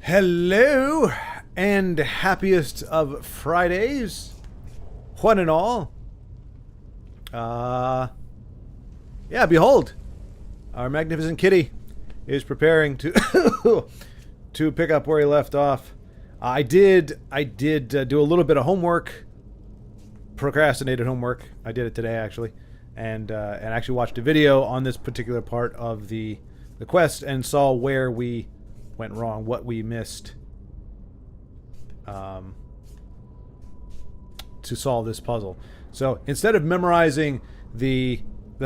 Hello, and happiest of Fridays, one and all. Yeah, behold, our magnificent kitty is preparing to to pick up where he left off. I did do a little bit of homework, procrastinated homework. I did it today actually, and actually watched a video on this particular part of the quest and saw where we went wrong, what we missed to solve this puzzle. So instead of memorizing the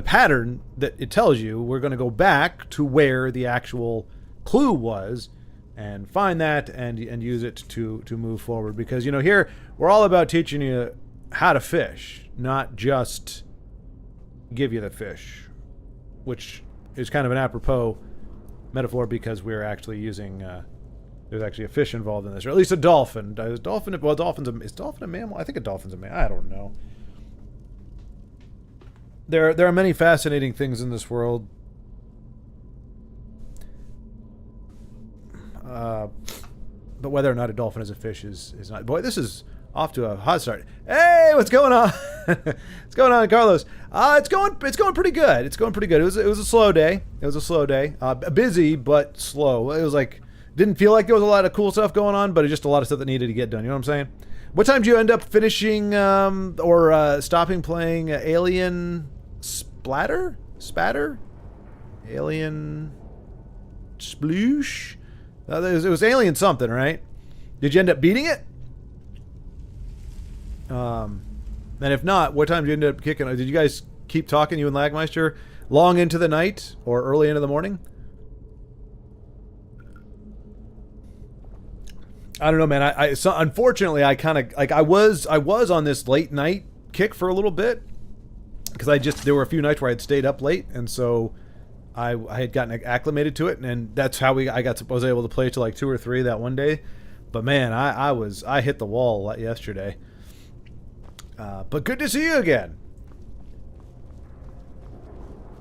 pattern that it tells you, we're going to go back to where the actual clue was and find that and use it to move forward. Because, you know, here we're all about teaching you how to fish, not just give you the fish, which is kind of an apropos metaphor because we're actually using there's actually a fish involved in this, or at least a dolphin. Is dolphin a mammal? I think a dolphin's a mammal. I don't know. There are many fascinating things in this world. But whether or not a dolphin is a fish is not. Boy, this is off to a hot start. Hey, what's going on? What's going on, Carlos? It's going pretty good. It's going pretty good. It was a slow day. Busy but slow. It was like, didn't feel like there was a lot of cool stuff going on, but it's just a lot of stuff that needed to get done. You know what I'm saying? What time did you end up finishing or stopping playing Alien Spatter? Alien Sploosh? It was Alien something, right? Did you end up beating it? And if not, what time did you end up kicking? Did you guys keep talking, you and Lagmeister, long into the night or early into the morning? I don't know, man. So unfortunately, I kind of like I was on this late night kick for a little bit because there were a few nights where I had stayed up late, and so I had gotten acclimated to it, and that's how I was able to play till like 2 or 3 that one day. But man, I hit the wall yesterday. But good to see you again.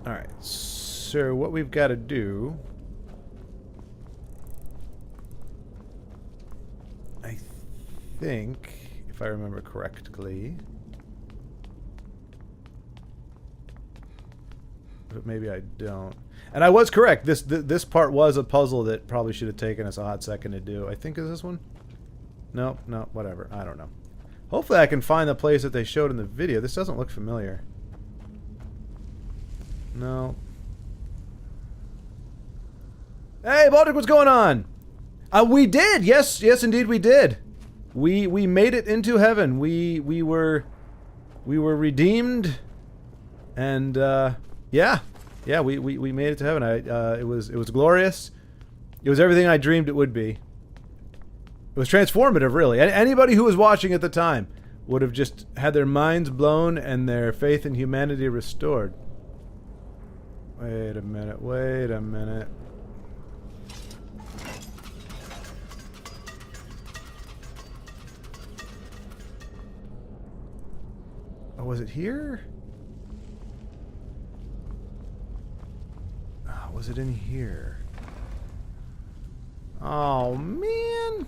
All right, so what we've got to do, I think, if I remember correctly, but maybe I don't. And I was correct. This part was a puzzle that probably should have taken us a hot second to do. I think is this one? No, whatever. I don't know. Hopefully I can find the place that they showed in the video. This doesn't look familiar. No. Hey, Baltic, what's going on? We did. Yes, indeed we did. We made it into heaven. We were redeemed, and yeah, we made it to heaven. It was glorious. It was everything I dreamed it would be. It was transformative, really. Anybody who was watching at the time would have just had their minds blown and their faith in humanity restored. Wait a minute. Oh, was it here? Oh, was it in here? Oh, man.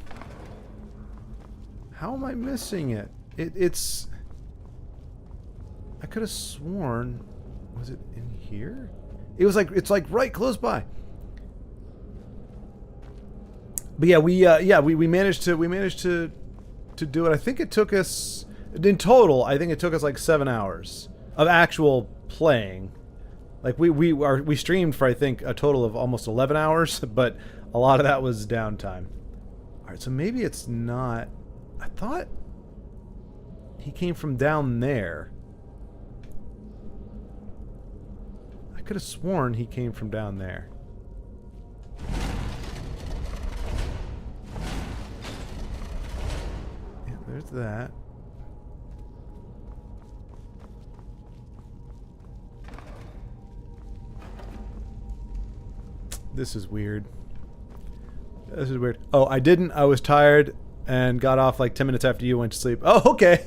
How am I missing it? It's... I could have sworn... Was it in here? It's like right close by. But yeah, we managed to do it. I think it took us... In total, I think it took us like 7 hours of actual playing. Like we streamed for I think a total of almost 11 hours, but a lot of that was downtime. All right, so maybe it's not. I thought he came from down there. I could have sworn he came from down there. Yeah, there's that. This is weird. Oh, I didn't. I was tired and got off like 10 minutes after you went to sleep. Oh, okay.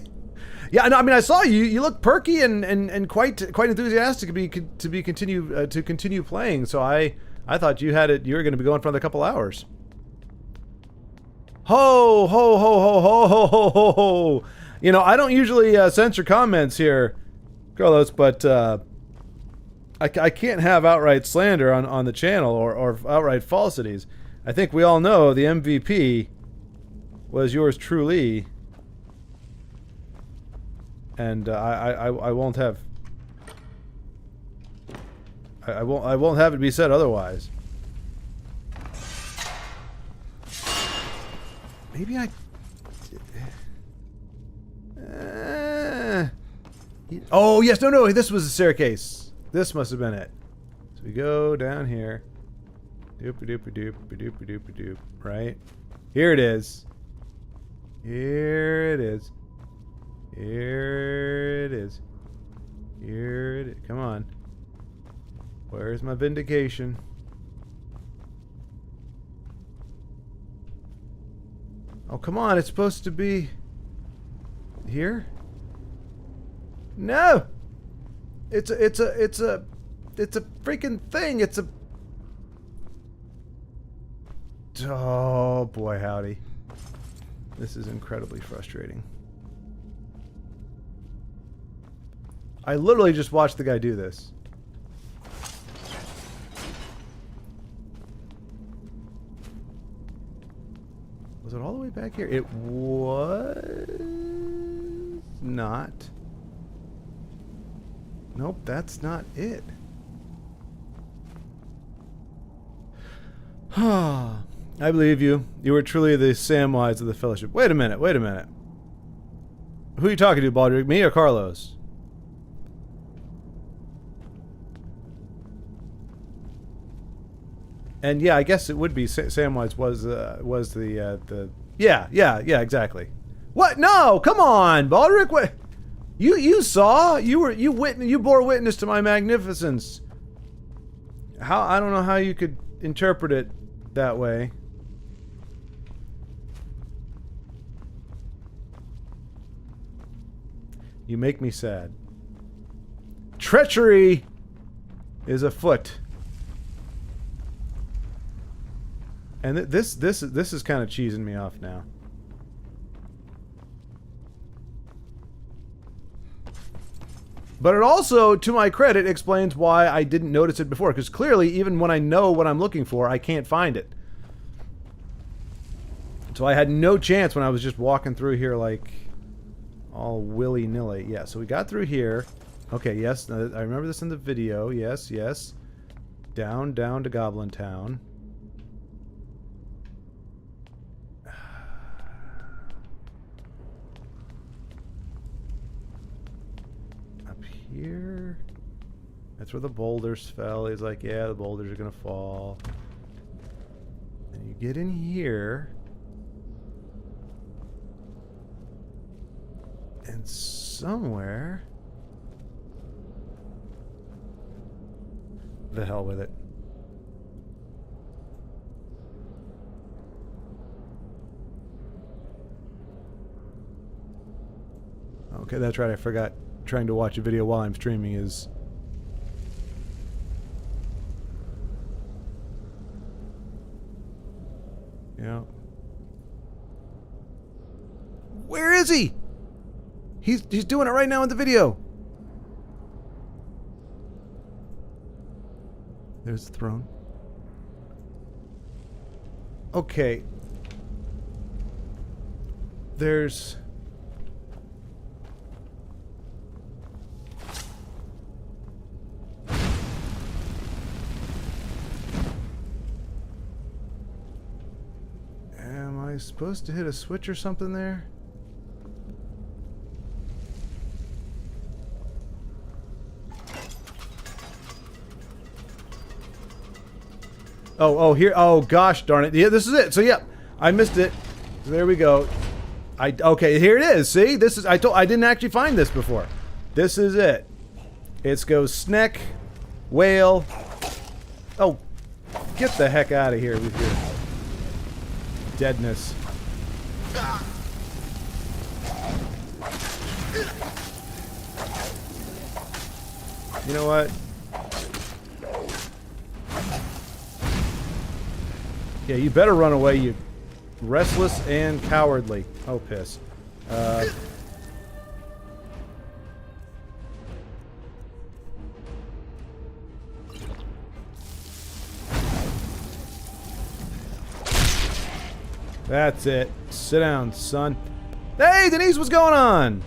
Yeah, no, I mean, I saw you. You look perky and quite enthusiastic to continue playing. So I thought you had it. You were going to be going for another couple hours. Ho, ho, ho, ho, ho, ho, ho, ho, ho. You know, I don't usually censor comments here, Carlos, but I can't have outright slander on the channel or outright falsities. I think we all know the MVP was yours truly, and I won't have I won't have it be said otherwise. Maybe I. Oh yes, no, this was a staircase. This must have been it. So we go down here. Doop. Right? Here it is. Here it is. Here it is. Here it is. Come on. Where's my vindication? Oh, come on. It's supposed to be here? No. It's a freaking thing. It's a Oh, boy, howdy. This is incredibly frustrating. I literally just watched the guy do this. Was it all the way back here? It was not. Nope, that's not it. I believe you. You were truly the Samwise of the Fellowship. Wait a minute. Who are you talking to, Baldric? Me or Carlos? And yeah, I guess it would be Samwise was the yeah, exactly. What? No, come on, Baldric. What? You saw? You bore witness to my magnificence. How? I don't know how you could interpret it that way. You make me sad. Treachery is afoot. And this is kind of cheesing me off now. But it also, to my credit, explains why I didn't notice it before. Because clearly, even when I know what I'm looking for, I can't find it. So I had no chance when I was just walking through here like all willy-nilly. Yeah, so we got through here. Okay, yes, I remember this in the video. Yes. Down to Goblin Town. Here. That's where the boulders fell. He's like, yeah, the boulders are gonna fall. And you get in here. And somewhere... The hell with it. Okay, that's right, I forgot. Trying to watch a video while I'm streaming is... Yeah. Where is he? He's doing it right now in the video. There's the throne. Okay. There's... Am I supposed to hit a switch or something there? Oh, here. Oh, gosh darn it. Yeah, this is it. So, yeah, I missed it. So there we go. Okay, here it is. See? This is... I didn't actually find this before. This is it. It goes Sneck, Whale. Oh, get the heck out of here with your deadness. You know what? Yeah, you better run away, you Restless and cowardly. Oh, piss. That's it. Sit down, son. Hey, Denise, what's going on?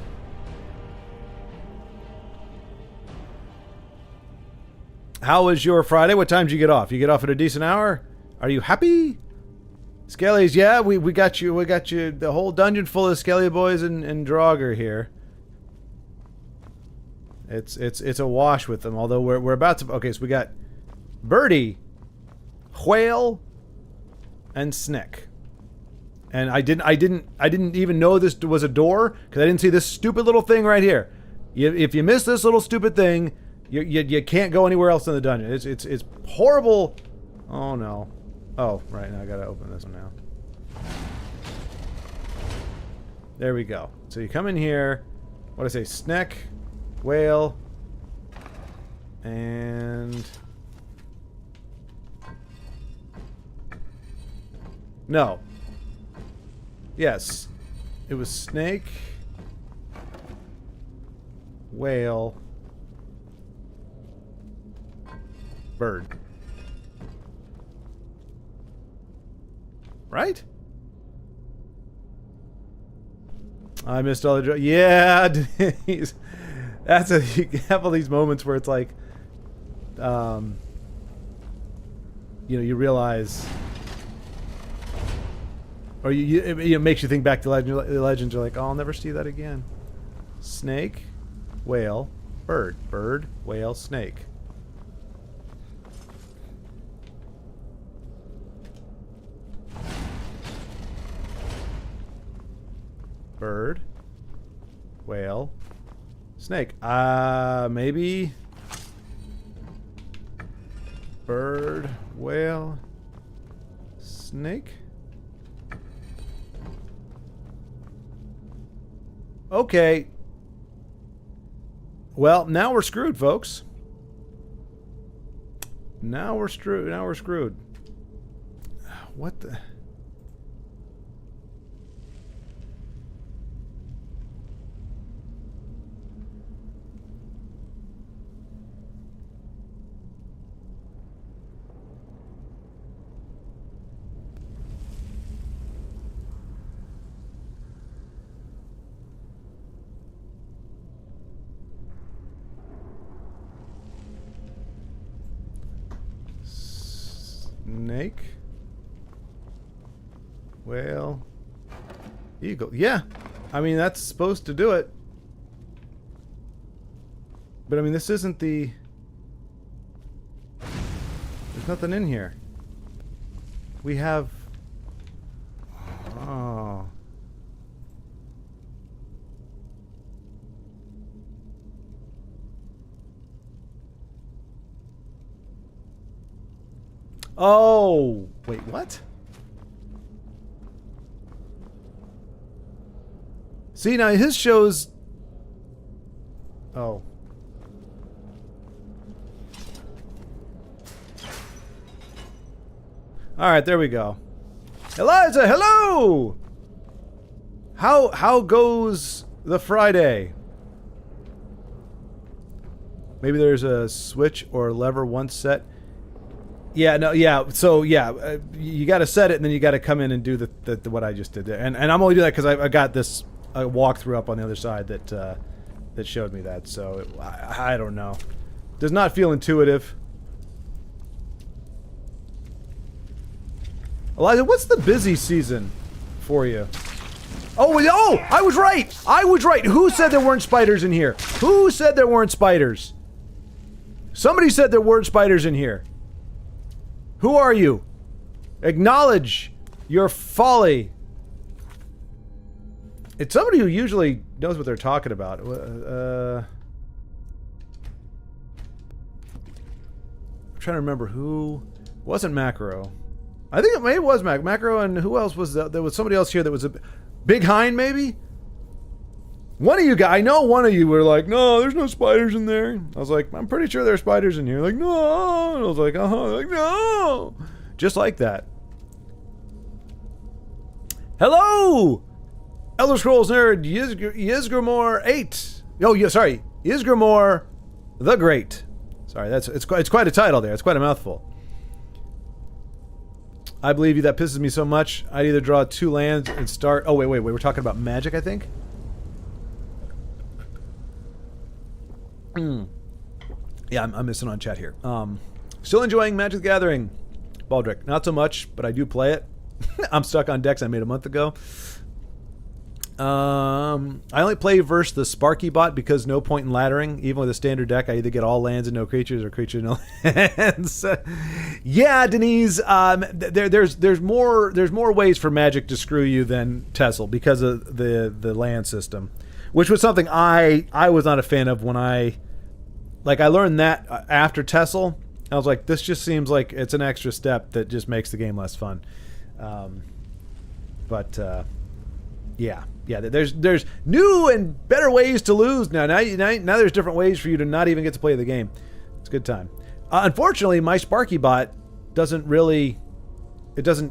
How was your Friday? What time did you get off? You get off at a decent hour? Are you happy? Skellies, yeah, we got you. We got you. The whole dungeon full of Skelly boys and Draugr here. It's a wash with them. Although we're about to. Okay, so we got Birdie, Whale, and Snick. And I didn't even know this was a door because I didn't see this stupid little thing right here. If you miss this little stupid thing, you can't go anywhere else in the dungeon. It's horrible. Oh no. Oh, right, now I gotta open this one now. There we go. So you come in here. What do I say? Snick, Whale, and no. Yes. It was Snake, Whale, Bird. Right? I missed all the yeah, that's a you have all these moments where it's like you know, you realize, or it makes you think back to legends. You're like, oh, I'll never see that again. Snake, Whale, Bird. Bird, Whale, Snake. Bird, Whale, Snake. Maybe Bird, Whale, Snake. Okay. Well, now we're screwed, folks. Now we're screwed. Now we're screwed. What the... Snake, Whale, Eagle. Yeah, I mean that's supposed to do it. But I mean this isn't the... There's nothing in here. We have... Oh. Oh, wait, what? See, now his shows... Oh. Alright, there we go. Eliza, hello! How goes the Friday? Maybe there's a switch or lever once set. Yeah, no, yeah. So yeah, you got to set it, and then you got to come in and do the what I just did there. And I'm only doing that because I got this walkthrough up on the other side that that showed me that. So I don't know. Does not feel intuitive. Eliza, what's the busy season for you? Oh, I was right. I was right. Who said there weren't spiders in here? Who said there weren't spiders? Somebody said there weren't spiders in here. Who are you? Acknowledge your folly. It's somebody who usually knows what they're talking about. I'm trying to remember who... It wasn't Macro. I think it was Macro, and who else was that? There was somebody else here that was a... Big Hind, maybe? One of you guys... I know one of you were like, no, there's no spiders in there. I was like, I'm pretty sure there's spiders in here. Like, no. And I was like, uh-huh. Like, no. Just like that. Hello, Elder Scrolls nerd Ysgramor 8. Oh, yeah, sorry, Ysgramor the Great. Sorry, it's quite a title there. It's quite a mouthful. I believe you. That pisses me so much. I'd either draw 2 lands and start. Oh wait. We're talking about magic, I think. Yeah, I'm missing on chat here. Still enjoying Magic the Gathering, Baldric. Not so much, but I do play it. I'm stuck on decks I made a month ago. I only play versus the Sparky bot because no point in laddering. Even with a standard deck, I either get all lands and no creatures, or creatures and no lands. Yeah, Denise. There's more ways for Magic to screw you than Tessel because of the land system, which was something I was not a fan of when I learned that after Tessel. I was like, this just seems like it's an extra step that just makes the game less fun. Yeah, there's new and better ways to lose now. Now there's different ways for you to not even get to play the game. It's a good time. Unfortunately, my Sparky bot doesn't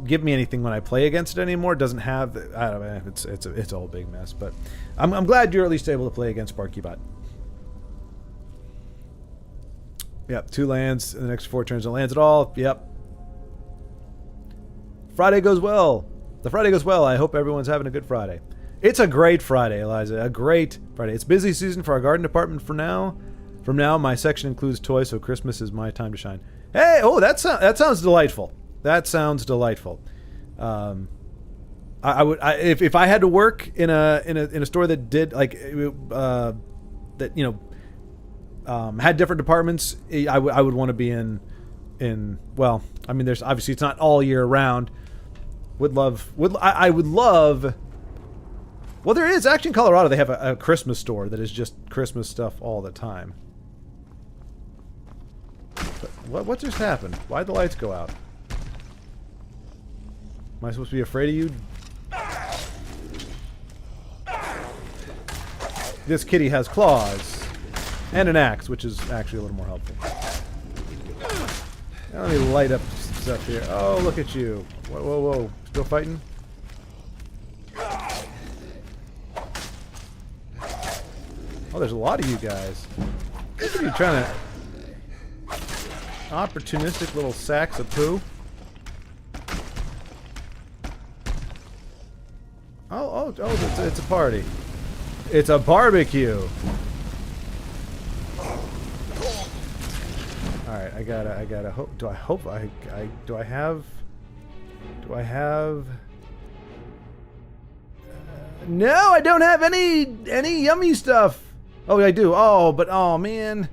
give me anything when I play against it anymore. It doesn't have, I don't know, it's a whole big mess. But I'm glad you're at least able to play against Sparky bot. Yep, 2 lands in the next 4 turns. No lands at all. Yep. Friday goes well. The Friday goes well. I hope everyone's having a good Friday. It's a great Friday, Eliza. A great Friday. It's busy season for our garden department for now. From now, my section includes toys, so Christmas is my time to shine. Hey, oh, that sounds delightful. That sounds delightful. If I had to work in a store that did had different departments, I would want to be in. Well, I mean, there's obviously it's not all year round. I would love. Well, there is actually in Colorado. They have a Christmas store that is just Christmas stuff all the time. But what just happened? Why'd the lights go out? Am I supposed to be afraid of you? This kitty has claws and an axe, which is actually a little more helpful. Now let me light up some stuff here. Oh, look at you! Whoa! Still fighting? Oh, there's a lot of you guys. Look at you trying to... Opportunistic little sacks of poo. Oh, it's a party. It's a barbecue. Alright, I gotta hope... Do I have... No, I don't have any yummy stuff. Oh, I do. Oh, but oh man.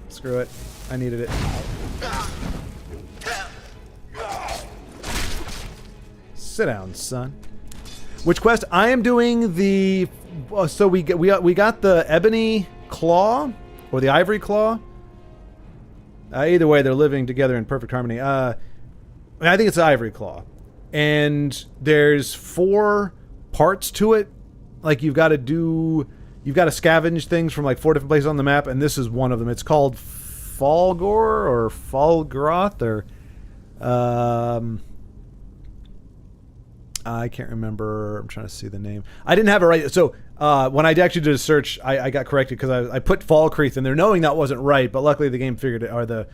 Screw it. I needed it. Sit down, son. Which quest? I am doing the. So we got the ebony claw or the ivory claw. Either way, they're living together in perfect harmony. I think it's the ivory claw, and there's 4 parts to it. Like you've got to scavenge things from like 4 different places on the map, and this is one of them. It's called Falgor or Falgroth or I can't remember. I'm trying to see the name. I didn't have it right. So when I actually did a search, I got corrected because I put Falkreath in there, knowing that wasn't right. But luckily the game figured it, or the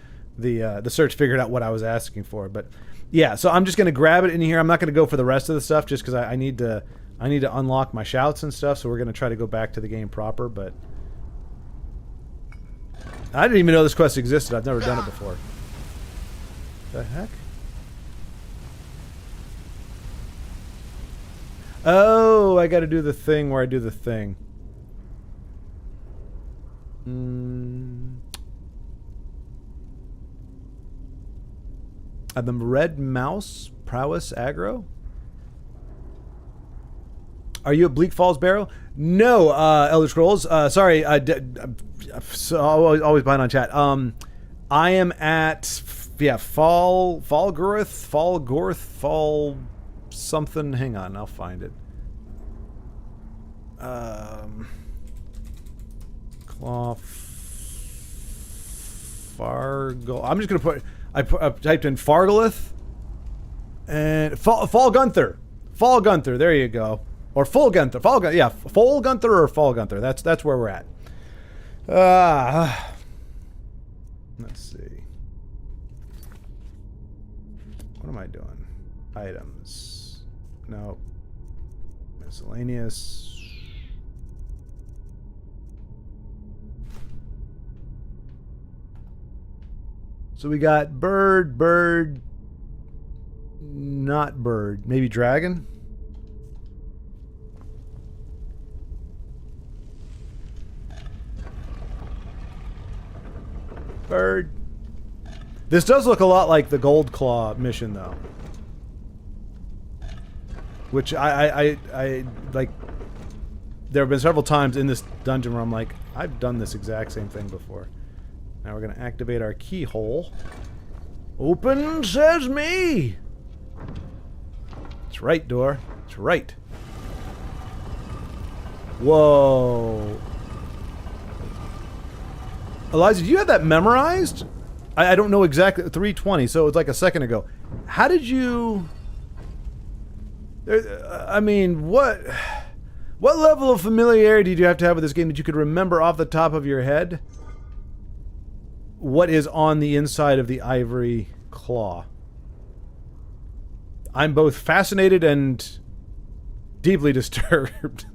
search figured out what I was asking for. But yeah, so I'm just gonna grab it in here. I'm not gonna go for the rest of the stuff just because I need to unlock my shouts and stuff. So we're gonna try to go back to the game proper. But I didn't even know this quest existed. I've never done it before. The heck? Oh, I gotta do the thing where I do the thing. The red mouse prowess aggro. Are you at Bleak Falls Barrow? No, Elder Scrolls. Sorry, so always behind on chat. I am at Falgorth, something. Hang on, I'll find it. Claw Fargo. I'm just gonna put. I typed in Fargolith, And Fall Gunther. Fall Gunther, there you go. Or Full Gunther. Yeah, Full Gunther or Fall Gunther. That's where we're at. Let's see. What am I doing? Items. No. Miscellaneous. So we got bird, not bird. Maybe dragon? Bird. This does look a lot like the Gold Claw mission, though. Which I like. There have been several times in this dungeon where I'm like, I've done this exact same thing before. Now we're going to activate our keyhole. Open sesame! That's right, door. That's right. Whoa. Eliza, do you have that memorized? I don't know exactly. 320, so it was like a second ago. How did you... I mean, what level of familiarity do you have to have with this game that you could remember off the top of your head what is on the inside of the ivory claw? I'm both fascinated and deeply disturbed.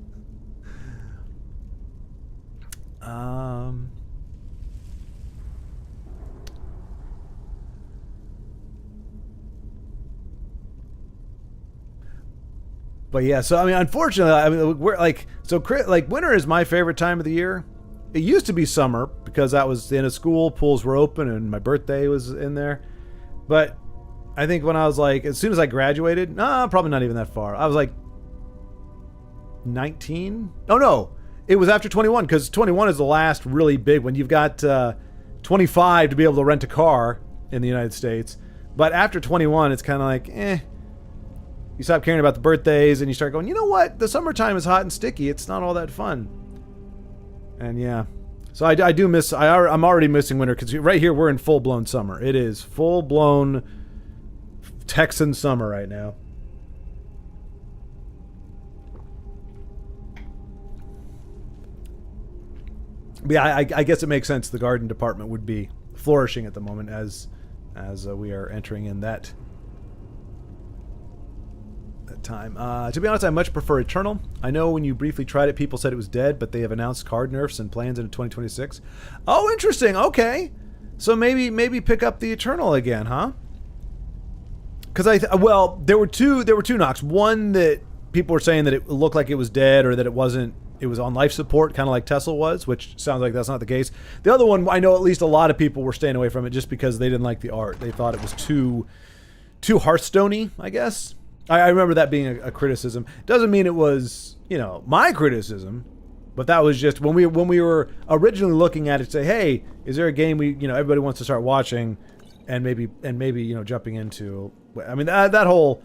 But yeah, so I mean, unfortunately, I mean, we're like, so like winter is my favorite time of the year. It used to be summer because that was the end of school, pools were open, and my birthday was in there. But I think when I was like, as soon as I graduated, probably not even that far. I was like 19. Oh no, it was after 21 because 21 is the last really big one. You've got 25 to be able to rent a car in the United States, but after 21, it's kind of like, You stop caring about the birthdays and you start going, you know what? The summertime is hot and sticky. It's not all that fun. And yeah. So I do miss... I'm already missing winter because right here we're in full-blown summer. It is full-blown Texan summer right now. But yeah, I guess it makes sense the garden department would be flourishing at the moment as we are entering in that time. To be honest, I much prefer Eternal. I know when you briefly tried it, people said it was dead, but they have announced card nerfs and plans into 2026. Oh, interesting. Okay, so maybe pick up the Eternal again, huh? Because well, there were two knocks. One that people were saying that it looked like it was dead or that it wasn't. It was on life support, kind of like Tesla was, which sounds like that's not the case. The other one, I know at least a lot of people were staying away from it just because they didn't like the art. They thought it was too Hearthstone-y, I guess. I remember that being a criticism. Doesn't mean it was, my criticism, but that was just when we were originally looking at it, say, hey, is there a game everybody wants to start watching, and maybe jumping into. I mean that whole,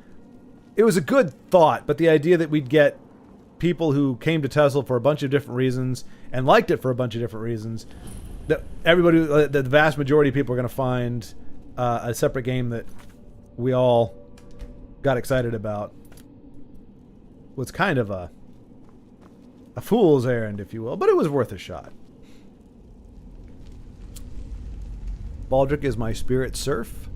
it was a good thought, but the idea that we'd get people who came to Tesla for a bunch of different reasons and liked it for a bunch of different reasons, that the vast majority of people are going to find a separate game that we all got excited about was kind of a fool's errand, if you will, but it was worth a shot. Baldric is my spirit surf.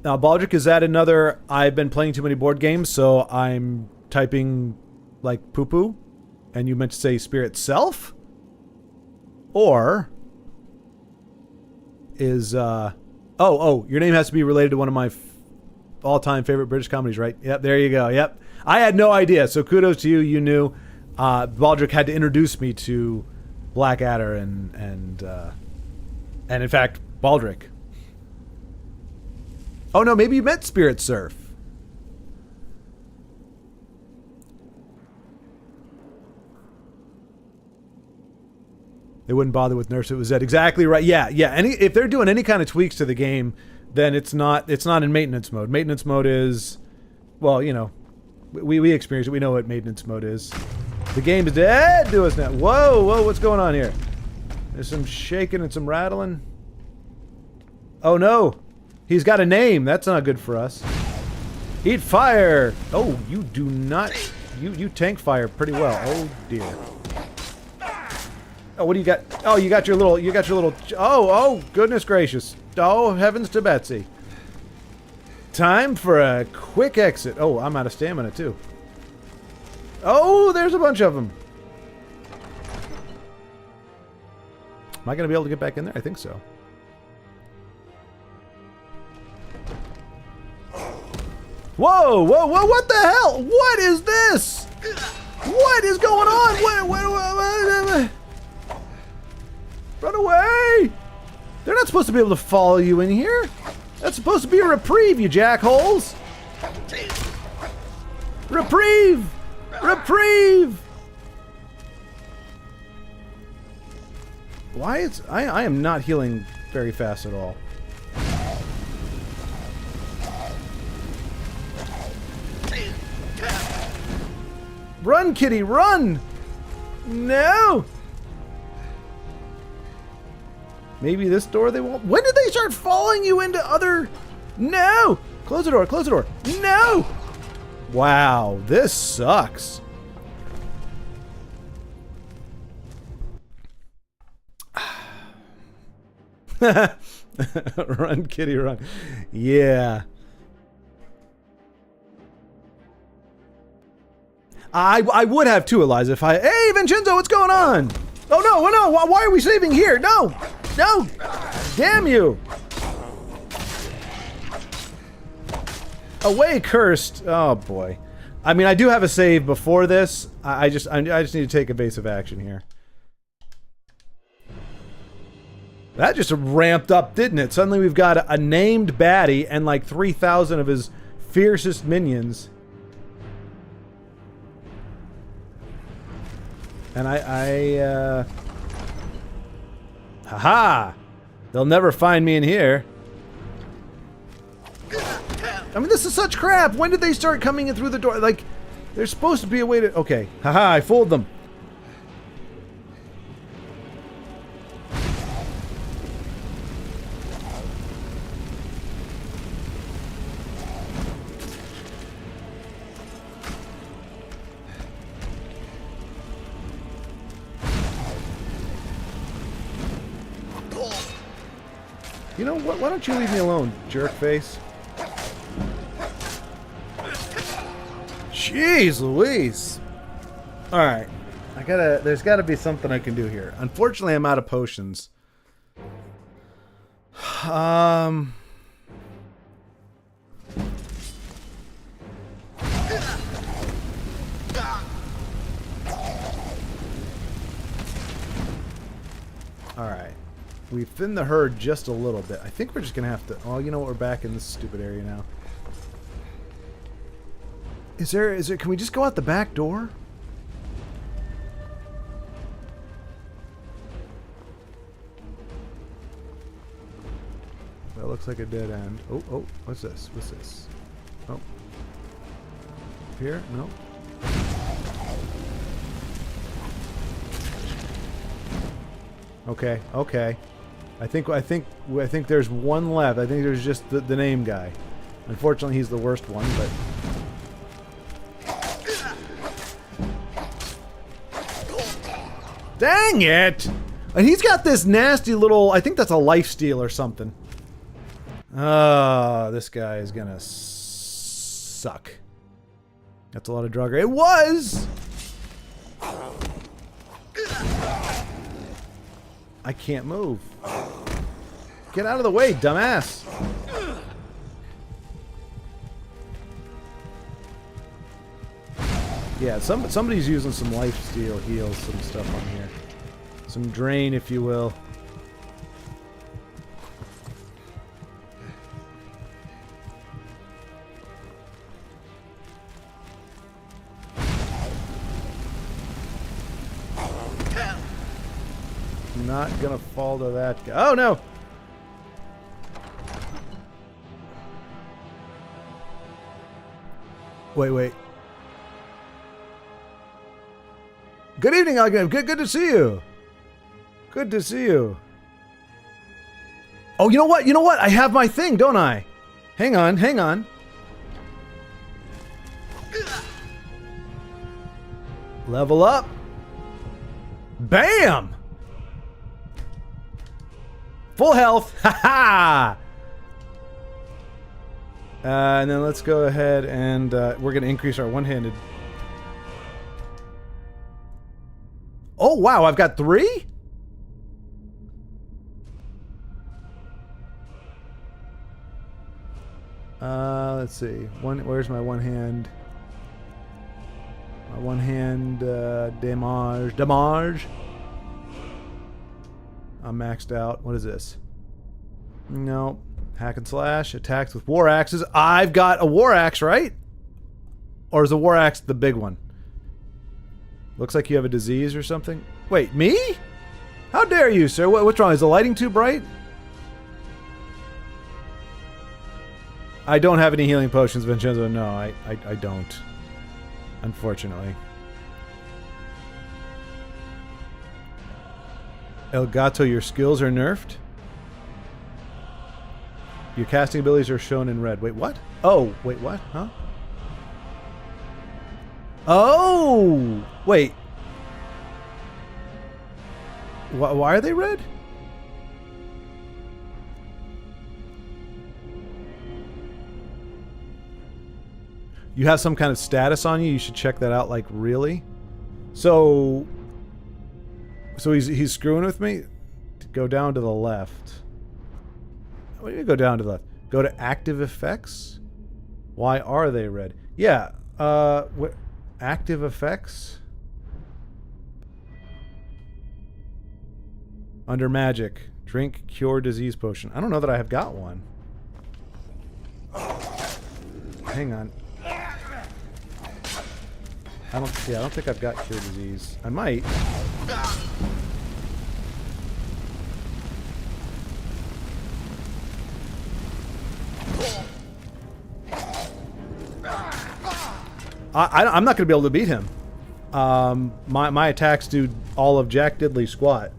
Now, Baldric is at another, I've been playing too many board games, so I'm typing like poo-poo, and you meant to say spirit self? Or is, your name has to be related to one of my all-time favorite British comedies, right? Yep, there you go. Yep. I had no idea, so kudos to you. You knew. Baldric had to introduce me to Blackadder and in fact, Baldric. Oh no, maybe you meant Spirit Surf. They wouldn't bother with nerfs. It was that exactly right. Yeah. If they're doing any kind of tweaks to the game, then it's not in maintenance mode. Maintenance mode is, well, we experienced it. We know what maintenance mode is. The game is dead to us now. Whoa, what's going on here? There's some shaking and some rattling. Oh no, he's got a name. That's not good for us. Eat fire! Oh, you do not... You tank fire pretty well. Oh, dear. Oh, what do you got? Oh, you got your little... Oh, goodness gracious. Oh, heavens to Betsy. Time for a quick exit. Oh, I'm out of stamina, too. Oh, there's a bunch of them. Am I going to be able to get back in there? I think so. Whoa, whoa, whoa, what the hell? What is this? What is going on? What? Run away! They're not supposed to be able to follow you in here. That's supposed to be a reprieve, you jackholes. Reprieve! Reprieve! Why is... I am not healing very fast at all. Run, kitty, run! No! Maybe this door they won't... When did they start following you into other... No! Close the door, close the door. No! Wow, this sucks. Run, kitty, run. Yeah. I would have too, Eliza, if I... Hey, Vincenzo, what's going on? Oh, no, no, why are we saving here? No! No! Damn you! Away, cursed. Oh, boy. I mean, I do have a save before this. I just need to take evasive action here. That just ramped up, didn't it? Suddenly we've got a named baddie and like 3,000 of his fiercest minions. And haha! They'll never find me in here. I mean, this is such crap! When did they start coming in through the door? Like, there's supposed to be a way to... Okay. Haha, I fooled them. You know what? Why don't you leave me alone, jerk face? Jeez Louise! Alright. There's gotta be something I can do here. Unfortunately, I'm out of potions. Alright. We've thinned the herd just a little bit. I think we're just gonna have to... Oh, you know what? We're back in this stupid area now. Is there... Can we just go out the back door? That looks like a dead end. Oh, oh, what's this? What's this? Oh. Here? No. Okay, okay. I think there's one left. I think there's just the name guy. Unfortunately, he's the worst one, but... Dang it! And he's got this nasty little... I think that's a lifesteal or something. This guy is gonna suck. That's a lot of Draugr. It was! I can't move. Get out of the way, dumbass! Yeah, somebody's using some lifesteal heals, some stuff on here. Some drain, if you will. Not gonna fall to that guy. Oh no! Wait, wait. Good evening, Algrim. Good to see you. Good to see you. Oh, you know what? You know what? I have my thing, don't I? Hang on, hang on. Level up. Bam! Full health. Ha ha! And then let's go ahead and we're going to increase our one-handed. Oh, wow. I've got 3? Let's see. Where's my one hand? My one hand damage. I'm maxed out. What is this? No. Hack and slash. Attacks with war axes. I've got a war axe, right? Or is a war axe the big one? Looks like you have a disease or something. Wait, me? How dare you, sir? What's wrong? Is the lighting too bright? I don't have any healing potions, Vincenzo. No, I don't. Unfortunately. El Gato, your skills are nerfed. Your casting abilities are shown in red. Wait, what? Oh, wait, what? Huh? Oh! Wait. Why are they red? You have some kind of status on you? You should check that out, like, really? So he's screwing with me? Go down to the left. What do you mean go down to the left? Go to active effects? Why are they red? Yeah, what active effects? Under magic. Drink cure disease potion. I don't know that I have got one. Hang on. I don't think I've got cure disease. I might. I'm not going to be able to beat him. My attacks do all of Jack Diddley squat.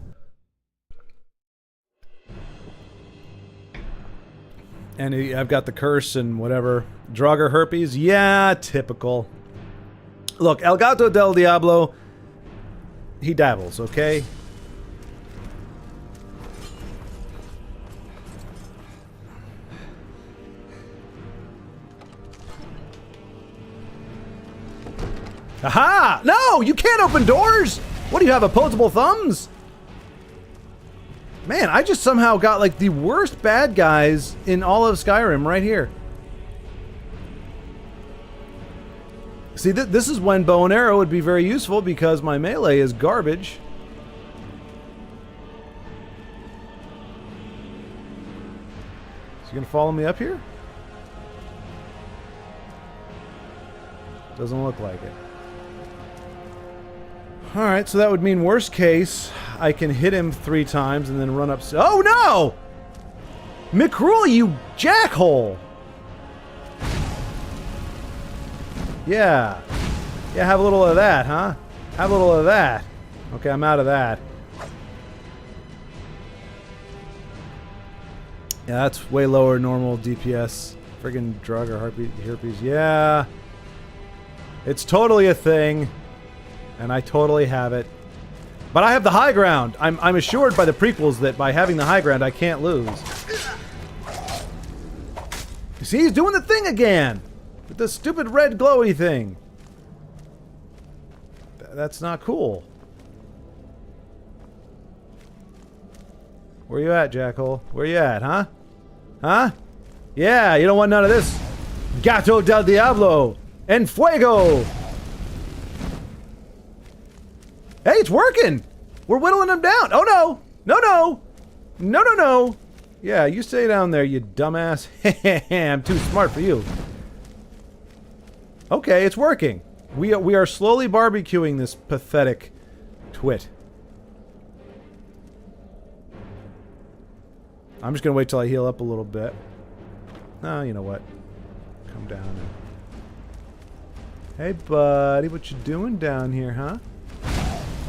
And I've got the curse and whatever. Draugr herpes? Yeah, typical. Look, El Gato del Diablo, he dabbles, okay? Aha! No! You can't open doors! What do you have, opposable thumbs? Man, I just somehow got like the worst bad guys in all of Skyrim right here. See, this is when bow and arrow would be very useful because my melee is garbage. Is he gonna follow me up here? Doesn't look like it. Alright, so that would mean worst case, I can hit him 3 times and then run up... Oh no! McRule, you jackhole! Yeah. Yeah, have a little of that, huh? Have a little of that. Okay, I'm out of that. Yeah, that's way lower normal DPS. Friggin' Draugr herpes. Yeah. It's totally a thing. And I totally have it. But I have the high ground. I'm assured by the prequels that by having the high ground, I can't lose. You see, he's doing the thing again! With the stupid red glowy thing. That's not cool. Where you at, Jackhole? Where you at, huh? Huh? Yeah, you don't want none of this. Gato del Diablo! En fuego! Hey, it's working! We're whittling him down! Oh no! No, no! No, no, no! Yeah, you stay down there, you dumbass. I'm too smart for you. Okay, it's working. We are slowly barbecuing this pathetic twit. I'm just gonna wait till I heal up a little bit. Oh, you know what? Come down and... Hey, buddy, what you doing down here, huh?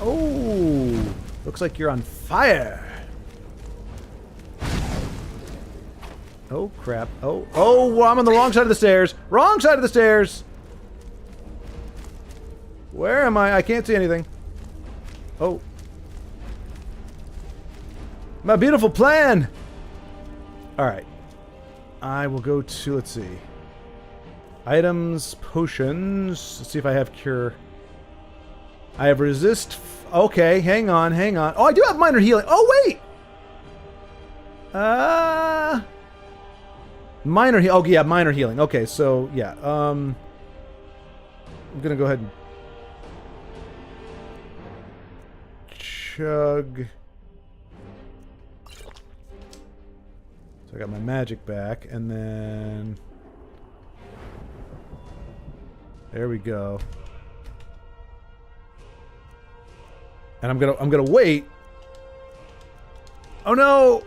Oh, looks like you're on fire. Oh, crap. Oh, well, I'm on the wrong side of the stairs. Wrong side of the stairs. Where am I? I can't see anything. Oh. My beautiful plan! Alright. I will go to, let's see. Items, potions. Let's see if I have cure. I have resist. Okay, hang on, hang on. Oh, I do have minor healing. Oh, wait! Minor heal. Oh, yeah, minor healing. Okay, so, yeah. I'm gonna go ahead and chug. So I got my magic back, and then there we go. And I'm gonna wait. Oh no!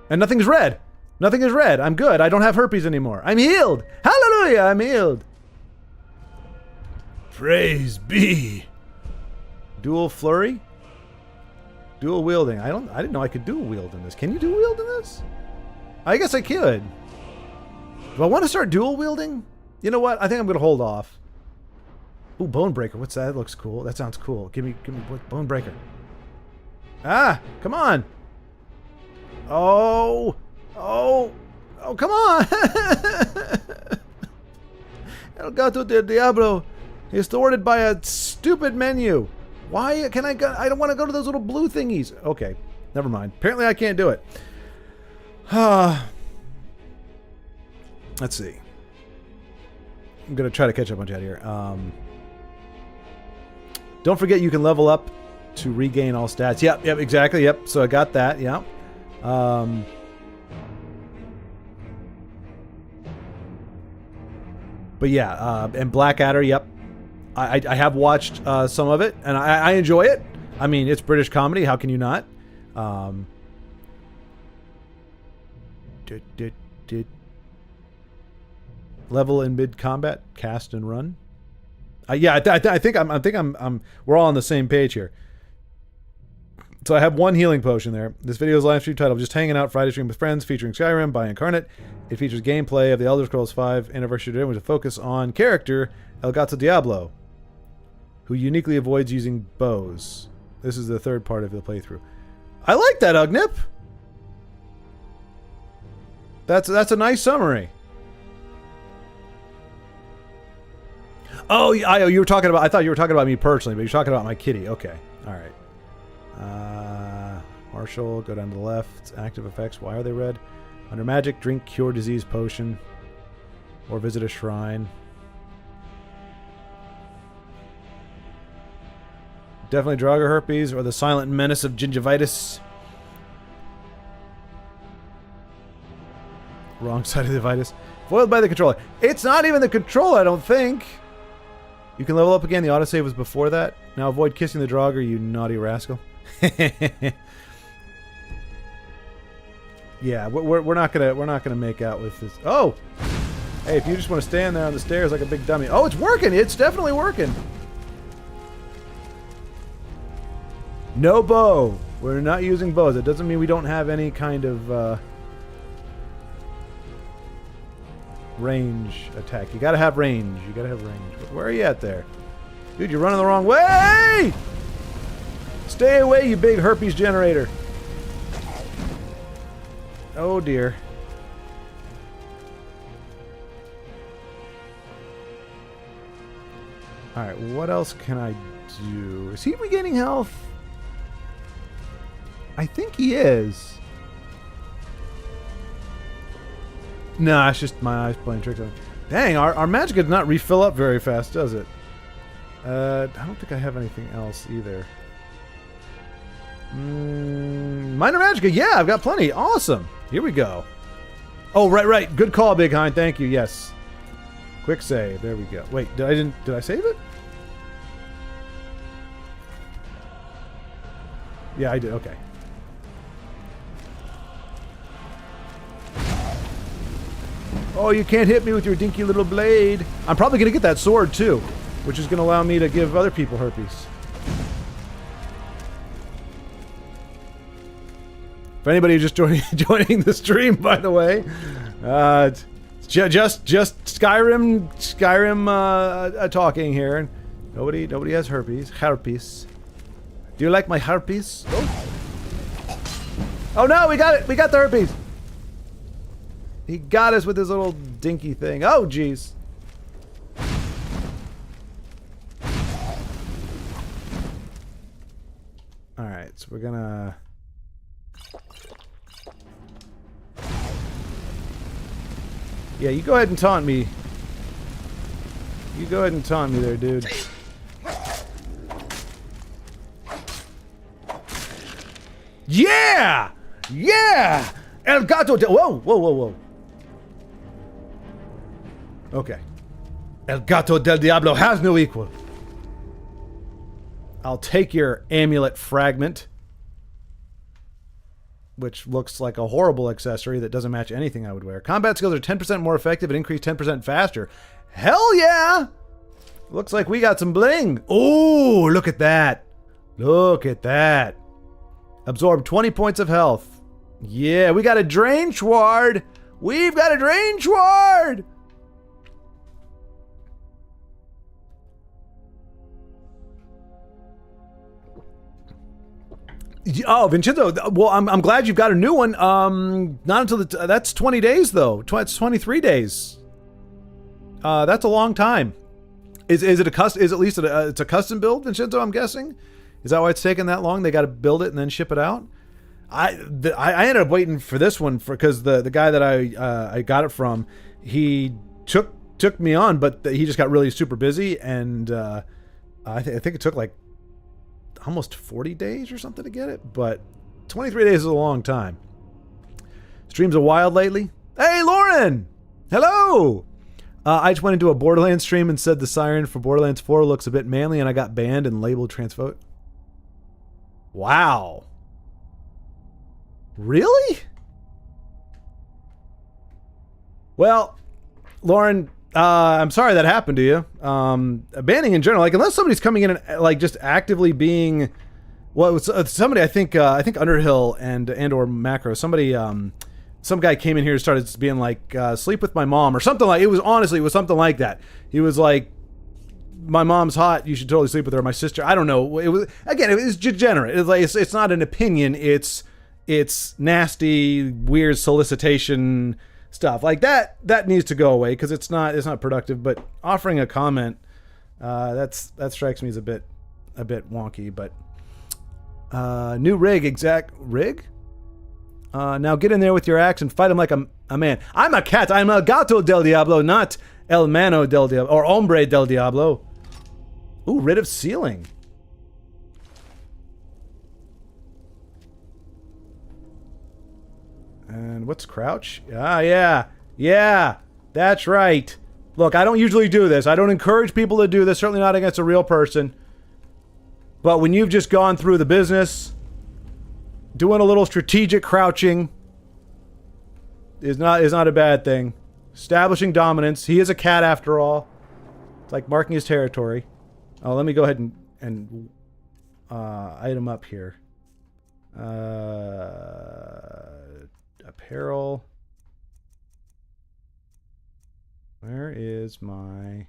And nothing's red. Nothing is red. I'm good. I don't have herpes anymore. I'm healed. Hallelujah! I'm healed. Praise be. Dual flurry. Dual wielding. I didn't know I could dual wield in this. Can you dual wield in this? I guess I could. Do I want to start dual wielding? You know what? I think I'm gonna hold off. Ooh, bone breaker. What's that? That looks cool. That sounds cool. Give me what bone breaker. Ah, come on. Oh, come on. El Gato del Diablo is thwarted by a stupid menu. Why can I go? I don't want to go to those little blue thingies. Okay, never mind. Apparently I can't do it. Let's see. I'm going to try to catch up on chat here. Don't forget you can level up to regain all stats. Yep, exactly. Yep, so I got that. Yeah. But yeah, and Blackadder, yep. I have watched some of it, and I enjoy it. I mean, it's British comedy. How can you not? Level in mid combat, cast and run. Yeah, I think we're all on the same page here. So I have one healing potion there. This video is live stream titled "Just Hanging Out Friday Stream with Friends," featuring Skyrim by Incarnate. It features gameplay of the Elder Scrolls V Anniversary Edition with a focus on character El Gato Diablo, who uniquely avoids using bows. This is the third part of the playthrough. I like that, Ugnip. That's a nice summary. Oh, you were talking about. I thought you were talking about me personally, but you're talking about my kitty. Okay, all right. Marshall, go down to the left. Active effects. Why are they red? Under magic, drink cure disease potion, or visit a shrine. Definitely Draugr herpes or the silent menace of gingivitis. Wrong side of the vitis. Foiled by the controller. It's not even the controller, I don't think. You can level up again. The autosave was before that. Now avoid kissing the Draugr, you naughty rascal. Yeah, we're not gonna make out with this. Oh, hey, if you just want to stand there on the stairs like a big dummy. Oh, it's working. It's definitely working. No bow. We're not using bows. It doesn't mean we don't have any kind of range attack. You gotta have range. You gotta have range. Where are you at there? Dude, you're running the wrong way! Stay away, you big herpes generator. Oh dear. Alright, what else can I do? Is he regaining health? I think he is. Nah, it's just my eyes playing tricks on me. Dang, our magic does not refill up very fast, does it? I don't think I have anything else either. Minor Magica, yeah, I've got plenty. Awesome. Here we go. Oh, right. Good call, Big Hind. Thank you. Yes. Quick save. There we go. Wait, did I save it? Yeah, I did. Okay. Oh, you can't hit me with your dinky little blade. I'm probably going to get that sword, too, which is going to allow me to give other people herpes. For anybody who's just joining the stream, by the way, it's Just Skyrim talking here. Nobody has herpes. Herpes. Do you like my herpes? Oh no, we got it. We got the herpes. He got us with his little dinky thing. Oh jeez. All right, so we're gonna. Yeah, you go ahead and taunt me. You go ahead and taunt me there, dude. Yeah! Yeah! El Gato del... Whoa. Okay. El Gato del Diablo has no equal. I'll take your amulet fragment, which looks like a horrible accessory that doesn't match anything I would wear. Combat skills are 10% more effective and increase 10% faster. Hell yeah! Looks like we got some bling. Oh, look at that. Look at that. Absorb 20 points of health. Yeah, we got a drain shward. We've got a drain shward. Oh, Vincenzo. Well, I'm glad you've got a new one. Not until that's 20 days though. It's 23 days. That's a long time. Is it a custom? Is at least it's a custom build, Vincenzo? I'm guessing. Is that why it's taken that long? They got to build it and then ship it out. I ended up waiting for this one because the guy that I got it from, he took me on, but he just got really super busy, and I think it took like almost 40 days or something to get it, but 23 days is a long time. Streams are wild lately. Hey, Lauren! Hello! I just went into a Borderlands stream and said the siren for Borderlands 4 looks a bit manly, and I got banned and labeled transphobic. Wow. Really? Well, Lauren, I'm sorry that happened to you. Banning in general, like unless somebody's coming in and like just actively being, well, it was somebody I think Underhill and or Macro, somebody some guy came in here and started being like sleep with my mom or something like. It was something like that. He was like, my mom's hot, you should totally sleep with her. My sister, I don't know. It was degenerate. It's like it's not an opinion. It's nasty, weird solicitation stuff like that. That needs to go away because it's not productive. But offering a comment, that strikes me as a bit wonky. But new rig. Now get in there with your axe and fight him like a man. I'm a cat. I'm El Gato del Diablo, not El Mano del Diablo or Hombre del Diablo. Ooh, rid of ceiling. And what's crouch? Yeah, that's right. Look, I don't usually do this. I don't encourage people to do this, certainly not against a real person. But when you've just gone through the business, doing a little strategic crouching is not a bad thing. Establishing dominance. He is a cat after all. It's like marking his territory. Oh, let me go ahead and item up here. Apparel. Where is my...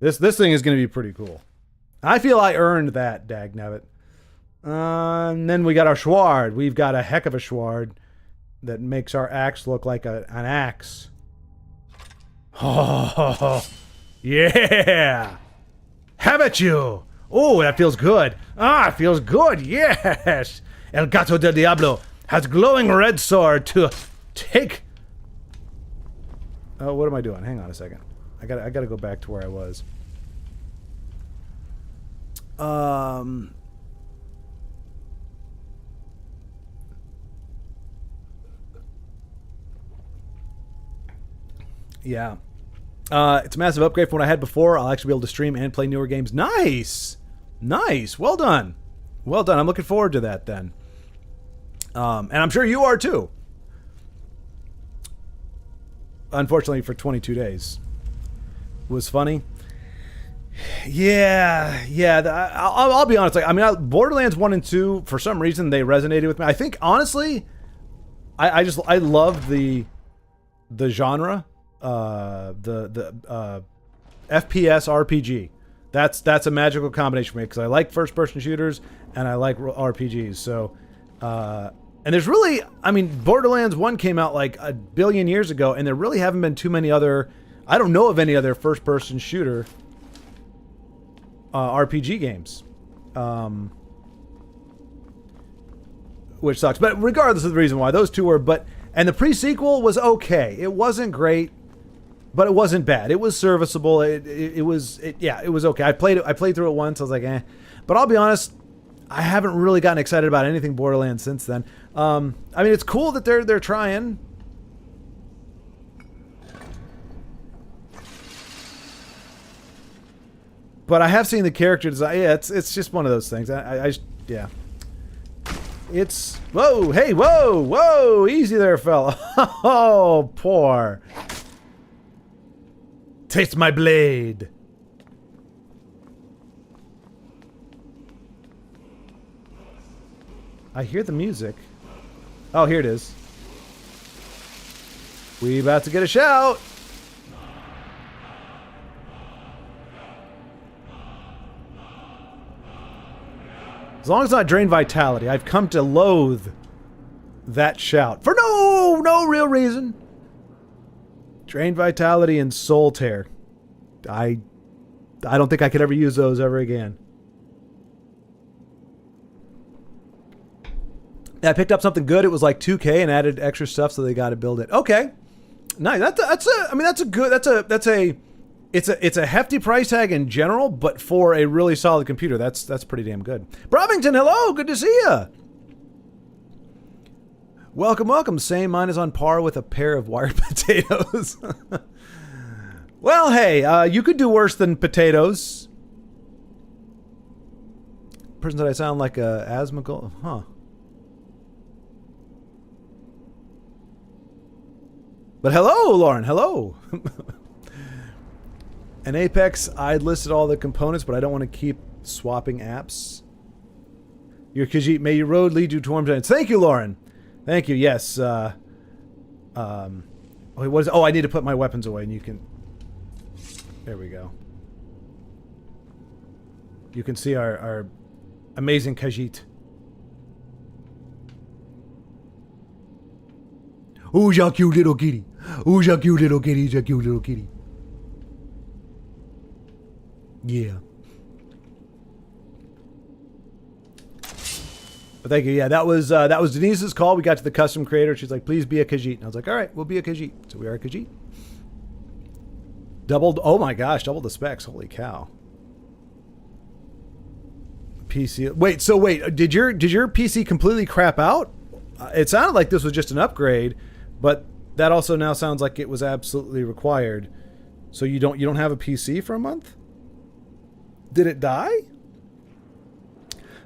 This thing is going to be pretty cool. I feel I earned that, dagnabbit. And then we got our shward. We've got a heck of a shward that makes our axe look like an axe. Oh, yeah! Have at you! Oh, that feels good. It feels good, yes! El Gato del Diablo has glowing red sword to take... Oh, what am I doing? Hang on a second. I gotta go back to where I was. Yeah. It's a massive upgrade from what I had before. I'll actually be able to stream and play newer games. Nice! Nice! Well done. Well done. I'm looking forward to that then. And I'm sure you are too. Unfortunately for 22 days. It was funny. Yeah. I'll be honest. Like, I mean, Borderlands 1 and 2, for some reason, they resonated with me. I think, honestly, I loved the the genre, the FPS RPG. That's a magical combination for me because I like first-person shooters and I like RPGs. So, and there's really, I mean, Borderlands 1 came out like a billion years ago, and there really haven't been too many other. I don't know of any other first-person shooter RPG games, which sucks. But regardless of the reason why, those two were. And the pre-sequel was okay. It wasn't great, but it wasn't bad. It was serviceable. It was okay. I played through it once. I was like, eh. But I'll be honest, I haven't really gotten excited about anything Borderlands since then. I mean, it's cool that they're trying. But I have seen the character design. Yeah, it's just one of those things. Yeah. It's whoa, hey, whoa, easy there, fella. Oh, poor. Taste my blade. I hear the music. Oh, here it is. We about to get a shout. As long as it's not drain vitality, I've come to loathe that shout for no real reason. Drain vitality and soul tear. I don't think I could ever use those ever again. I picked up something good. It was like 2K and added extra stuff, so they got to build it. Okay, nice. It's a hefty price tag in general, but for a really solid computer, that's pretty damn good. Brovington, hello, good to see ya. Welcome. Same, mine is on par with a pair of wired potatoes. Well, hey, you could do worse than potatoes. Person said I sound like a asthmacal, huh? But hello, Lauren, hello. In Apex, I'd listed all the components, but I don't want to keep swapping apps. Your Khajiit, may your road lead you to warm times. Thank you, Lauren. Thank you. Yes. Wait, what is? Oh, I need to put my weapons away, and you can. There we go. You can see our amazing Khajiit. Who's your cute little kitty? Who's your cute little kitty? Who's your cute little kitty? Yeah. But thank you. Yeah, that was Denise's call. We got to the custom creator. She's like, please be a Khajiit. And I was like, all right, we'll be a Khajiit. So we are a Khajiit. Doubled, oh my gosh, doubled the specs. Holy cow. PC. Wait, did your PC completely crap out? It sounded like this was just an upgrade, but that also now sounds like it was absolutely required. So you don't have a PC for a month? Did it die?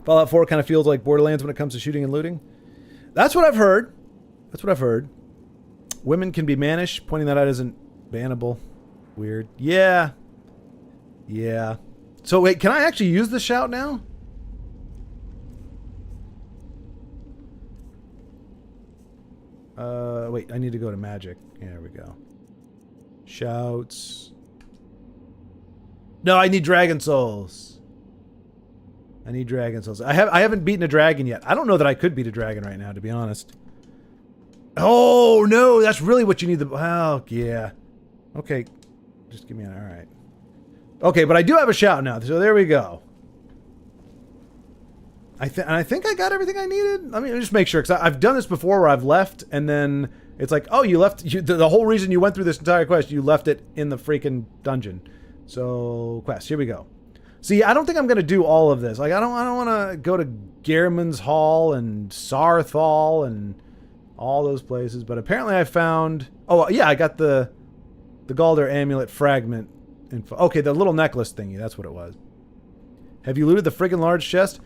Fallout 4 kind of feels like Borderlands when it comes to shooting and looting. That's what I've heard. Women can be mannish. Pointing that out isn't bannable. Weird. Yeah. So wait, can I actually use the shout now? Wait, I need to go to magic. There we go. Shouts. No, I need dragon souls. I haven't beaten a dragon yet. I don't know that I could beat a dragon right now, to be honest. Oh, no, that's really what you need. Well, yeah. Okay, just give me an, all right. Okay, but I do have a shout now, so there we go. I think I got everything I needed. Let me just make sure, because I've done this before where I've left, and then it's like, oh, you left, the whole reason you went through this entire quest, you left it in the freaking dungeon. So, quest, here we go. See, I don't think I'm going to do all of this. Like, I don't want to go to Gehrman's Hall and Sarthal and all those places, but apparently I found, oh, yeah, I got the Galder amulet fragment info. Okay, the little necklace thingy, that's what it was. Have you looted the friggin' large chest?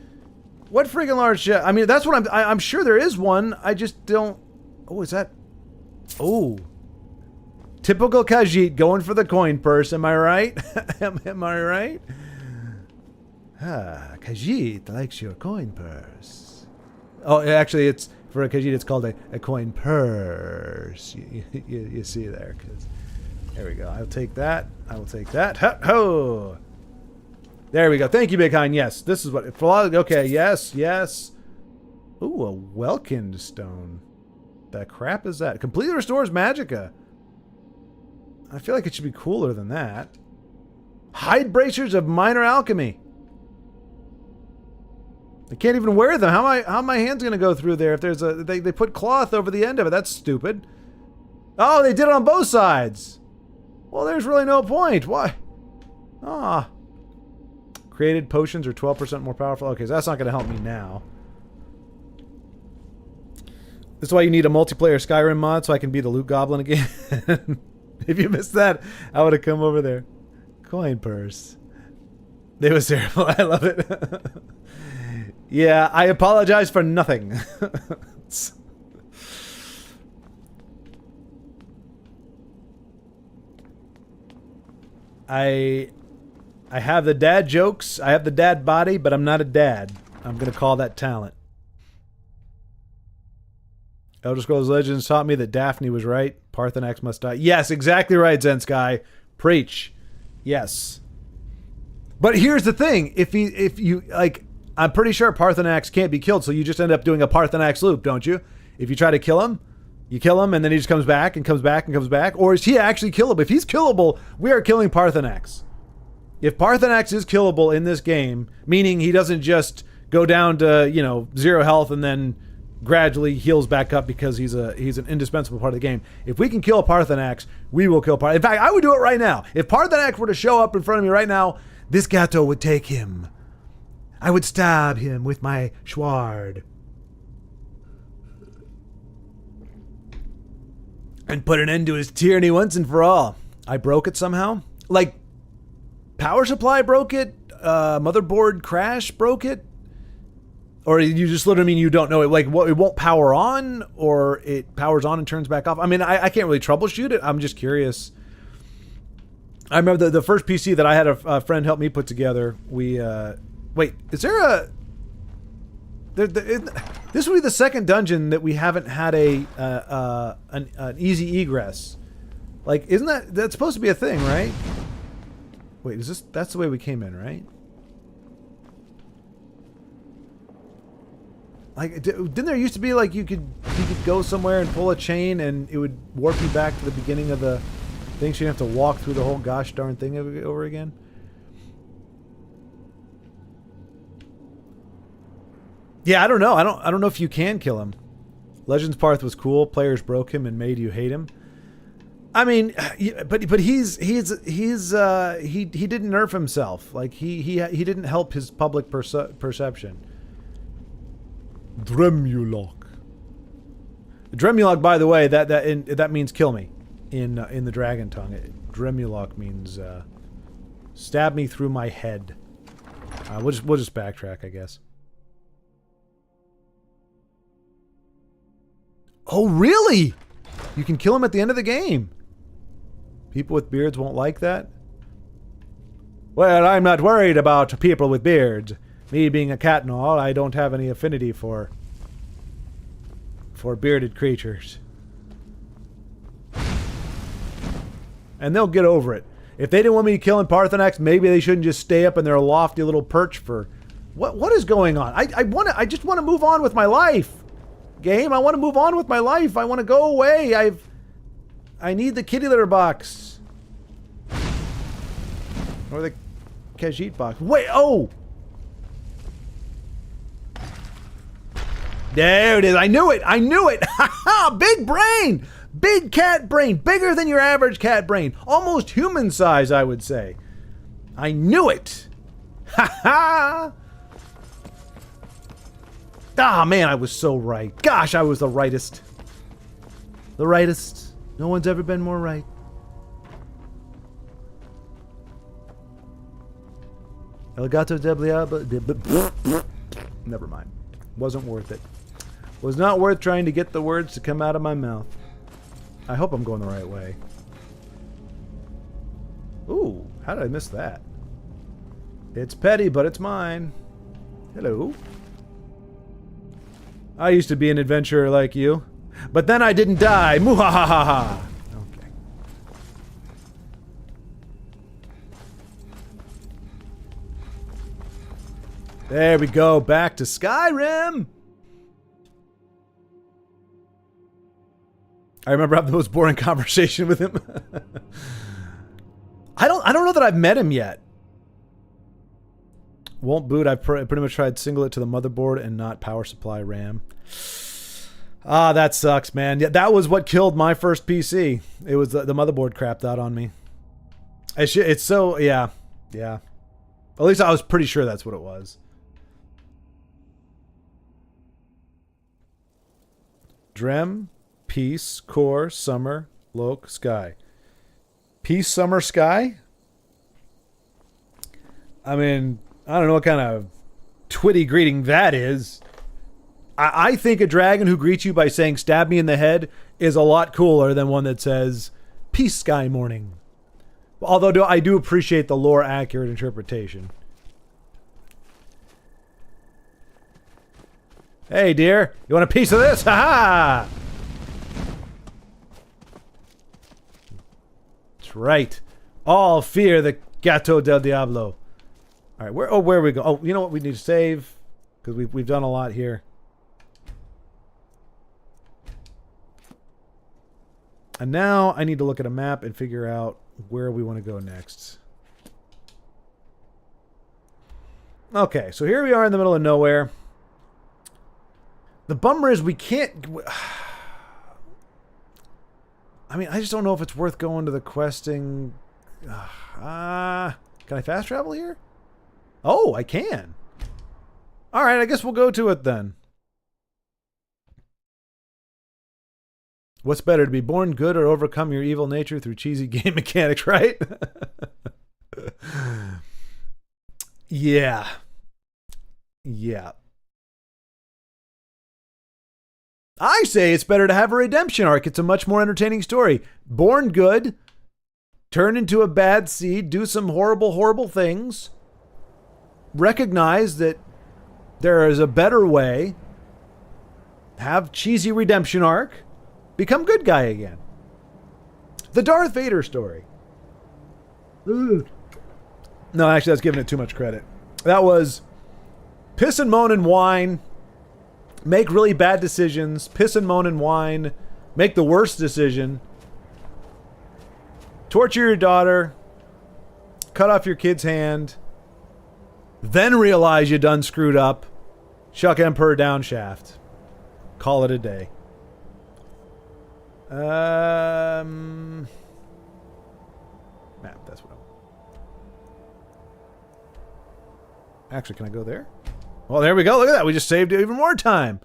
What friggin' large chest? I mean, that's what I'm sure there is one. I just don't. Oh, is that? Oh. Typical Khajiit going for the coin purse. Am I right? Am I right? Ah, Khajiit likes your coin purse. Oh, actually, it's For a Khajiit, it's called a coin purse. You see there. There we go. I'll take that. I will take that. Ho! There we go. Thank you, Big Hind. Yes, this is what... Okay, yes, yes. Ooh, a Welkind stone. The crap is that? Completely restores magicka. I feel like it should be cooler than that. Hide bracers of minor alchemy. I can't even wear them. How are my hands going to go through there if there's a... They put cloth over the end of it. That's stupid. Oh, they did it on both sides. Well, there's really no point. Why? Ah. Created potions are 12% more powerful. Okay, so that's not going to help me now. This is why you need a multiplayer Skyrim mod so I can be the loot goblin again. If you missed that, I would have come over there. Coin purse. It was terrible. I love it. Yeah, I apologize for nothing. I have the dad jokes. I have the dad body, but I'm not a dad. I'm going to call that talent. Elder Scrolls Legends taught me that Daphne was right. Parthenax must die. Yes, exactly right, Zensky. Preach. Yes. But here's the thing. If you like, I'm pretty sure Parthenax can't be killed, so you just end up doing a Parthenax loop, don't you? If you try to kill him, you kill him, and then he just comes back and comes back and comes back. Or is he actually killable? If he's killable, we are killing Parthenax. If Parthenax is killable in this game, meaning he doesn't just go down to, 0 health and then gradually heals back up because he's an indispensable part of the game. If we can kill Parthenax, we will kill Parthenax. In fact, I would do it right now. If Parthenax were to show up in front of me right now, this Gato would take him. I would stab him with my sword. And put an end to his tyranny once and for all. I broke it somehow. Like, power supply broke it? Motherboard crash broke it? Or you just literally mean you don't know it? Like, it won't power on? Or it powers on and turns back off? I mean, I can't really troubleshoot it. I'm just curious. I remember the first PC that I had a friend help me put together. We, wait, is there a... this would be the second dungeon that we haven't had an easy egress. Like, isn't that's supposed to be a thing, right? Wait, that's the way we came in, right? Like, didn't there used to be like you could go somewhere and pull a chain and it would warp you back to the beginning of the thing, so you have to walk through the whole gosh darn thing over again? Yeah, I don't know. I don't know if you can kill him. Legends Parth was cool. Players broke him and made you hate him. I mean, but he didn't nerf himself. Like he didn't help his public perception. Dremulok. Dremulok, by the way, that means kill me in the dragon tongue. Dremulok means stab me through my head. We'll just backtrack, I guess. Oh, really? You can kill him at the end of the game. People with beards won't like that? Well, I'm not worried about people with beards. Me being a cat and all, I don't have any affinity for bearded creatures. And they'll get over it. If they didn't want me killing Parthenax, maybe they shouldn't just stay up in their lofty little perch for... What is going on? I just want to move on with my life. Game, I want to move on with my life. I want to go away. I need the kitty litter box. Or the Khajiit box. Wait, oh! There it is. I knew it. I knew it. Big brain. Big cat brain. Bigger than your average cat brain. Almost human size, I would say. I knew it. Ha ha. Ah, man, I was so right. Gosh, I was the rightest. The rightest. No one's ever been more right. El Gato del Diablo. Never mind. Wasn't worth it. Was not worth trying to get the words to come out of my mouth. I hope I'm going the right way. Ooh, how did I miss that? It's petty, but it's mine. Hello. I used to be an adventurer like you. But then I didn't die. Muhahaha. Okay. There we go. Back to Skyrim. I remember having the most boring conversation with him. I don't know that I've met him yet. Won't boot. I've pretty much tried singlet to the motherboard and not power supply RAM. Ah, that sucks, man. Yeah, that was what killed my first PC. It was the motherboard crapped out on me. It's so, yeah. Yeah. At least I was pretty sure that's what it was. Drem, peace, core, summer, loc, sky. Peace, summer, sky? I mean, I don't know what kind of twitty greeting that is. I think a dragon who greets you by saying stab me in the head is a lot cooler than one that says peace sky morning. Although I do appreciate the lore accurate interpretation. Hey dear, you want a piece of this? Ha ha! That's right. All fear the Gato del Diablo. Alright, where we go? Oh, you know what? We need to save. Because we've done a lot here. And now I need to look at a map and figure out where we want to go next. Okay, so here we are in the middle of nowhere. The bummer is we can't... I mean, I just don't know if it's worth going to the questing... Can I fast travel here? Oh, I can. Alright, I guess we'll go to it then. What's better, to be born good or overcome your evil nature through cheesy game mechanics, right? Yeah. Yeah. I say it's better to have a redemption arc. It's a much more entertaining story. Born good, turn into a bad seed, do some horrible, horrible things, recognize that there is a better way, have cheesy redemption arc, become good guy again. The Darth Vader story. Ugh. No, actually, that's giving it too much credit. That was piss and moan and whine, make really bad decisions, piss and moan and whine, make the worst decision, torture your daughter, cut off your kid's hand, then realize you done screwed up, chuck Emperor down shaft. Call it a day. Map, that's what I want. Actually, can I go there? Well, there we go. Look at that. We just saved even more time.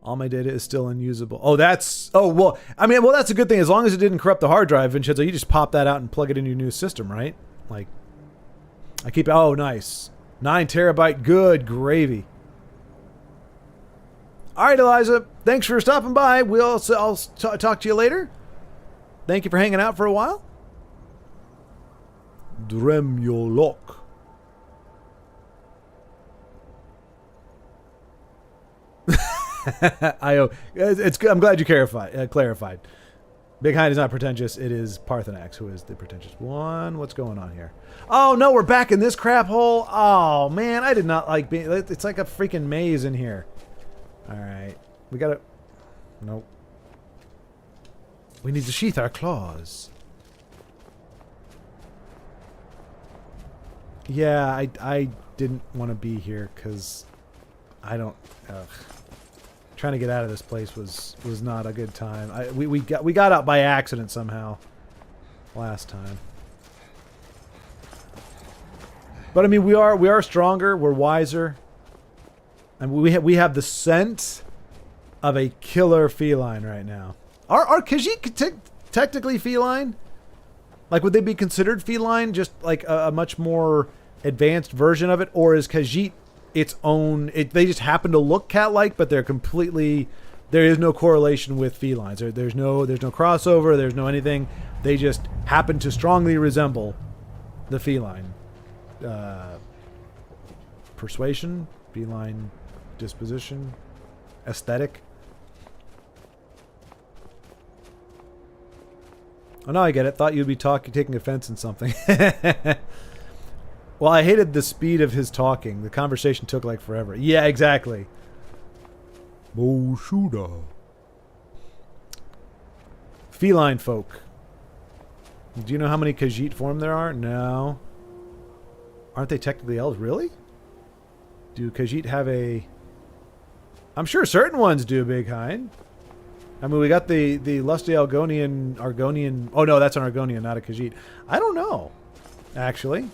All my data is still unusable. Oh, that's... Oh, well, I mean, well, that's a good thing. As long as it didn't corrupt the hard drive, Vincenzo, you just pop that out and plug it into your new system, right? Like, I keep... Oh, nice. 9 terabyte. Good gravy. All right, Eliza. Thanks for stopping by. I'll talk to you later. Thank you for hanging out for a while. Dremyolok. I'm glad you clarified. Big Hind is not pretentious. It is Parthenax who is the pretentious one. What's going on here? Oh, no, we're back in this crap hole. Oh, man, I did not like being... It's like a freaking maze in here. All right. We gotta... Nope. We need to sheath our claws. Yeah, I didn't want to be here because I don't... Ugh. Trying to get out of this place was not a good time. We got out by accident somehow last time. But I mean, we are stronger. We're wiser. And we have the scent of a killer feline right now. Are Khajiit technically feline? Like, would they be considered feline? Just like a much more advanced version of it, or is Khajiit its own? They just happen to look cat-like, but they're completely. There is no correlation with felines. There's no crossover. There's no anything. They just happen to strongly resemble the feline. Persuasion, feline. disposition, aesthetic. Oh, no, I get it. Thought you'd be taking offense in something. Well, I hated the speed of his talking. The conversation took like forever. Yeah, exactly. Boshuda. Feline folk. Do you know how many Khajiit form there are? No. Aren't they technically elves? Really? Do Khajiit have a... I'm sure certain ones do, Big Hind. I mean, we got the lusty Argonian... Oh, no, that's an Argonian, not a Khajiit. I don't know, actually.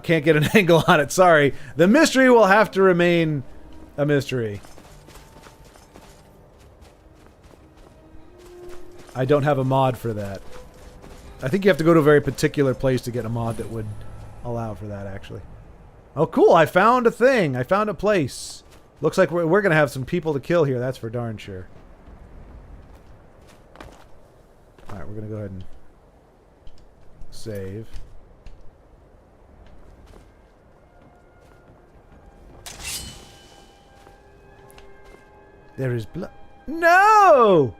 Can't get an angle on it, sorry. The mystery will have to remain a mystery. I don't have a mod for that. I think you have to go to a very particular place to get a mod that would allow for that, actually. Oh, cool. I found a thing. I found a place. Looks like we're going to have some people to kill here. That's for darn sure. Alright, we're going to go ahead and save. There is blood. No!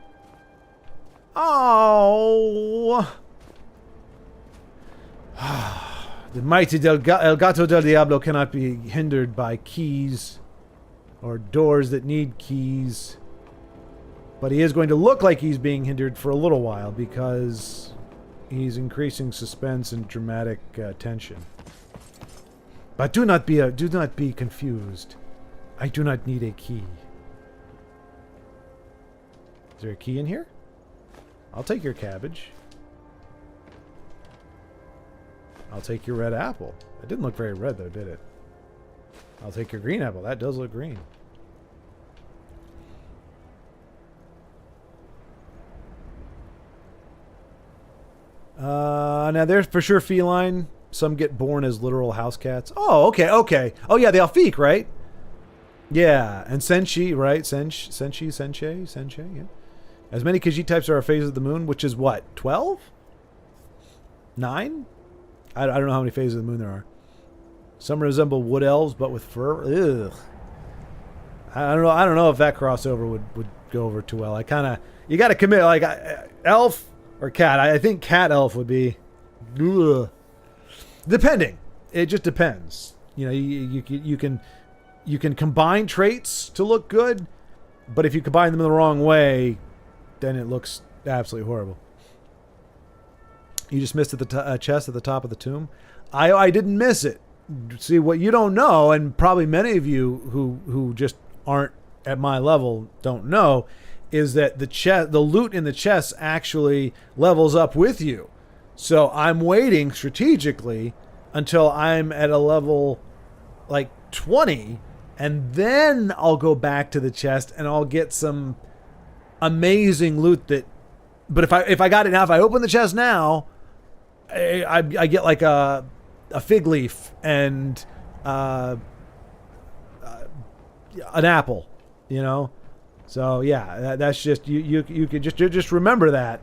Oh! The mighty El Gato del Diablo cannot be hindered by keys or doors that need keys. But he is going to look like he's being hindered for a little while because he's increasing suspense and dramatic tension. But do not be confused. I do not need a key. Is there a key in here? I'll take your cabbage. I'll take your red apple. It didn't look very red though, did it? I'll take your green apple. That does look green. Now there's for sure feline. Some get born as literal house cats. Oh, okay, okay. Oh yeah, the Alfiq, right? Yeah, and Senshi, right? Sensei, yeah. As many Khajiit types are phases of the moon, which is what, 12? 9? I don't know how many phases of the moon there are. Some resemble wood elves, but with fur. Ugh. I don't know if that crossover would go over too well. You got to commit like elf or cat. I think cat elf would be. Ugh. Depending, it just depends. You know, you can combine traits to look good, but if you combine them in the wrong way, then it looks absolutely horrible. You just missed at the chest at the top of the tomb. I didn't miss it. See, what you don't know, and probably many of you who just aren't at my level don't know, is that the loot in the chest actually levels up with you. So I'm waiting strategically until I'm at a level like 20, and then I'll go back to the chest and I'll get some amazing loot that. But if I got it now, if I open the chest now, I get like a fig leaf and an apple, you know. So yeah, that's just you could just remember that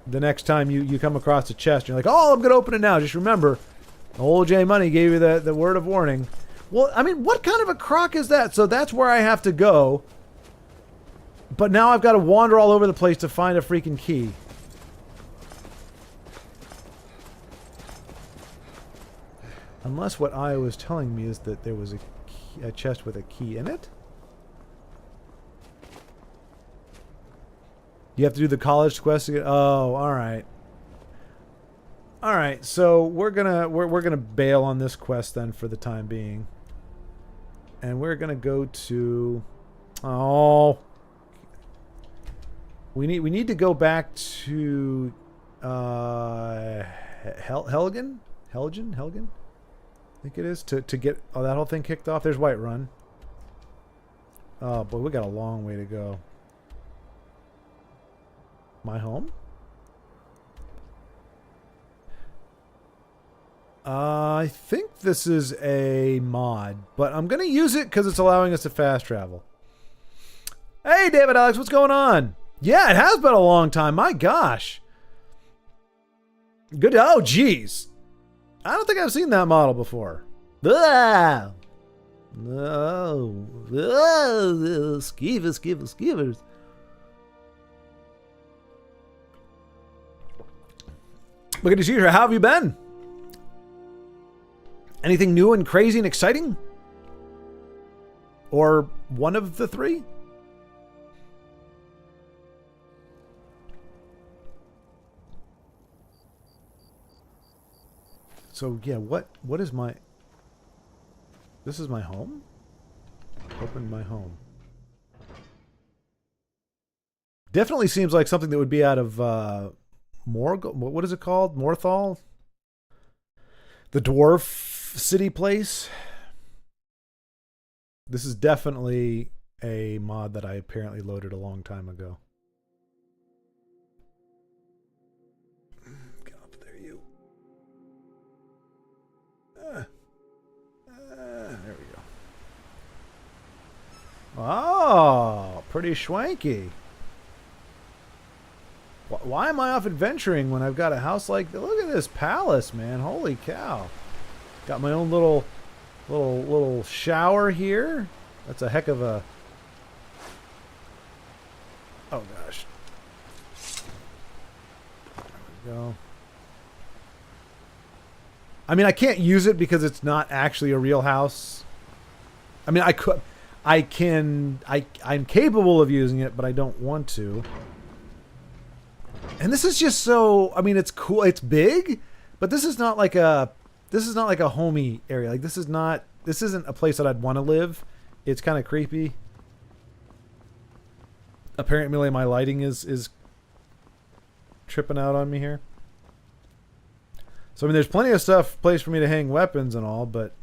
the next time you come across a chest. You're like, oh, I'm gonna open it now. Just remember, old J Money gave you the word of warning. Well, I mean, what kind of a crock is that? So that's where I have to go. But now I've got to wander all over the place to find a freaking key. Unless what I was telling me is that there was a chest with a key in it. You have to do the college quest to get. Oh, all right. All right. So we're gonna bail on this quest then for the time being, and we're gonna go to. Oh. We need to go back to Helgen. I think it is to get that whole thing kicked off. There's Whiterun. Oh boy, we got a long way to go. My home? I think this is a mod, but I'm gonna use it because it's allowing us to fast travel. Hey David Alex, what's going on? Yeah, it has been a long time. My gosh. Good. Oh, geez. I don't think I've seen that model before. Ah! No. Skeevers. Look at this year. How have you been? Anything new and crazy and exciting? Or one of the three? So yeah, what is my... This is my home? Open my home. Definitely seems like something that would be out of what is it called? Morthal? The dwarf city place? This is definitely a mod that I apparently loaded a long time ago. Get up there, you. There we go. Oh, pretty schwanky. Why am I off adventuring when I've got a house like that? Look at this palace, man. Holy cow. Got my own little shower here. That's a heck of a... Oh, gosh. There we go. I mean, I can't use it because it's not actually a real house. I mean, I'm capable of using it, but I don't want to. And this is just so, I mean, it's cool. It's big, but this is not like a homey area. Like this isn't a place that I'd want to live. It's kind of creepy. Apparently my lighting is tripping out on me here. So I mean, there's plenty of place for me to hang weapons and all, but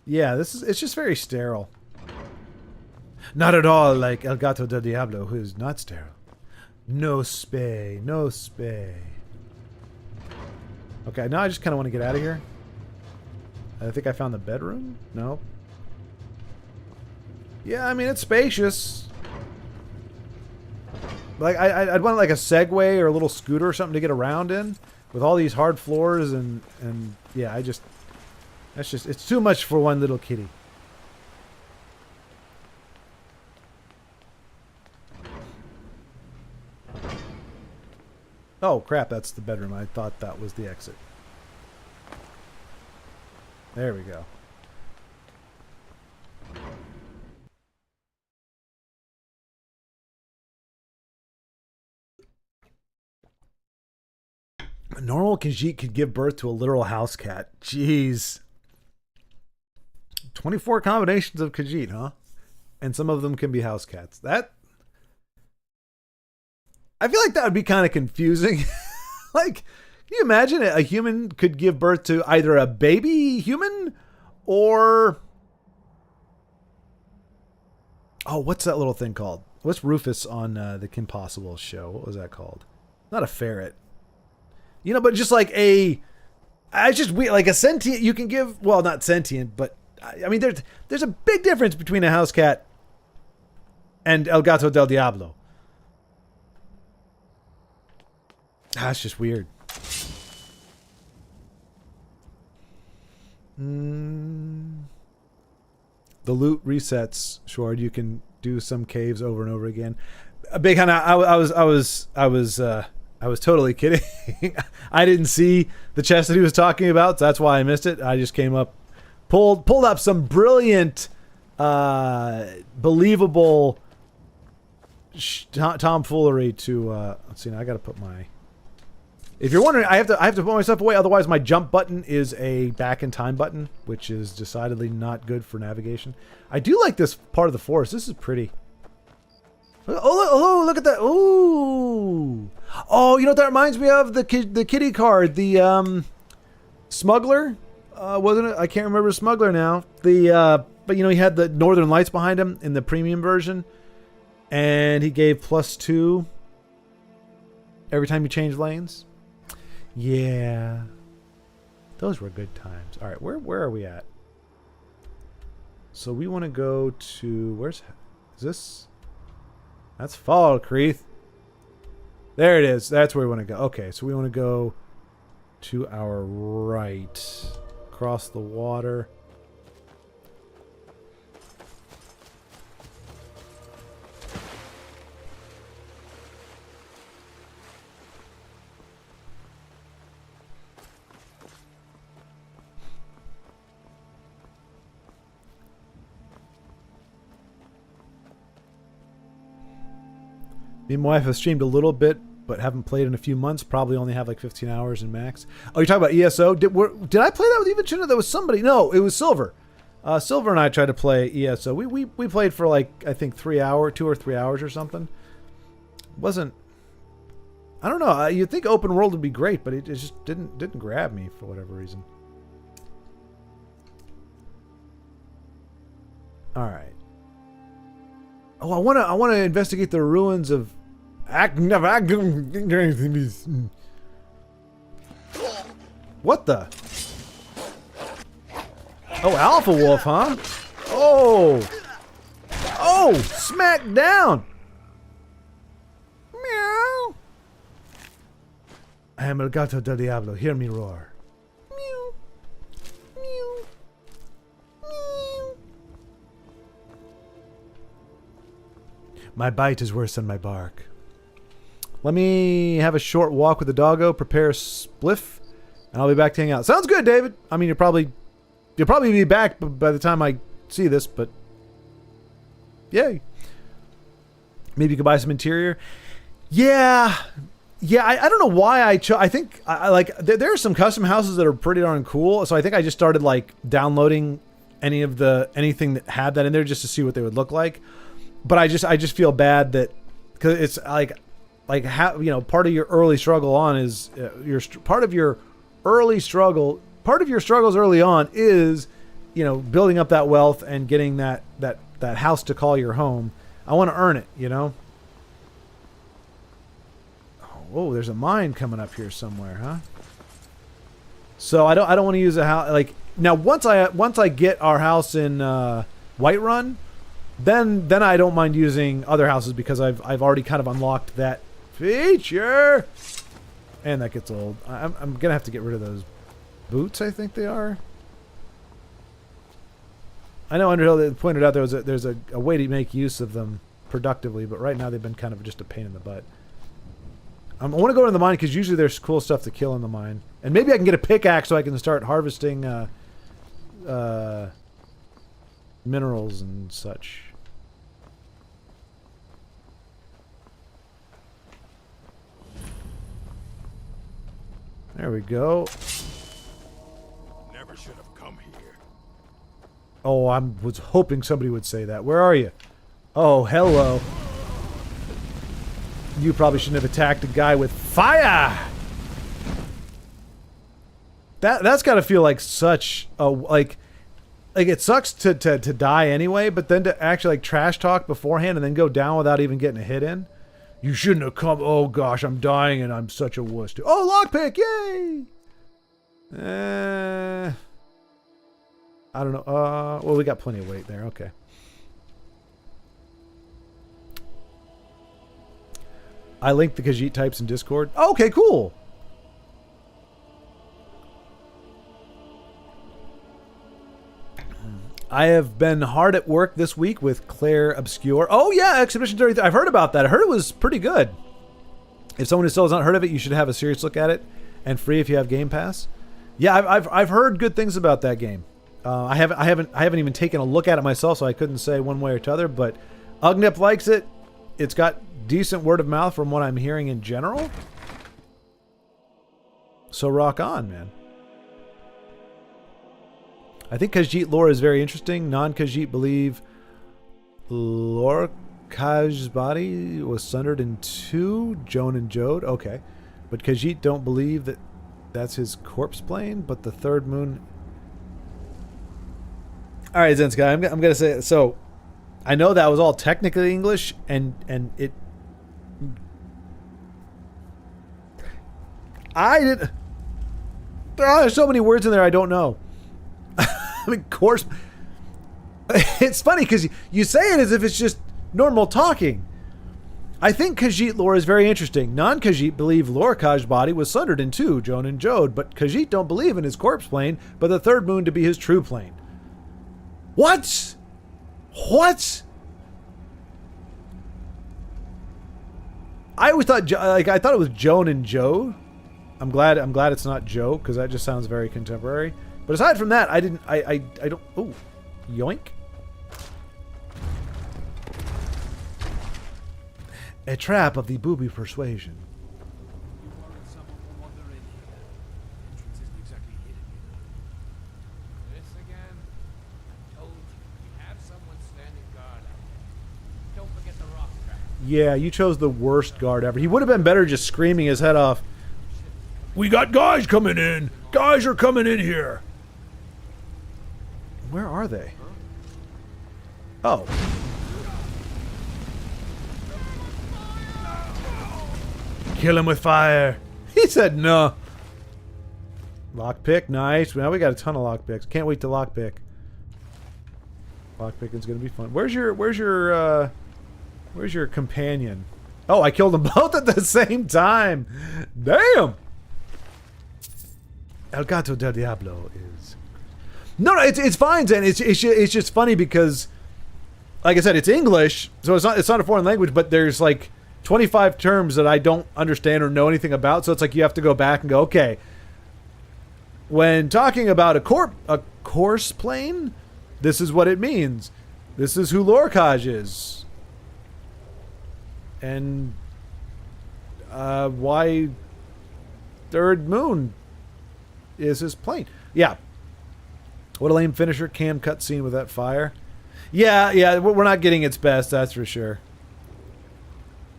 yeah, it's just very sterile. Not at all like El Gato del Diablo, who is not sterile. No spay, no spay. Okay, now I just kind of want to get out of here. I think I found the bedroom. No. Yeah, I mean it's spacious. Like I'd want like a Segway or a little scooter or something to get around in, with all these hard floors and yeah, it's too much for one little kitty. Oh crap, that's the bedroom. I thought that was the exit. There we go. A normal Khajiit could give birth to a literal house cat. Jeez. 24 combinations of Khajiit, huh? And some of them can be house cats. I feel like that would be kind of confusing. Like, can you imagine a human could give birth to either a baby human or... Oh, what's that little thing called? What's Rufus on the Kim Possible show? What was that called? Not a ferret. You know, but just like I just weird, like a sentient you can give, well, not sentient, but I mean, there's a big difference between a house cat and El Gato del Diablo. That's just weird. The loot resets, Shord. You can do some caves over and over again. A big kind of. I was totally kidding. I didn't see the chest that he was talking about, so that's why I missed it. I just came up, pulled up some brilliant, believable tomfoolery to. Let's see. Now I got to put my. If you're wondering, I have to put myself away. Otherwise, my jump button is a back in time button, which is decidedly not good for navigation. I do like this part of the forest. This is pretty. Oh, look at that! Ooh, oh, you know what that reminds me of? The kitty card, the smuggler, wasn't it? I can't remember smuggler now. But you know he had the Northern Lights behind him in the premium version, and he gave +2 every time you change lanes. Yeah, those were good times. All right, where are we at? So we want to go to is this? That's Falkreath. There it is. That's where we want to go. Okay, so we want to go to our right. Across the water. Me and my wife have streamed a little bit, but haven't played in a few months. Probably only have like 15 hours in max. Oh, you're talking about ESO? Did I play that with you, Vicina? That was somebody. No, it was Silver. Silver and I tried to play ESO. We played for like, I think 2 or 3 hours or something. Wasn't... I don't know. You'd think open world would be great, but it just didn't grab me for whatever reason. All right. Oh, I want to investigate the ruins of... What the? Oh, Alpha Wolf, huh? Oh! Oh! Smack down! Meow! I am El Gato del Diablo. Hear me roar. Meow. Meow. Meow. My bite is worse than my bark. Let me have a short walk with the doggo, prepare a spliff, and I'll be back to hang out. Sounds good, David. I mean, you'll probably be back by the time I see this, but yay. Maybe you could buy some interior. Yeah. I don't know why I chose. I think I like there are some custom houses that are pretty darn cool. So I think I just started like downloading anything that had that in there just to see what they would look like. But I just feel bad that because it's like how, you know, part of your early struggle on is part of your struggles early on is, you know, building up that wealth and getting that house to call your home. I want to earn it, you know. Oh, there's a mine coming up here somewhere, huh? So I don't want to use a house like now. Once I get our house in Whiterun, then I don't mind using other houses because I've already kind of unlocked that feature. And that gets old. I'm gonna have to get rid of those boots. I think they are. I know Underhill pointed out there's a way to make use of them productively, but right now they've been kind of just a pain in the butt. I want to go into the mine because usually there's cool stuff to kill in the mine, and maybe I can get a pickaxe so I can start harvesting minerals and such. There we go. Never should have come here. Oh, I was hoping somebody would say that. Where are you? Oh, hello. You probably shouldn't have attacked a guy with fire. That's got to feel like such a like it sucks to die anyway, but then to actually like trash talk beforehand and then go down without even getting a hit in. You shouldn't have come. Oh gosh, I'm dying and I'm such a wuss. Oh, lockpick! Yay! I don't know. Well, we got plenty of weight there. Okay. I linked the Khajiit types in Discord. Okay, cool. I have been hard at work this week with Claire Obscure. Oh yeah, Exhibition 33. I've heard about that. I heard it was pretty good. If someone who still has not heard of it, you should have a serious look at it, and free if you have Game Pass. Yeah, I've heard good things about that game. I haven't even taken a look at it myself, so I couldn't say one way or t'other. But Ugnip likes it. It's got decent word of mouth from what I'm hearing in general. So rock on, man. I think Khajiit lore is very interesting. Non-Khajiit believe Lorkhaj's body was sundered in two, Joan and Jode. Okay. But Khajiit don't believe that that's his corpse plane, but the third moon... Alright, Zenska, I'm going to say... So, I know that was all technically English, and it... There's so many words in there I don't know. I mean, course, it's funny because you say it as if it's just normal talking. I think Khajiit lore is very interesting. Non-Khajiit believe Lorkhaj's body was sundered in two, Joan and Jode, but Khajiit don't believe in his corpse plane, but the third moon to be his true plane. What? What? I always thought, I thought it was Joan and Joe. I'm glad it's not Joe, because that just sounds very contemporary. But aside from that, I don't. Oh, yoink! A trap of the booby persuasion. Yeah, you chose the worst guard ever. He would have been better just screaming his head off. We got guys coming in. Guys are coming in here. Where are they? Oh. Kill him with fire. He said no. Lockpick, nice. Now we got a ton of lockpicks. Can't wait to lockpick. Lockpicking's gonna be fun. Where's your companion? Oh, I killed them both at the same time. Damn. El Gato del Diablo is... No, it's fine, and it's just funny because, like I said, it's English, so it's not a foreign language, but there's like 25 terms that I don't understand or know anything about, so it's like you have to go back and go, okay, when talking about a course plane, this is what it means. This is who Lorkhaj is. And why third moon is his plane. Yeah. What a lame finisher. Cam cutscene with that fire. Yeah, we're not getting its best, that's for sure.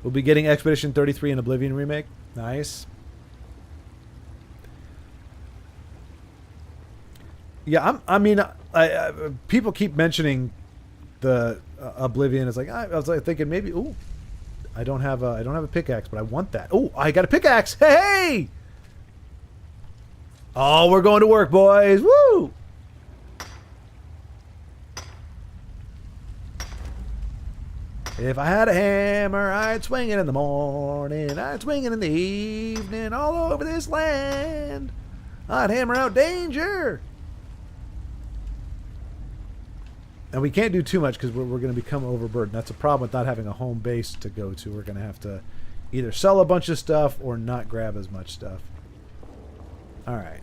We'll be getting Expedition 33 and Oblivion remake. Nice. Yeah, I mean, people keep mentioning the Oblivion. It's like I was like thinking maybe. Ooh, I don't have a pickaxe, but I want that. Oh, I got a pickaxe. Hey! Oh, we're going to work, boys. Woo! If I had a hammer, I'd swing it in the morning. I'd swing it in the evening, all over this land. I'd hammer out danger. And we can't do too much because we're going to become overburdened. That's a problem with not having a home base to go to. We're going to have to either sell a bunch of stuff or not grab as much stuff. All right.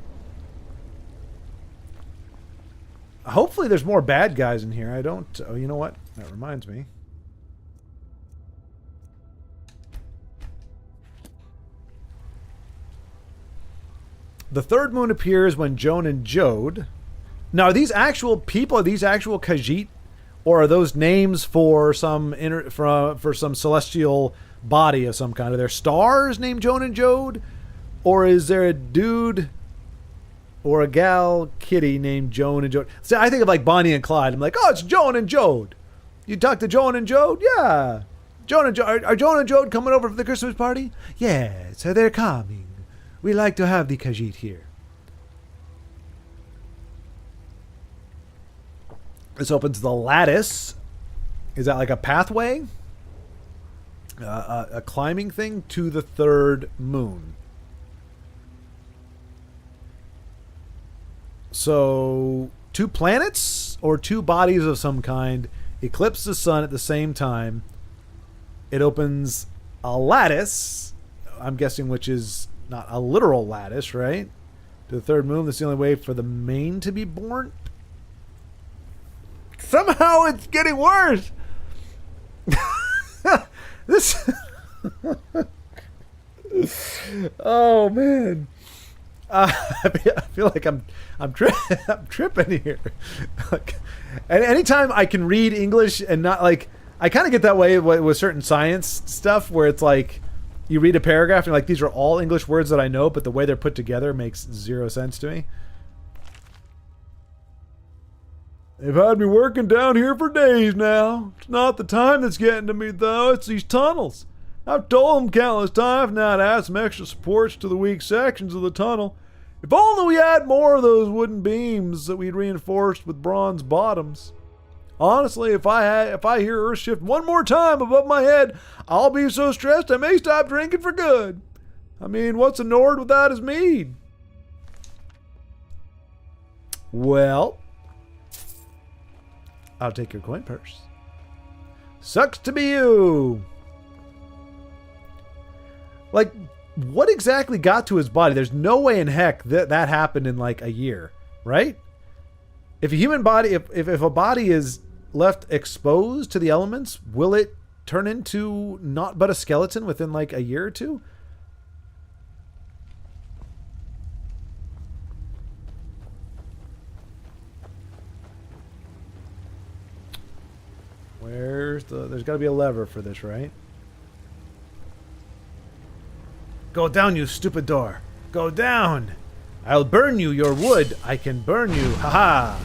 Hopefully there's more bad guys in here. I don't... Oh, you know what? That reminds me. The third moon appears when Joan and Jode... Now, are these actual people? Are these actual Khajiit? Or are those names for some for some celestial body of some kind? Are there stars named Joan and Jode? Or is there a dude or a gal kitty named Joan and Jode? See, I think of like Bonnie and Clyde. I'm like, oh, it's Joan and Jode. You talk to Joan and Jode? Yeah. Joan and Jode. Are Joan and Jode coming over for the Christmas party? Yeah, so they're coming. We like to have the Khajiit here. This opens the lattice. Is that like a pathway? A climbing thing to the third moon. So, two planets or two bodies of some kind eclipse the sun at the same time. It opens a lattice, I'm guessing, which is not a literal lattice, right? To the third moon. That's the only way for the main to be born. Somehow it's getting worse. This. Oh man. I feel like I'm tripping here. Like, and anytime I can read English and not like, I kind of get that way with certain science stuff where it's like you read a paragraph and you're like, these are all English words that I know, but the way they're put together makes zero sense to me. They've had me working down here for days now. It's not the time that's getting to me, though. It's these tunnels. I've told them countless times now to add some extra supports to the weak sections of the tunnel. If only we had more of those wooden beams that we'd reinforced with bronze bottoms. Honestly, if I hear Earthshift one more time above my head, I'll be so stressed I may stop drinking for good. I mean, what's a Nord without his mead? Well, I'll take your coin purse. Sucks to be you. Like, what exactly got to his body? There's no way in heck that happened in like a year, right? If a human body, if a body is left exposed to the elements, will it turn into not but a skeleton within like a year or two? There's got to be a lever for this, right? Go down, you stupid door. Go down. I'll burn you, your wood. I can burn you. Haha.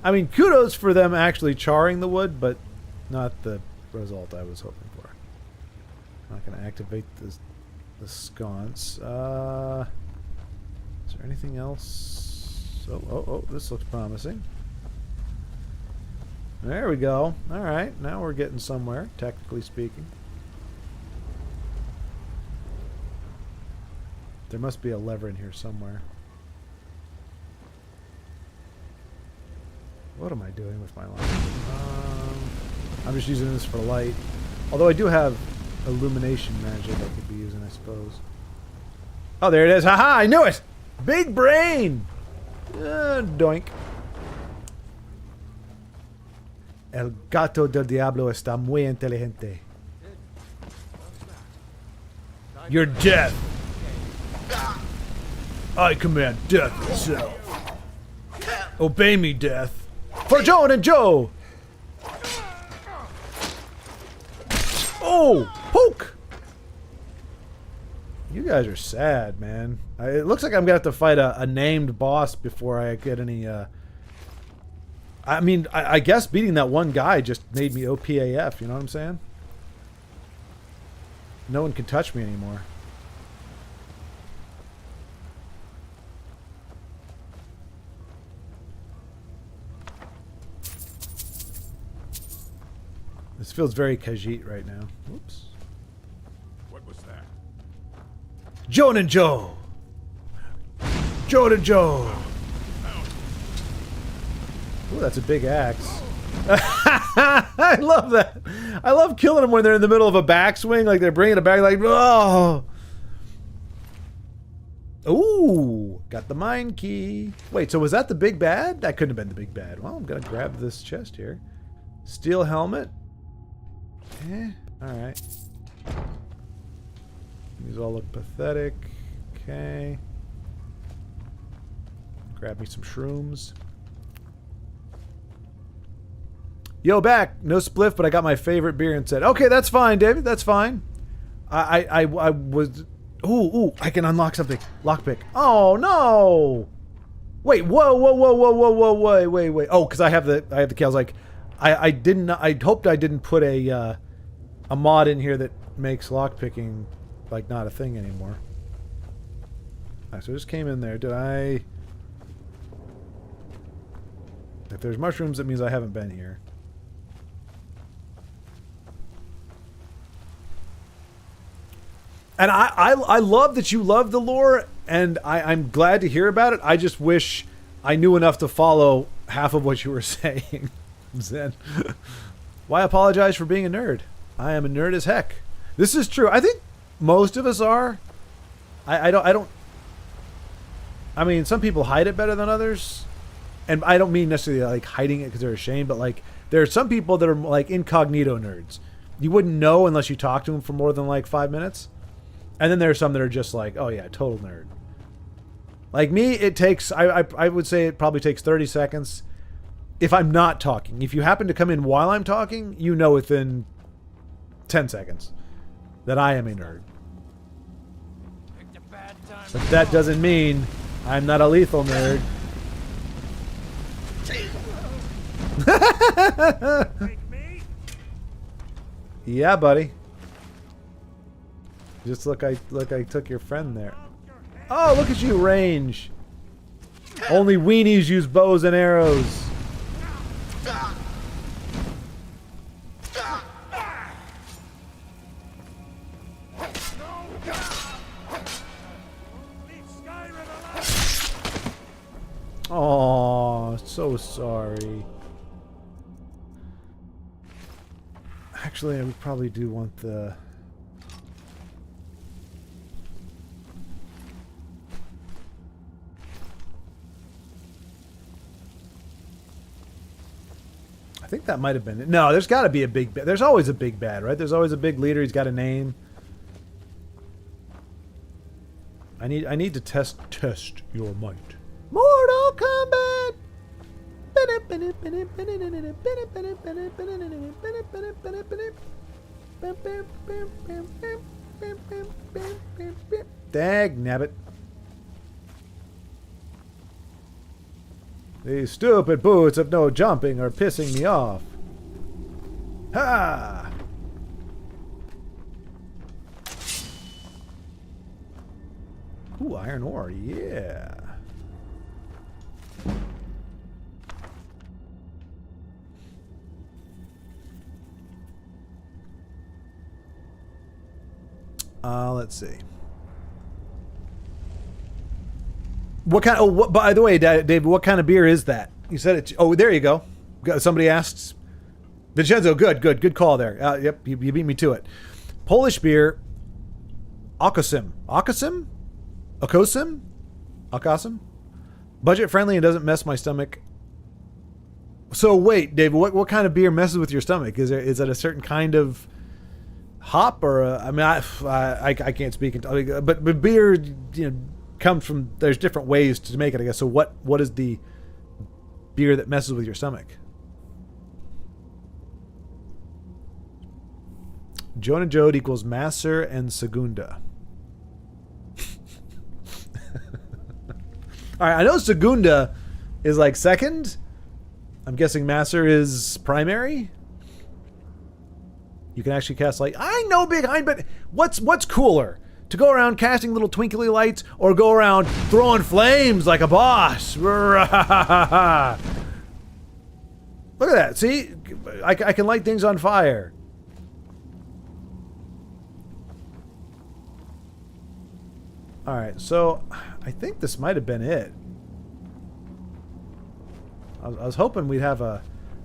I mean, kudos for them actually charring the wood, but not the result I was hoping for. I'm not going to activate the sconce. Is there anything else? Oh, this looks promising. There we go. All right, now we're getting somewhere, technically speaking. There must be a lever in here somewhere. What am I doing with my light? I'm just using this for light. Although I do have illumination magic I could be using, I suppose. Oh, there it is. Haha, I knew it! Big brain! Doink. El Gato del Diablo está muy inteligente. You're death. I command death itself. Obey me, death. For Joan and Joe! Oh! Poke! You guys are sad, man. It looks like I'm gonna have to fight a named boss before I get any, I mean, I guess beating that one guy just made me OPAF, you know what I'm saying? No one can touch me anymore. This feels very Khajiit right now. Whoops. What was that? Joan and Joe! Joan and Joe! Ooh, that's a big axe. I love that. I love killing them when they're in the middle of a backswing, like they're bringing it back, like, oh! Ooh, got the mine key. Wait, so was that the big bad? That couldn't have been the big bad. Well, I'm gonna grab this chest here. Steel helmet. Alright. These all look pathetic. Okay. Grab me some shrooms. Yo, back. No spliff, but I got my favorite beer and said, okay, that's fine, David. That's fine. I was... Ooh, I can unlock something. Lockpick. Oh, no! Wait, whoa, wait. Oh, because I have the key. I was like, I didn't... I hoped I didn't put a mod in here that makes lockpicking, like, not a thing anymore. Alright, so I just came in there. Did I... If there's mushrooms, that means I haven't been here. And I love that you love the lore, and I'm glad to hear about it. I just wish I knew enough to follow half of what you were saying. Zen. Why apologize for being a nerd? I am a nerd as heck. This is true. I think most of us are. I don't... I mean, some people hide it better than others. And I don't mean necessarily like hiding it because they're ashamed, but like there are some people that are like incognito nerds. You wouldn't know unless you talk to them for more than like 5 minutes. And then there are some that are just like, oh yeah, total nerd. Like me, it takes, I would say it probably takes 30 seconds if I'm not talking. If you happen to come in while I'm talking, you know within 10 seconds that I am a nerd. But that doesn't mean I'm not a lethal nerd. Yeah, buddy. Just look, I took your friend there. Oh, look at you, range. Only weenies use bows and arrows. Oh, so sorry. Actually, I would probably do want the... I think that might have been it. No, there's got to be a big bad. There's always a big bad, right? There's always a big leader. He's got a name. I need to test your might. Mortal Kombat. Dag nabbit. These stupid boots of no jumping are pissing me off. Ha! Ooh, iron ore, yeah. Let's see. What kind? Oh, what, by the way, David, what kind of beer is that? You said it. Oh, there you go. Somebody asked. Vincenzo, good call there. Yep, you beat me to it. Polish beer. Okosim. Budget friendly and doesn't mess my stomach. So wait, David, what kind of beer messes with your stomach? Is it a certain kind of hop or I mean, I can't speak, but beer, comes from, there's different ways to make it, I guess. So what is the beer that messes with your stomach? Joan and Jode equals Masser and Segunda. All right, I know Segunda is like second. I'm guessing Masser is primary. You can actually cast light. I know behind, but what's cooler? To go around casting little twinkly lights or go around throwing flames like a boss? Look at that. See? I can light things on fire. Alright, so I think this might have been it. I was hoping we'd have a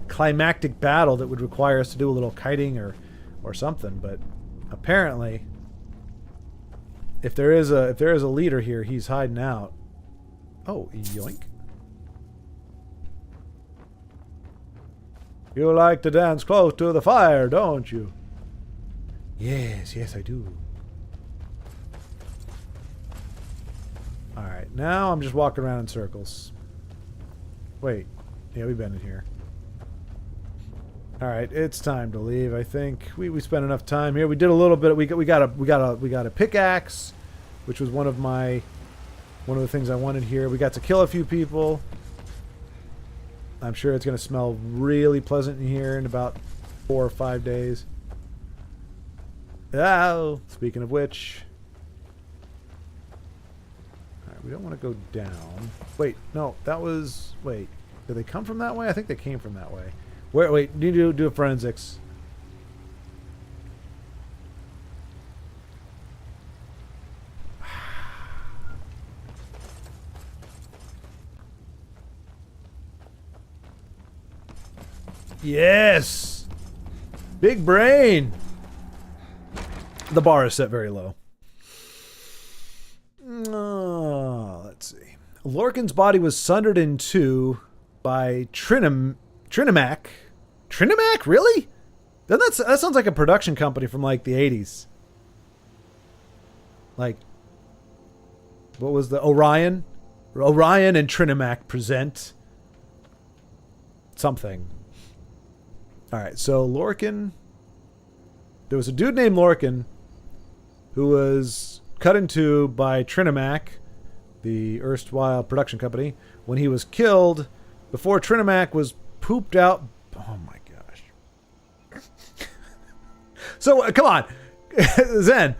climactic battle that would require us to do a little kiting or something, but apparently if there is a leader here, he's hiding out. Oh, yoink. You like to dance close to the fire, don't you? Yes, I do. Alright, now I'm just walking around in circles. Wait. Yeah, we've been in here. Alright, it's time to leave, I think. We spent enough time here. We did a little bit. We got a pickaxe, which was one of the things I wanted here. We got to kill a few people. I'm sure it's going to smell really pleasant in here in about 4 or 5 days. Oh, speaking of which. Alright, we don't want to go down. Wait, no, that was... Wait, did they come from that way? I think they came from that way. Wait, need to do a forensics. Yes! Big brain! The bar is set very low. Let's see. Lorcan's body was sundered in two by Trinimac. Trinimac? Really? That sounds like a production company from like the 80s. Like, what was the Orion? Orion and Trinimac present something. Alright, so Lorcan. There was a dude named Lorcan who was cut in two by Trinimac, the erstwhile production company, when he was killed before Trinimac was pooped out. Oh my gosh. So, come on. Zen.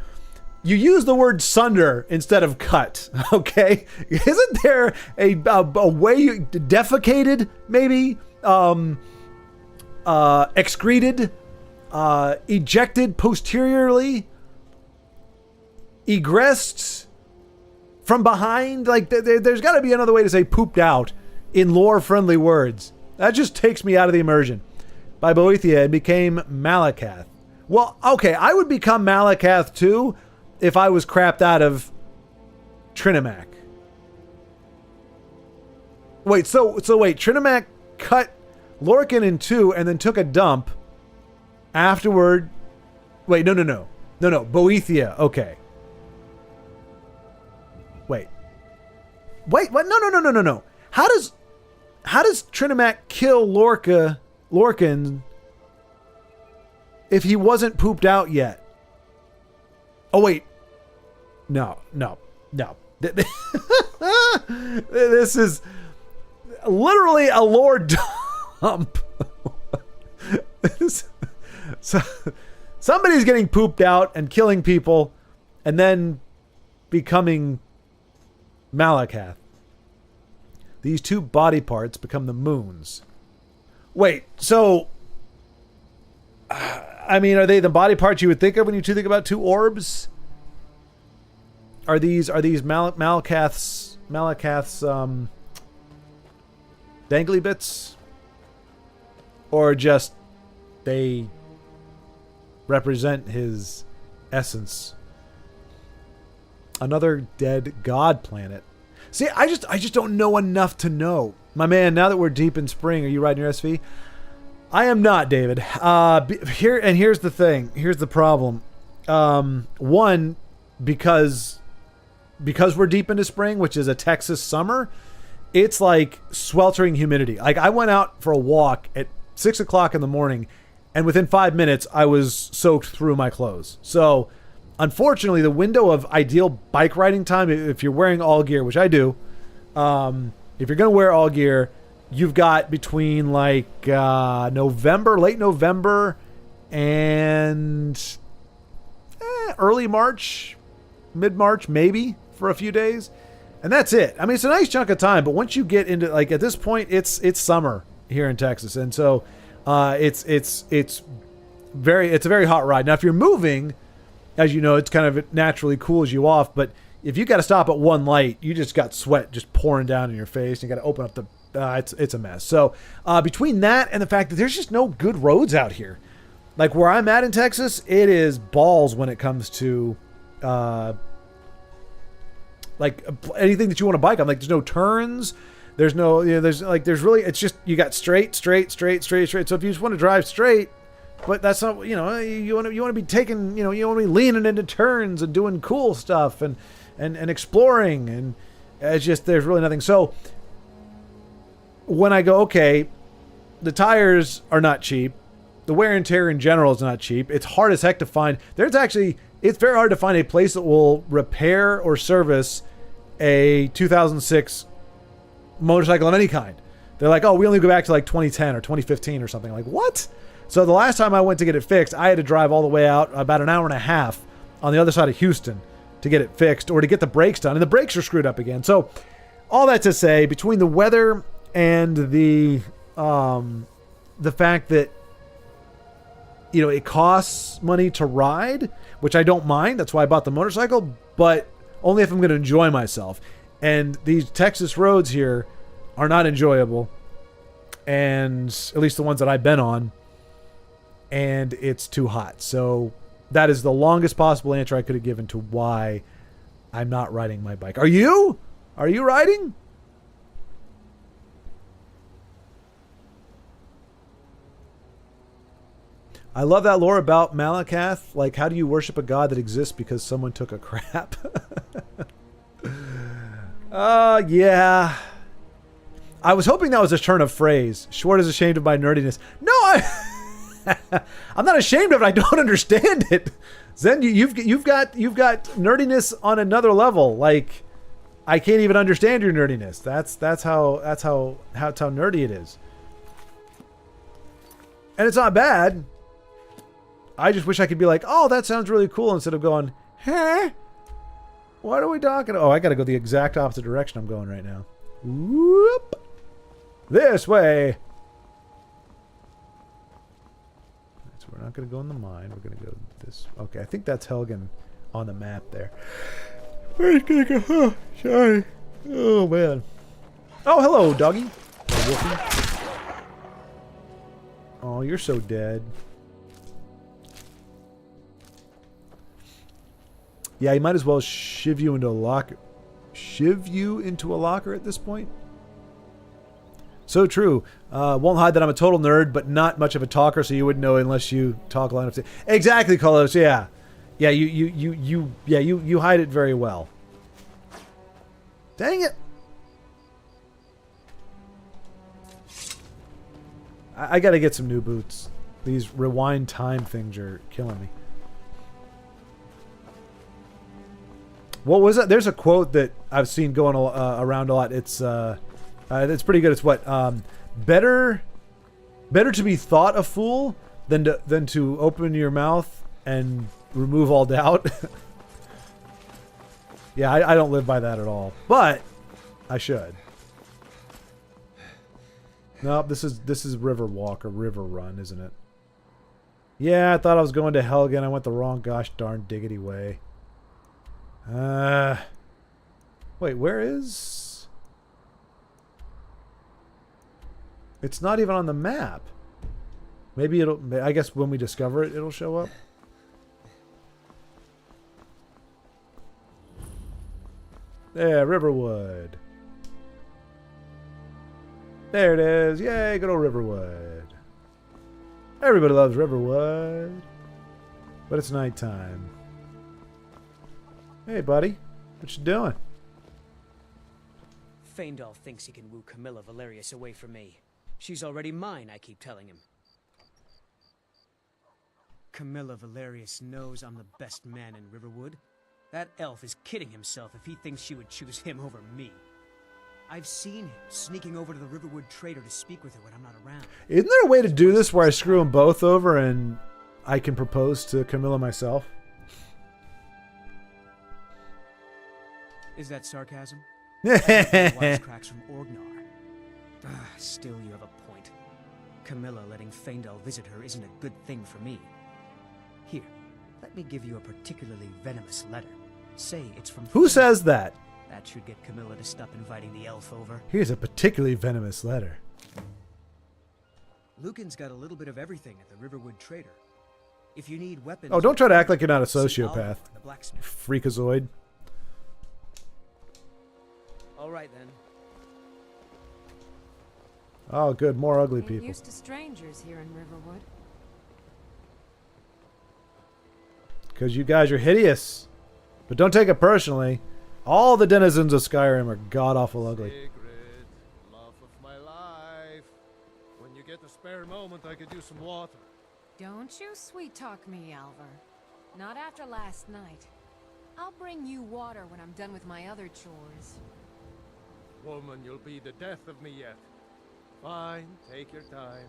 You use the word sunder instead of cut, okay? Isn't there a way you defecated, maybe? Excreted? Ejected posteriorly? Egressed from behind? Like, there's got to be another way to say pooped out in lore-friendly words. That just takes me out of the immersion. By Boethia, it became Malakath. Well, okay, I would become Malakath too if I was crapped out of Trinimac. Wait, so wait, Trinimac cut Lorcan in two and then took a dump afterward. Wait, no, Boethia, okay. Wait, what? No. How does Trinimac kill Lorcan if he wasn't pooped out yet? Oh, wait. No. This is literally a lore dump. So, somebody's getting pooped out and killing people and then becoming Malakath. These two body parts become the moons. Wait, so... I mean, are they the body parts you would think of when you think about two orbs? Are these Malakath's dangly bits? Or just they represent his essence? Another dead god planet. See, I just don't know enough to know. My man, now that we're deep in spring, are you riding your SV? I am not, David. Here's the thing. Here's the problem. One, because we're deep into spring, which is a Texas summer, it's like sweltering humidity. Like, I went out for a walk at 6 o'clock in the morning, and within 5 minutes, I was soaked through my clothes. So, unfortunately, the window of ideal bike riding time, if you're wearing all gear, which I do, if you're going to wear all gear, you've got between like late November and early March, mid-March, maybe for a few days. And that's it. I mean, it's a nice chunk of time, but once you get into, like, at this point, it's summer here in Texas. And so it's a very hot ride. Now, if you're moving, as you know, it's kind of naturally cools you off, but if you got to stop at one light, you just got sweat just pouring down in your face. You got to open up the it's a mess. So between that and the fact that there's just no good roads out here, like where I'm at in Texas, it is balls when it comes to like anything that you want to bike on. Like, there's no turns, there's no, there's really, it's just, you got straight. So if you just want to drive straight, but that's not, you want to be taking, you want to be leaning into turns and doing cool stuff and exploring, and it's just, there's really nothing. So when I go, okay, the tires are not cheap. The wear and tear in general is not cheap. It's hard as heck to find. It's very hard to find a place that will repair or service a 2006 motorcycle of any kind. They're like, oh, we only go back to like 2010 or 2015 or something. Like, what? So the last time I went to get it fixed, I had to drive all the way out about an hour and a half on the other side of Houston to get it fixed or to get the brakes done. And the brakes are screwed up again. So all that to say, between the weather and the fact that, it costs money to ride, which I don't mind. That's why I bought the motorcycle, but only if I'm going to enjoy myself. And these Texas roads here are not enjoyable. And at least the ones that I've been on. And it's too hot. So that is the longest possible answer I could have given to why I'm not riding my bike. Are you? Are you riding? I love that lore about Malakath. Like, how do you worship a god that exists because someone took a crap? Yeah. I was hoping that was a turn of phrase. Schwart is ashamed of my nerdiness. No, I'm not ashamed of it. I don't understand it. Zen, you've got nerdiness on another level. Like, I can't even understand your nerdiness. That's how nerdy it is. And it's not bad. I just wish I could be like, oh, that sounds really cool, instead of going, Huh? What are we talking about? Oh, I gotta go the exact opposite direction I'm going right now. Whoop! This way! So we're not gonna go in the mine. We're gonna go this. Okay, I think that's Helgen on the map there. Where's gonna go? Oh, sorry. Oh, man. Oh, hello, doggy. Oh, you're so dead. Yeah, you might as well shiv you into a locker. Shiv you into a locker at this point? So true. Won't hide that I'm a total nerd, but not much of a talker, so you wouldn't know unless you talk loud enough to... Exactly, Carlos, yeah. Yeah, you hide it very well. Dang it! I gotta get some new boots. These rewind time things are killing me. What was that? There's a quote that I've seen going around a lot. It's pretty good. It's what better to be thought a fool than to open your mouth and remove all doubt. Yeah, I don't live by that at all, but I should. Nope, this is River Walk or River Run, isn't it? Yeah, I thought I was going to Helgen. I went the wrong gosh darn diggity way. Wait, where is... It's not even on the map. Maybe it'll... I guess when we discover it, it'll show up. There, Riverwood. There it is. Yay, good old Riverwood. Everybody loves Riverwood. But it's nighttime. Hey, buddy. What you doing? Faendal thinks he can woo Camilla Valerius away from me. She's already mine, I keep telling him. Camilla Valerius knows I'm the best man in Riverwood. That elf is kidding himself if he thinks she would choose him over me. I've seen him sneaking over to the Riverwood trader to speak with her when I'm not around. Isn't there a way to do this where I screw them both over and I can propose to Camilla myself? Is that sarcasm? Wisecracks from Orgnar. Still, you have a point. Camilla letting Faendal visit her isn't a good thing for me. Here, let me give you a particularly venomous letter. Say it's from... Who says that? That should get Camilla to stop inviting the elf over. Here's a particularly venomous letter. Lucan's got a little bit of everything at the Riverwood trader. If you need weapons... Oh, don't try to act like you're not a sociopath. The blacksmith. Freakazoid. All right, then. Oh, good. More ugly Ain't people. used to strangers here in Riverwood. Because you guys are hideous. But don't take it personally. All the denizens of Skyrim are god-awful ugly. Sigrid, love of my life. When you get a spare moment, I could use some water. Don't you sweet-talk me, Alvar. Not after last night. I'll bring you water when I'm done with my other chores. Woman, you'll be the death of me yet. Fine, take your time.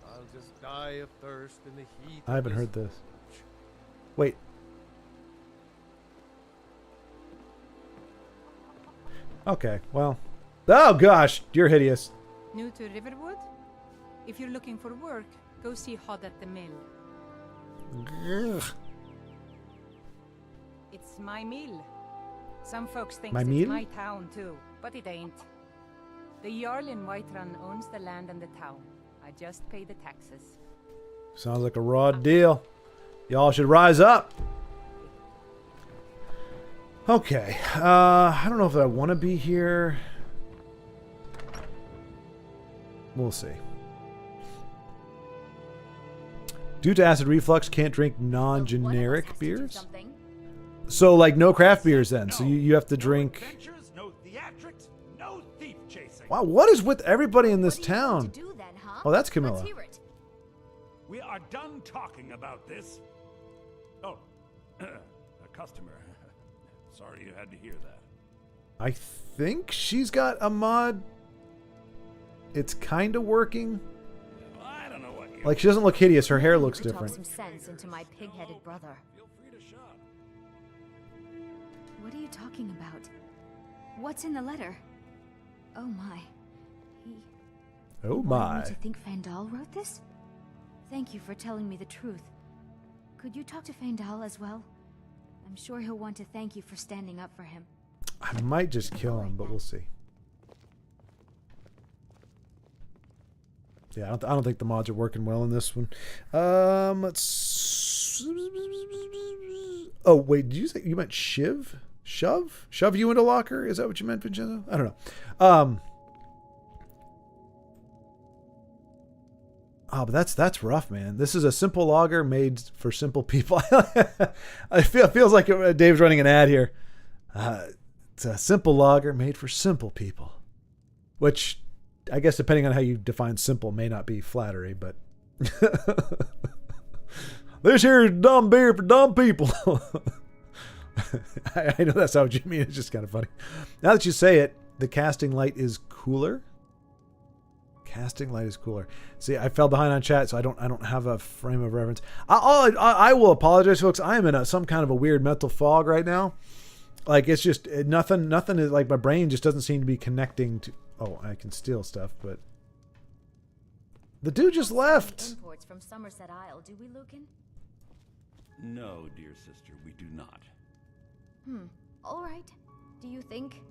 I'll just die of thirst in the heat. I haven't heard this. Wait. Okay, well. Oh gosh, you're hideous. New to Riverwood? If you're looking for work, go see Hod at the mill. Ugh. It's my mill. Some folks think My it's mill? my town too, but it ain't. The Jarl in Whiterun owns the land and the town. I just pay the taxes. Sounds like a raw deal. Y'all should rise up. Okay. I don't know if I want to be here. We'll see. Due to acid reflux, can't drink non-generic beers. So, like, no craft beers then. So you have to drink... Adventures, no theatrics, no thief chasing. Wow, what is with everybody in this What do you want town? to do then, huh? Oh, that's Camilla. Let's hear it. We are done talking about this. Oh, a customer. Sorry you had to hear that. I think she's got a mod. It's kind of working. I don't know what you... Like, she doesn't look hideous. Her hair looks To talk different. some sense into my pig-headed brother. Feel free to shop. you talking about? What's in the letter? Oh my. He Oh wanted my. me to think Fandal wrote this? Thank you for telling me the truth. Could you talk to Fandal as well? I'm sure he'll want to thank you for standing up for him. I might just kill him, but we'll see. Yeah, I don't think the mods are working well in this one. Let's. Oh wait, did you say you meant shiv? Shove you into locker? Is that what you meant, Vincenzo? I don't know. Oh, but that's rough, man. This is a simple logger made for simple people. It feels like Dave's running an ad here. It's a simple logger made for simple people, which I guess depending on how you define simple may not be flattery, but this here is dumb beer for dumb people. I know that's not what you mean. It's just kind of funny. Now that you say it, the casting light is cooler. Casting light is cooler. See, I fell behind on chat, so I don't have a frame of reference. I will apologize, folks. I am in some kind of a weird mental fog right now. Like, it's just nothing is like, my brain just doesn't seem to be connecting to. Oh, I can steal stuff, but the dude just left. Imports from Somerset Isle, do we, Lucan? No, dear sister, we do not. All right. Do you think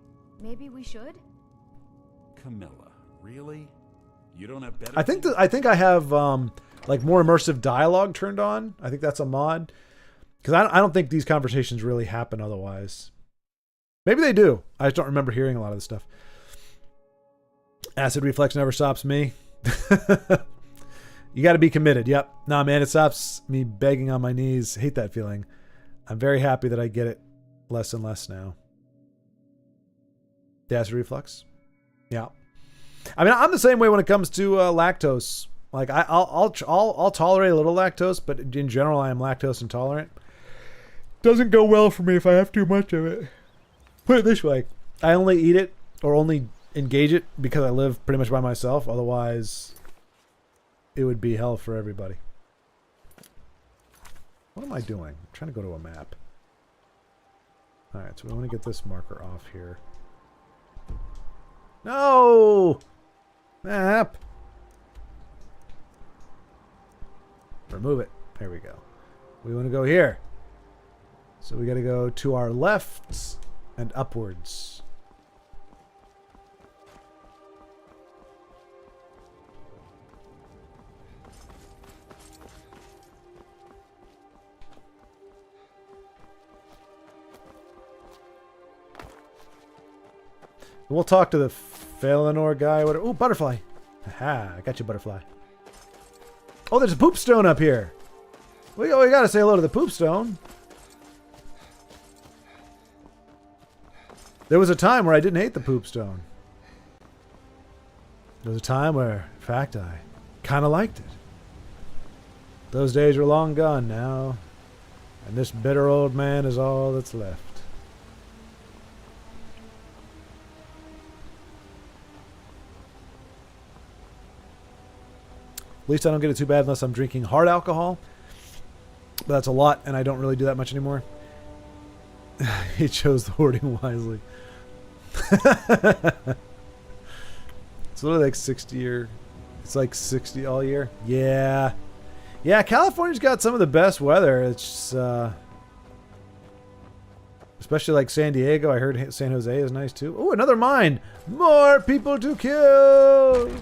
maybe we should? Camilla, really? You don't have better. I think I have like more immersive dialogue turned on. I think that's a mod, because I don't think these conversations really happen otherwise. Maybe they do. I just don't remember hearing a lot of this stuff. Acid reflex never stops me. You got to be committed. Yep. Nah, man, it stops me begging on my knees. Hate that feeling. I'm very happy that I get it less and less now. The acid reflux. Yeah. I mean, I'm the same way when it comes to lactose. Like, I'll tolerate a little lactose, but in general, I am lactose intolerant. Doesn't go well for me if I have too much of it. Put it this way: I only eat it or only engage it because I live pretty much by myself. Otherwise, it would be hell for everybody. What am I doing? I'm trying to go to a map. All right, so we want to get this marker off here. No! Map! Remove it. There we go. We want to go here. So we got to go to our left and upwards. We'll talk to the Felinor guy. Oh, butterfly. Aha, I got you, butterfly. Oh, there's a poop stone up here. We gotta say hello to the poop stone. There was a time where I didn't hate the poop stone. There was a time where, in fact, I kind of liked it. Those days are long gone now, and this bitter old man is all that's left. At least I don't get it too bad unless I'm drinking hard alcohol. But that's a lot, and I don't really do that much anymore. He chose the hoarding wisely. It's literally like 60 year. It's like 60 all year. Yeah. Yeah, California's got some of the best weather. It's especially like San Diego. I heard San Jose is nice too. Oh, another mine. More people to kill.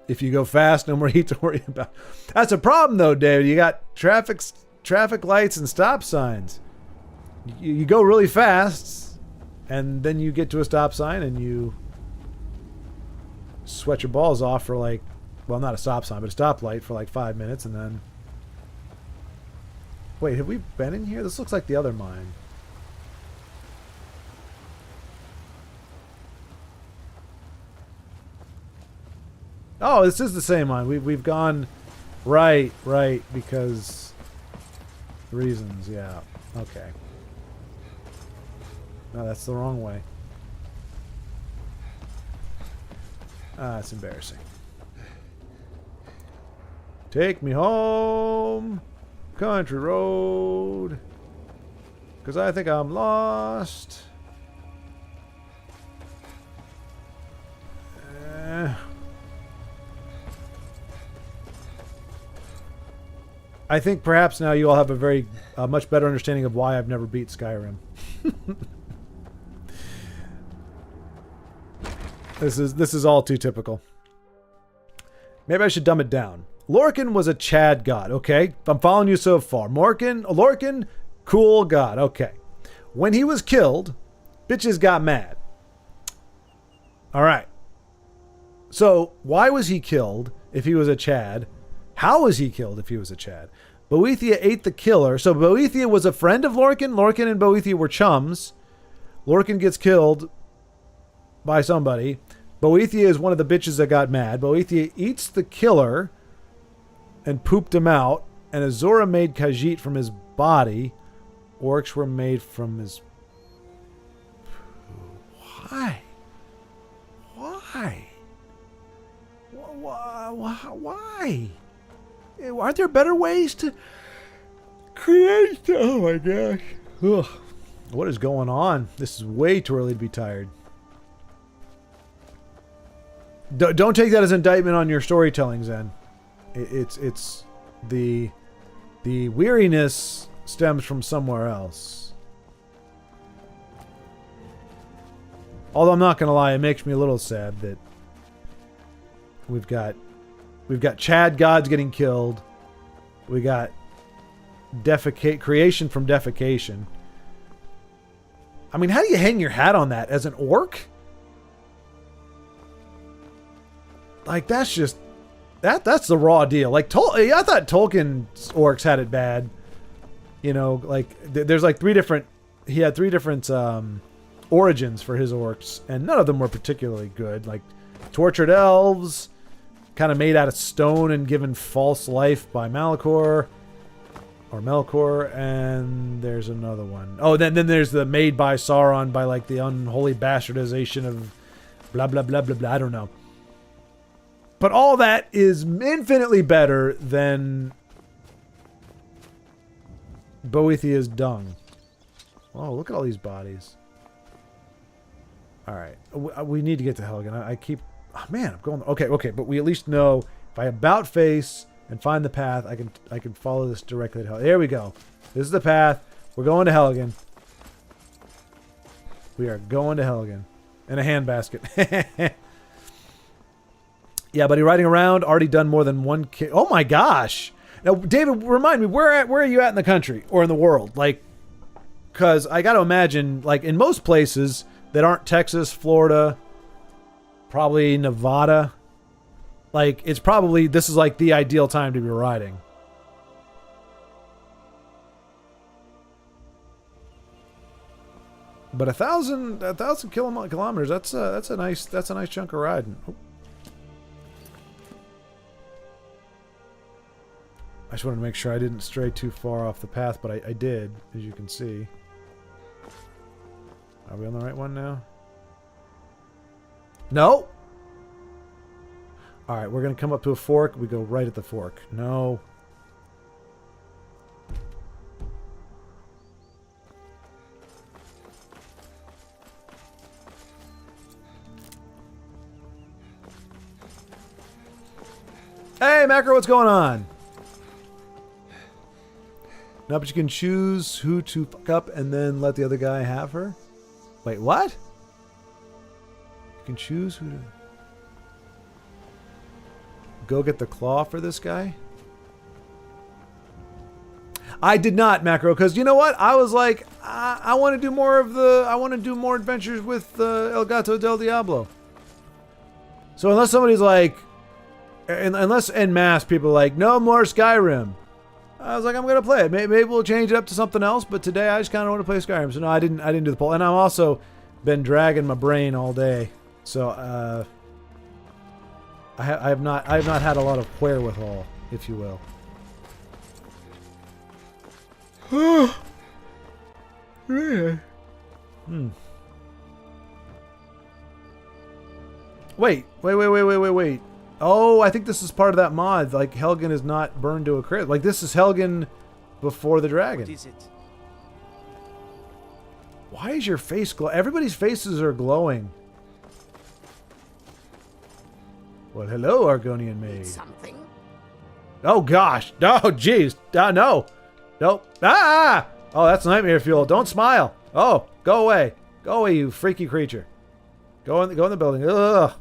If you go fast, no more heat to worry about. That's a problem, though, David. You got traffic lights and stop signs. You go really fast, and then you get to a stop sign, and you sweat your balls off for like, well, not a stop sign, but a stoplight for like 5 minutes, and then... Wait, have we been in here? This looks like the other mine. Oh, this is the same one. We've gone right, because reasons, yeah. Okay. No, that's the wrong way. Ah, it's embarrassing. Take me home. Country road. Because I think I'm lost. I think perhaps now you all have a very much better understanding of why I've never beat Skyrim. This is all too typical. Maybe I should dumb it down. Lorcan was a Chad god, okay? I'm following you so far. Lorcan, cool god, okay. When he was killed, bitches got mad. Alright. So, why was he killed if he was a Chad? How was he killed if he was a Chad? Boethia ate the killer. So Boethia was a friend of Lorcan. Lorcan and Boethia were chums. Lorcan gets killed by somebody. Boethia is one of the bitches that got mad. Boethia eats the killer and pooped him out. And Azora made Khajiit from his body. Orcs were made from his... Why? Why? Why? Aren't there better ways to create? Oh my gosh. Ugh. What is going on? This is way too early to be tired. Don't take that as indictment on your storytelling, Zen. It's the weariness stems from somewhere else. Although I'm not gonna lie, it makes me a little sad that we've got Chad gods getting killed. We got creation from defecation. I mean, how do you hang your hat on that as an orc? Like, that's just that's the raw deal. Like, I thought Tolkien's orcs had it bad. You know, like there's like he had three different origins for his orcs, and none of them were particularly good. Like tortured elves, kind of made out of stone and given false life by Melkor, and there's another one. Oh, then there's the made by Sauron by like the unholy bastardization of blah blah blah blah blah. I don't know. But all that is infinitely better than Boethia's dung. Oh, look at all these bodies. All right, we need to get to Helgen. I keep... Oh, man, I'm going... Okay, but we at least know if I about face and find the path, I can follow this directly to Helgen. There we go. This is the path. We're going to Helgen. We are going to Helgen. In a handbasket. Yeah, buddy, riding around, already done more than one... Oh, my gosh! Now, David, remind me, where are you at in the country? Or in the world? Like, because I got to imagine, like, in most places that aren't Texas, Florida, probably Nevada, like, it's probably... This is, like, the ideal time to be riding. But 1,000 kilometers, that's a nice chunk of riding. Oh. I just wanted to make sure I didn't stray too far off the path, but I did, as you can see. Are we on the right one now? No! Alright, we're going to come up to a fork. We go right at the fork. No. Hey, Macro, what's going on? No, but you can choose who to fuck up and then let the other guy have her? Wait, what? You can choose who to... Go get the claw for this guy? I did not, Macro, because you know what? I was like, I want to do more of the... I want to do more adventures with El Gato del Diablo. So unless somebody's like... Unless en masse people are like, no more Skyrim. I was like, I'm gonna play it. Maybe we'll change it up to something else. But today, I just kind of want to play Skyrim. So no, I didn't do the poll. And I've also been dragging my brain all day. So I have not had a lot of wherewithal, if you will. Wait. Oh, I think this is part of that mod. Like, Helgen is not burned to a crisp. Like, this is Helgen before the dragon. What is it? Why is your face glow? Everybody's faces are glowing. Well, hello, Argonian maid. Something? Oh gosh! No, jeez! No! Nope! Ah! Oh, that's nightmare fuel. Don't smile. Oh, go away! Go away, you freaky creature! Go in the building. Ugh!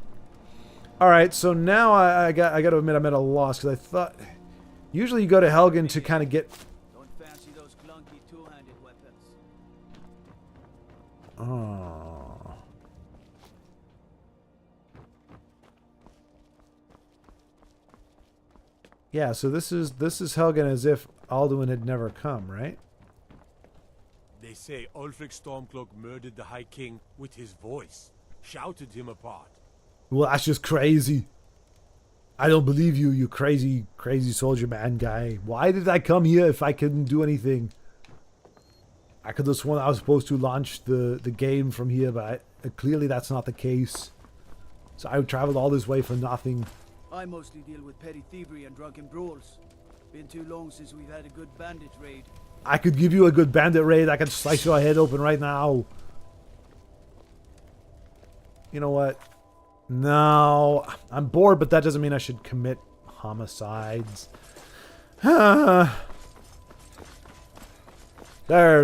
All right, so now I got to admit I'm at a loss because I thought usually you go to Helgen to kind of get. Don't fancy those clunky two-handed weapons. Oh. Yeah, so this is Helgen as if Alduin had never come, right? They say Ulfric Stormcloak murdered the High King with his voice, shouted him apart. Well, that's just crazy. I don't believe you, you crazy soldier man guy. Why did I come here if I couldn't do anything? I could have sworn I was supposed to launch the game from here, but clearly that's not the case. So I traveled all this way for nothing. I mostly deal with petty thievery and drunken brawls. Been too long since we've had a good bandit raid. I could give you a good bandit raid. I could slice your head open right now. You know what? No. I'm bored, but that doesn't mean I should commit homicides. There's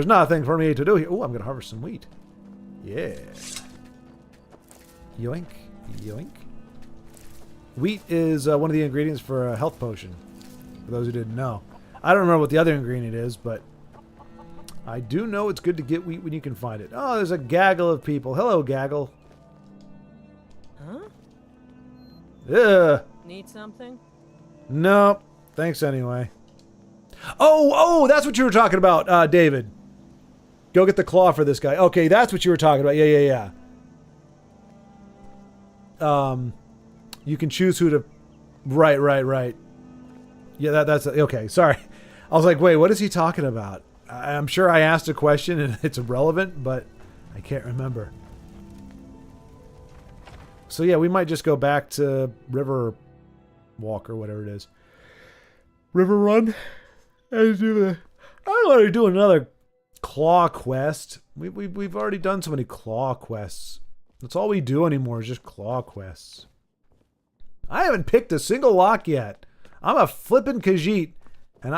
nothing for me to do here. Oh, I'm going to harvest some wheat. Yeah. Yoink. Yoink. Wheat is one of the ingredients for a health potion. For those who didn't know. I don't remember what the other ingredient is, but I do know it's good to get wheat when you can find it. Oh, there's a gaggle of people. Hello, gaggle. Huh? Ugh. Need something? Nope. Thanks anyway. Oh, that's what you were talking about, David. Go get the claw for this guy. Okay, that's what you were talking about. Yeah. You can choose who to... Right. Yeah, that's... Okay, sorry. I was like, wait, what is he talking about? I'm sure I asked a question and it's irrelevant, but I can't remember. So yeah, we might just go back to River Walk or whatever it is. River Run? I don't want to do another claw quest. We've already done so many claw quests. That's all we do anymore is just claw quests. I haven't picked a single lock yet. I'm a flippin' Khajiit. And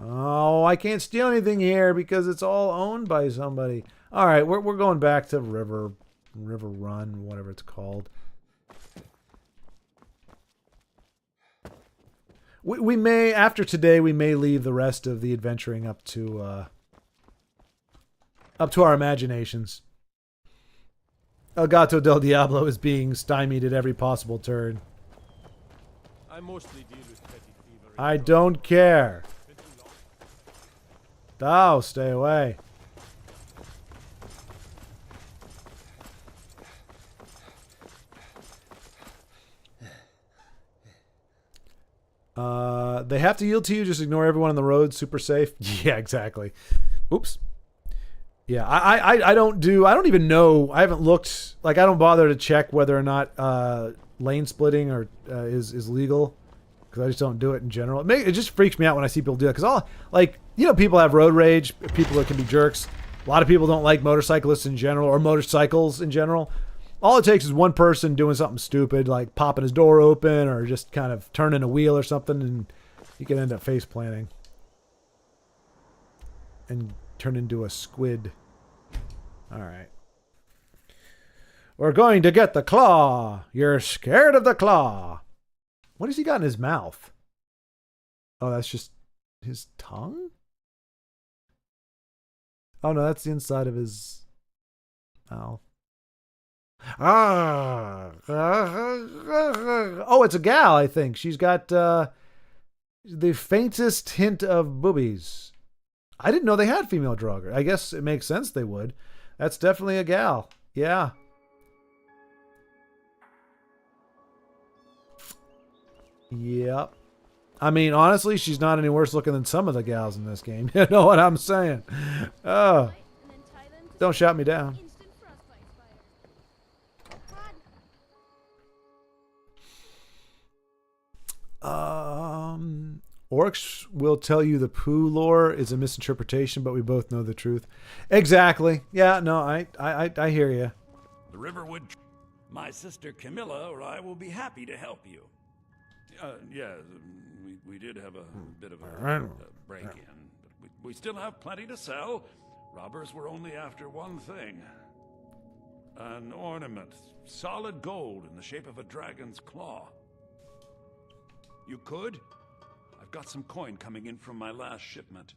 I can't steal anything here because it's all owned by somebody. All right, we're going back to River Run, whatever it's called. We may, after today, we may leave the rest of the adventuring up to our imaginations. El Gato del Diablo is being stymied at every possible turn. I mostly deal with petty thievery. I don't care. Oh, stay away. They have to yield to you. Just ignore everyone on the road. Super safe. Yeah, exactly. Oops. Yeah, I don't even know. I haven't looked. Like, I don't bother to check whether or not lane splitting or is legal, because I just don't do it in general. It just freaks me out when I see people do it. Because people have road rage. People that can be jerks. A lot of people don't like motorcyclists in general or motorcycles in general. All it takes is one person doing something stupid, like popping his door open or just kind of turning a wheel or something, and you can end up face planting and turn into a squid. All right. We're going to get the claw. You're scared of the claw. What has he got in his mouth? Oh, that's just his tongue? Oh, no, that's the inside of his mouth. Oh, it's a gal, I think. She's got the faintest hint of boobies. I didn't know they had female Draugr. I guess it makes sense they would. That's definitely a gal. Yeah. Yep. I mean, honestly, she's not any worse looking than some of the gals in this game. You know what I'm saying? Oh. Don't shout me down. Orcs will tell you the poo lore is a misinterpretation, but we both know the truth. Exactly. Yeah, no, I hear you. The Riverwood... My sister Camilla or I will be happy to help you. Yeah, we did have a bit of a break-in, but we still have plenty to sell. Robbers were only after one thing. An ornament, solid gold in the shape of a dragon's claw. You could? I've got some coin coming in from my last shipment.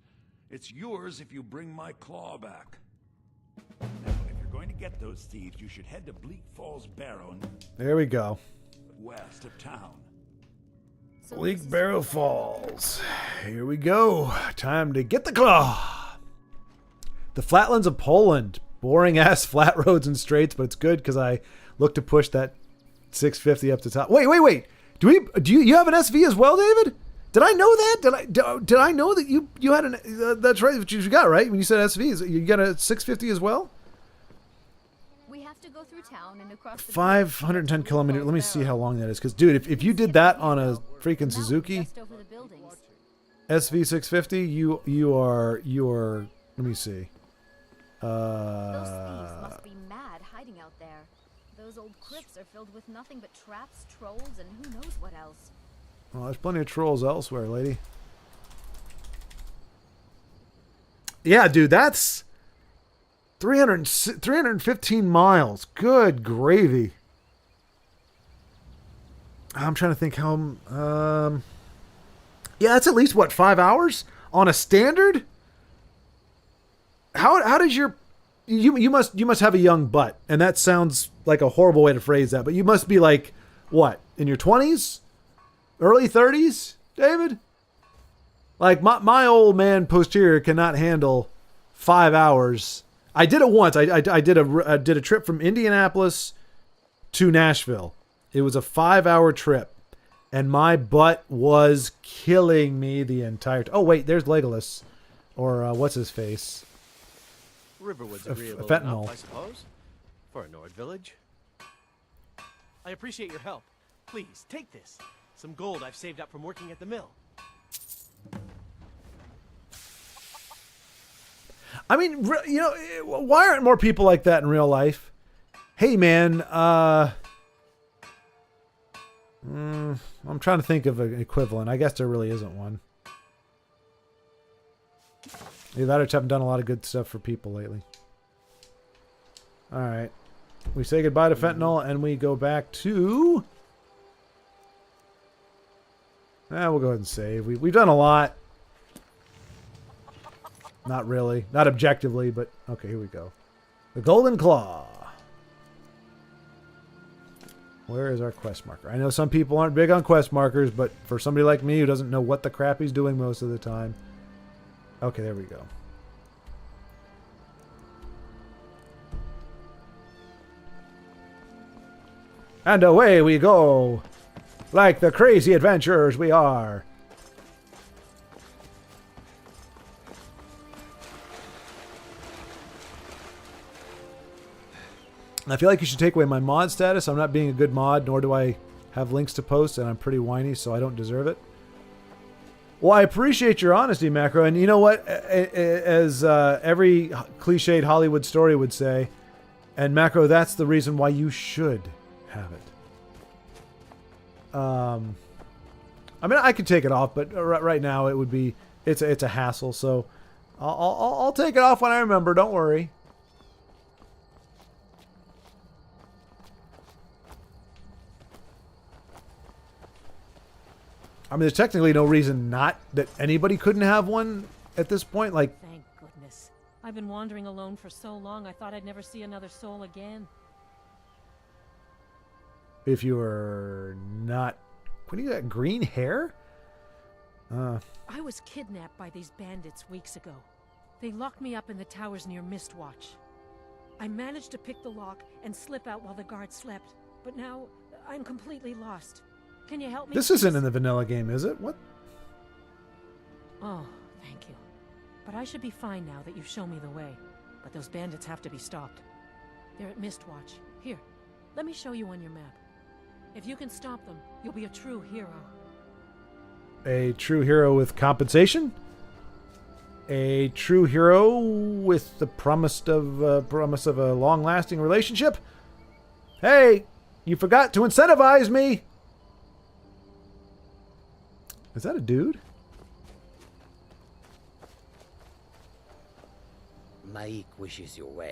It's yours if you bring my claw back. Now, if you're going to get those thieves, you should head to Bleak Falls Barrow, There we go. west of town. Bleak Barrow Falls. Here we go. Time to get the claw. The flatlands of Poland. Boring ass flat roads and straights, but it's good because I look to push that 650 up to top. Wait. Do you have an SV as well, David? Did I know that? Did I know that you had an? That's right. What you got right when you said SV. You got a 650 as well. We have to go through town and across the 510 kilometers. Let me see how long that is. Because, dude, if you did that on a freaking Suzuki just over the buildings. SV 650, you are. Let me see. Those thieves must be mad hiding out there. Those old crypts are filled with nothing but traps, trolls, and who knows what else. Well, there's plenty of trolls elsewhere, lady. Yeah, dude, that's 315 miles. Good gravy. I'm trying to think how... yeah, that's at least, what, 5 hours? On a standard? How does your... You must have a young butt, and that sounds like a horrible way to phrase that, but you must be like, what, in your 20s? Early 30s, David? Like, my old man posterior cannot handle 5 hours. I did it once. I did a trip from Indianapolis to Nashville. It was a 5-hour trip, and my butt was killing me the entire time. Oh, wait, there's Legolas. Or, what's his face? Riverwood's agreeable fentanyl. enough, I suppose, for a Nord village. I appreciate your help. Please, take this. Some gold I've saved up from working at the mill. I mean, you know, why aren't more people like that in real life? Hey, man, I'm trying to think of an equivalent. I guess there really isn't one. Either that or just haven't done a lot of good stuff for people lately. All right. We say goodbye to fentanyl and we go back to... we'll go ahead and save. We've done a lot. Not really. Not objectively, but... Okay, here we go. The Golden Claw. Where is our quest marker? I know some people aren't big on quest markers, but for somebody like me who doesn't know what the crap he's doing most of the time... Okay, there we go. And away we go, like the crazy adventurers we are. I feel like you should take away my mod status. I'm not being a good mod, nor do I have links to post, and I'm pretty whiny, so I don't deserve it. Well, I appreciate your honesty, Macro. And you know what? As every cliched Hollywood story would say, and Macro, that's the reason why you should have it. I mean, I could take it off, but right now it would be it's a hassle. So I'll take it off when I remember. Don't worry. I mean, there's technically no reason not that anybody couldn't have one at this point. Like, thank goodness. I've been wandering alone for so long, I thought I'd never see another soul again. if you were not... What do you got? Green hair? I was kidnapped by these bandits weeks ago. They locked me up in the towers near Mistwatch. I managed to pick the lock and slip out while the guards slept, but now I'm completely lost. Can you help me? This isn't in the vanilla game, is it? What? Oh, thank you. But I should be fine now that you've shown me the way. But those bandits have to be stopped. They're at Mistwatch. Here, let me show you on your map. If you can stop them, you'll be a true hero. A true hero with compensation. A true hero with the promise of a long-lasting relationship. Hey, you forgot to incentivize me. Is that a dude? Maik wishes you well.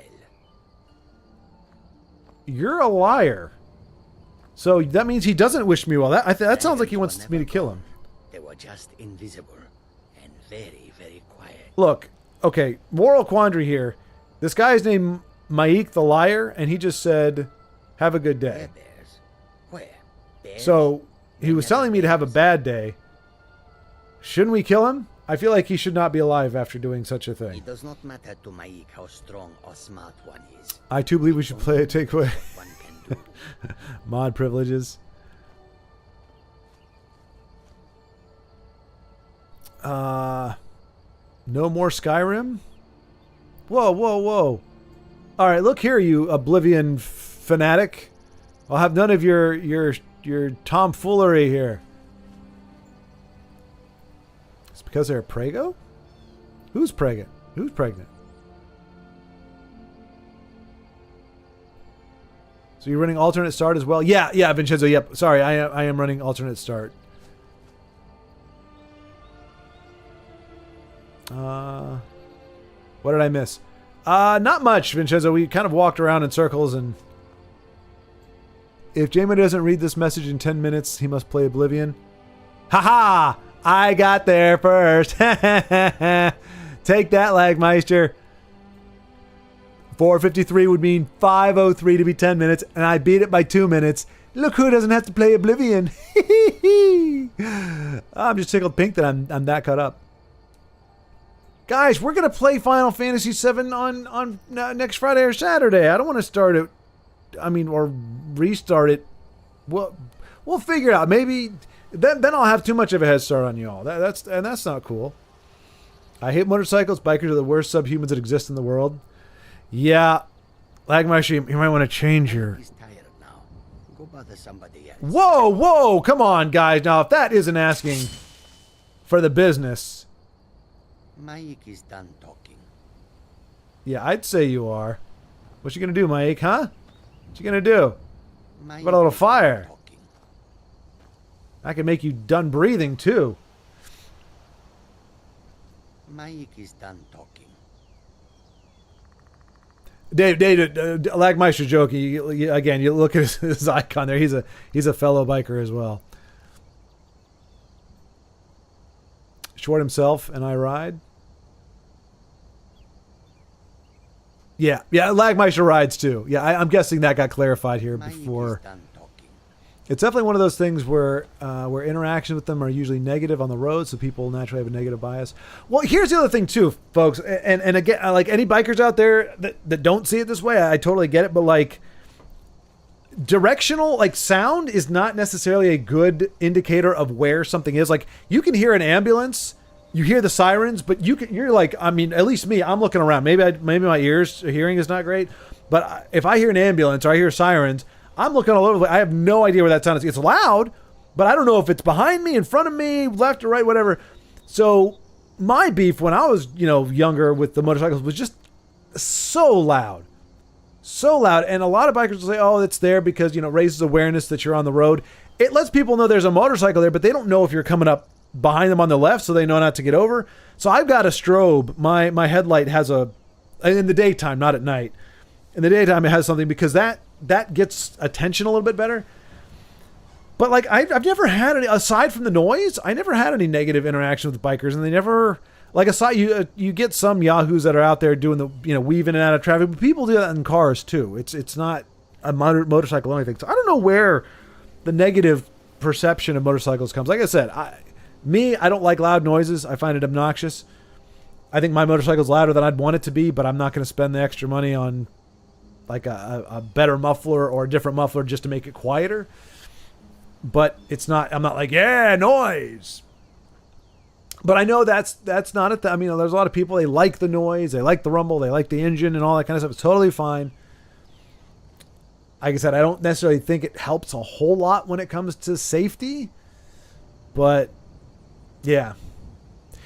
You're a liar. So that means he doesn't wish me well. That sounds like he wants me to kill him. They were just invisible and very, very quiet. Look, okay, moral quandary here. This guy's named Maik the Liar, and he just said, have a good day. Bears? Where? Bears? So he was telling me to have a bad day. Shouldn't we kill him? I feel like he should not be alive after doing such a thing. It does not matter to Maik how strong or smart one is. I too believe we should play a takeaway. One can do. Mod privileges. No more Skyrim? Whoa, whoa, whoa. Alright, look here, you Oblivion fanatic. I'll have none of your tomfoolery here. It's because they're a prego? Who's pregnant? Who's pregnant? So you're running alternate start as well? Yeah, Vincenzo, yep. Sorry, I am running alternate start. What did I miss? Not much, Vincenzo. We kind of walked around in circles, and if Jamie doesn't read this message in 10 minutes, he must play Oblivion. Haha! I got there first. Take that, Lagmeister. 4:53 would mean 5:03 to be 10 minutes, and I beat it by 2 minutes. Look who doesn't have to play Oblivion. I'm just tickled pink that I'm that caught up. Guys, we're going to play Final Fantasy VII on next Friday or Saturday. I don't want to start it, or restart it. We'll figure it out. Maybe then I'll have too much of a head start on y'all. That's not cool. I hate motorcycles. Bikers are the worst subhumans that exist in the world. Yeah. Lagmeister, you might want to change your... He's tired now. Go bother somebody else. Whoa, come on, guys. Now, if that isn't asking for the business... Maik is done talking. Yeah, I'd say you are. What you gonna do, Maik, huh? What you gonna do? What about a little fire? I can make you done breathing, too. Maik is done talking. Dave, Lagmeister joking. Again, you look at his icon there. He's a fellow biker as well. Short himself and I ride. Yeah, Lagmeister rides too. Yeah, I'm guessing that got clarified here before. It's definitely one of those things where interactions with them are usually negative on the road, so people naturally have a negative bias. Well, here's the other thing too, folks, and again, like any bikers out there that don't see it this way, I totally get it, but like directional, like sound is not necessarily a good indicator of where something is. Like you can hear an ambulance, you hear the sirens, but you're like, at least me, I'm looking around. Maybe my hearing is not great, but if I hear an ambulance or I hear sirens, I'm looking all over the place. I have no idea where that sound is. It's loud, but I don't know if it's behind me, in front of me, left or right, whatever. So my beef when I was, younger with the motorcycles was just so loud. So loud. And a lot of bikers will say, oh, it's there because, it raises awareness that you're on the road. It lets people know there's a motorcycle there, but they don't know if you're coming up behind them on the left, so they know not to get over. So I've got a strobe. My headlight has in the daytime, not at night. In the daytime, it has something because that gets attention a little bit better. But like I've never had any, aside from the noise, I never had any negative interaction with bikers, and they never aside you get some yahoos that are out there doing the weaving in and out of traffic, but people do that in cars too. It's not a motorcycle only thing. So I don't know where the negative perception of motorcycles comes. Like I said, I don't like loud noises. I find it obnoxious. I think my motorcycle's louder than I'd want it to be, but I'm not going to spend the extra money on like a better muffler or a different muffler just to make it quieter. But I'm not like, yeah, noise. But I know that's not it. There's a lot of people, they like the noise, they like the rumble, they like the engine and all that kind of stuff. It's totally fine. Like I said, I don't necessarily think it helps a whole lot when it comes to safety, but Yeah.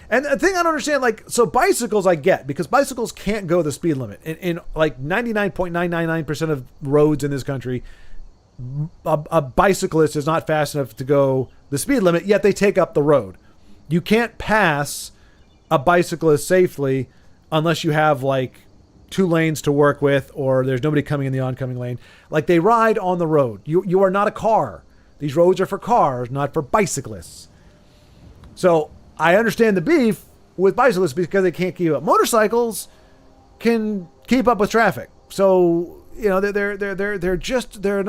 And the thing I don't understand, like, so bicycles I get, because bicycles can't go the speed limit. In like 99.999% of roads in this country, a bicyclist is not fast enough to go the speed limit, yet they take up the road. You can't pass a bicyclist safely unless you have, like, 2 lanes to work with, or there's nobody coming in the oncoming lane. Like, they ride on the road. You are not a car. These roads are for cars, not for bicyclists. So I understand the beef with bicyclists because they can't keep up. Motorcycles can keep up with traffic. So, you know, they're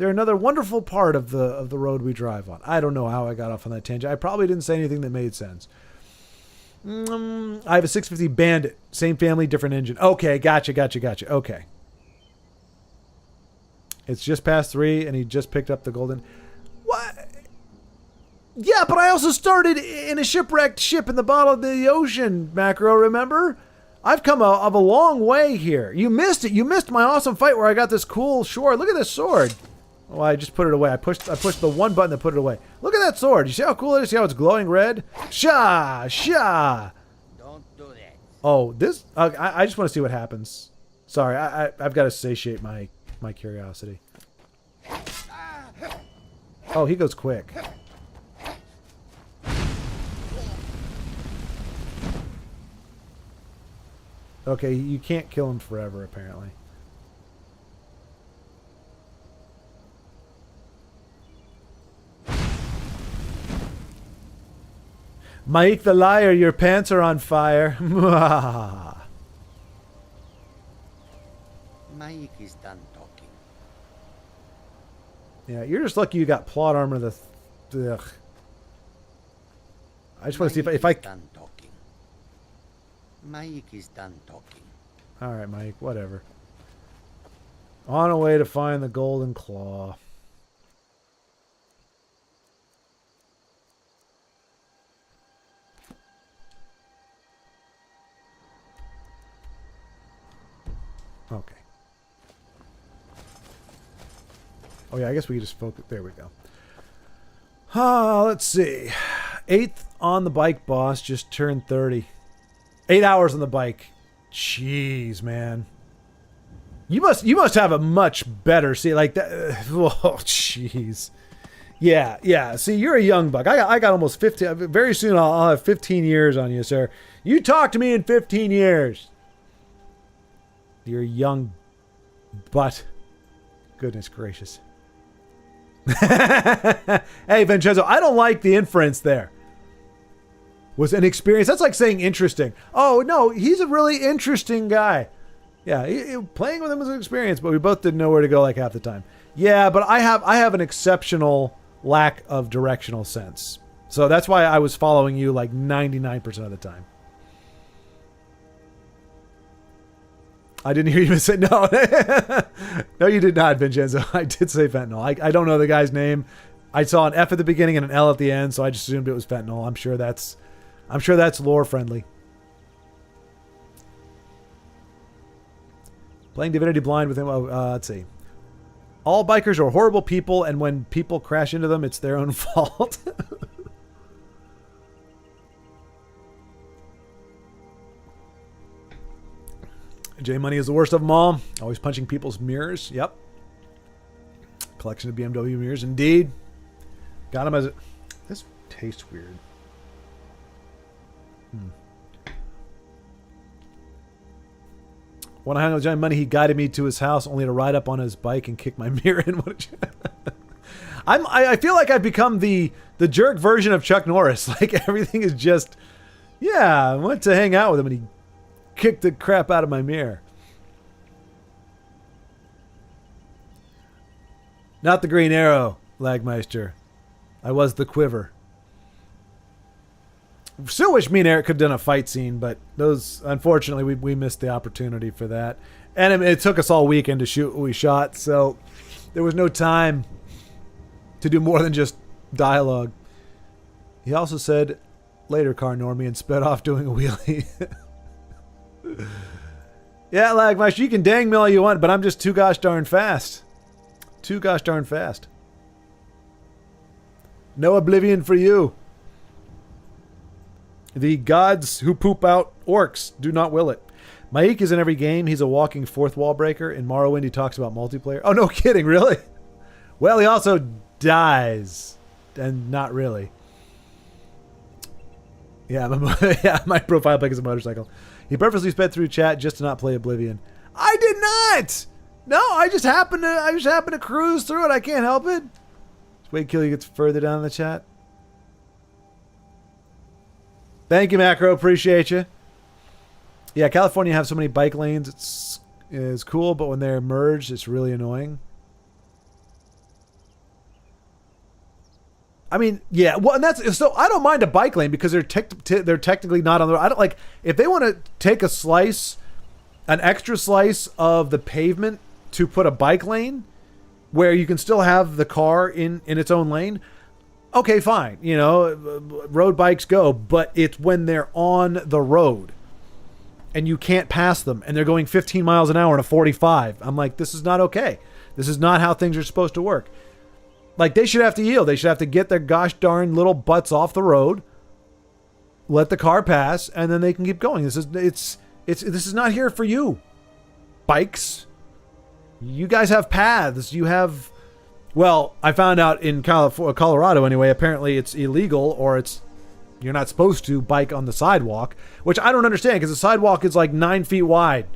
another wonderful part of the road we drive on. I don't know how I got off on that tangent. I probably didn't say anything that made sense. I have a 650 Bandit, same family, different engine. Okay, gotcha. Okay. It's just past 3 and he just picked up the golden. What? Yeah, but I also started in a shipwrecked ship in the bottom of the ocean, Macro, remember? I've come a long way here. You missed it. You missed my awesome fight where I got this cool sword. Look at this sword. Oh, I just put it away. I pushed the one button that put it away. Look at that sword. You see how cool it is? See how it's glowing red? Sha! Don't do that. Oh, this... I just want to see what happens. Sorry, I've got to satiate my curiosity. Oh, he goes quick. Okay, you can't kill him forever, apparently. Mike the liar, your pants are on fire. Mike is done talking. Yeah, you're just lucky you got plot armor. Ugh. I just want to see if I... Done talking. Mike is done talking. All right, Mike, whatever. On a way to find the golden claw. Okay. Oh yeah, I guess we could just focus. There we go. Let's see. 8th on the bike, boss. Just turned 30. 8 hours on the bike. Jeez, man. You must have a much better see like that. Oh, jeez. Yeah. See, you're a young buck. I got almost 15. Very soon I'll have 15 years on you, sir. You talk to me in 15 years. You're young butt. Goodness gracious. Hey, Vincenzo, I don't like the inference there. Was an experience. That's like saying interesting. Oh, no, he's a really interesting guy. Yeah, playing with him was an experience, but we both didn't know where to go like half the time. Yeah, but I have an exceptional lack of directional sense. So that's why I was following you like 99% of the time. I didn't hear you say no. No, you did not, Vincenzo. I did say fentanyl. I don't know the guy's name. I saw an F at the beginning and an L at the end, so I just assumed it was fentanyl. I'm sure that's lore friendly. Playing Divinity Blind with him. Let's see. All bikers are horrible people, and when people crash into them, it's their own fault. J Money is the worst of them all. Always punching people's mirrors. Yep. Collection of BMW mirrors, indeed. Got him as a... This tastes weird. When I hung out with Johnny Money, he guided me to his house only to ride up on his bike and kick my mirror in. I feel like I've become the jerk version of Chuck Norris. Like everything is just... Yeah, I went to hang out with him and he kicked the crap out of my mirror. Not the Green Arrow, Lagmeister. I was the Quiver. Still wish me and Eric could have done a fight scene, but those, unfortunately, we missed the opportunity for that. And it took us all weekend to shoot what we shot, so there was no time to do more than just dialogue. He also said, later, car normie, and sped off doing a wheelie. Yeah, Lagmeister, you can dang me all you want, but I'm just too gosh darn fast. Too gosh darn fast. No oblivion for you. The gods who poop out orcs do not will it. Maik is in every game. He's a walking fourth wall breaker. In Morrowind, he talks about multiplayer. Oh, no kidding, really? Well, he also dies. And not really. Yeah, my profile pic is a motorcycle. He purposely sped through chat just to not play Oblivion. I did not! No, I just happened to cruise through it. I can't help it. Just wait till he gets further down in the chat. Thank you, Macro. Appreciate you. Yeah, California have so many bike lanes. It's cool, but when they're merged, it's really annoying. I mean, yeah. Well, and that's so. I don't mind a bike lane because they're technically not on the road. I don't like if they want to take a slice, an extra slice of the pavement to put a bike lane where you can still have the car in its own lane. Okay, fine. You know, road bikes go, but it's when they're on the road and you can't pass them and they're going 15 miles an hour in a 45. I'm like, this is not okay. This is not how things are supposed to work. Like, they should have to yield. They should have to get their gosh darn little butts off the road, let the car pass, and then they can keep going. This is not here for you, bikes. You guys have paths. You have, well, I found out in Colorado anyway. Apparently, it's illegal, or you're not supposed to bike on the sidewalk, which I don't understand because the sidewalk is like 9 feet wide.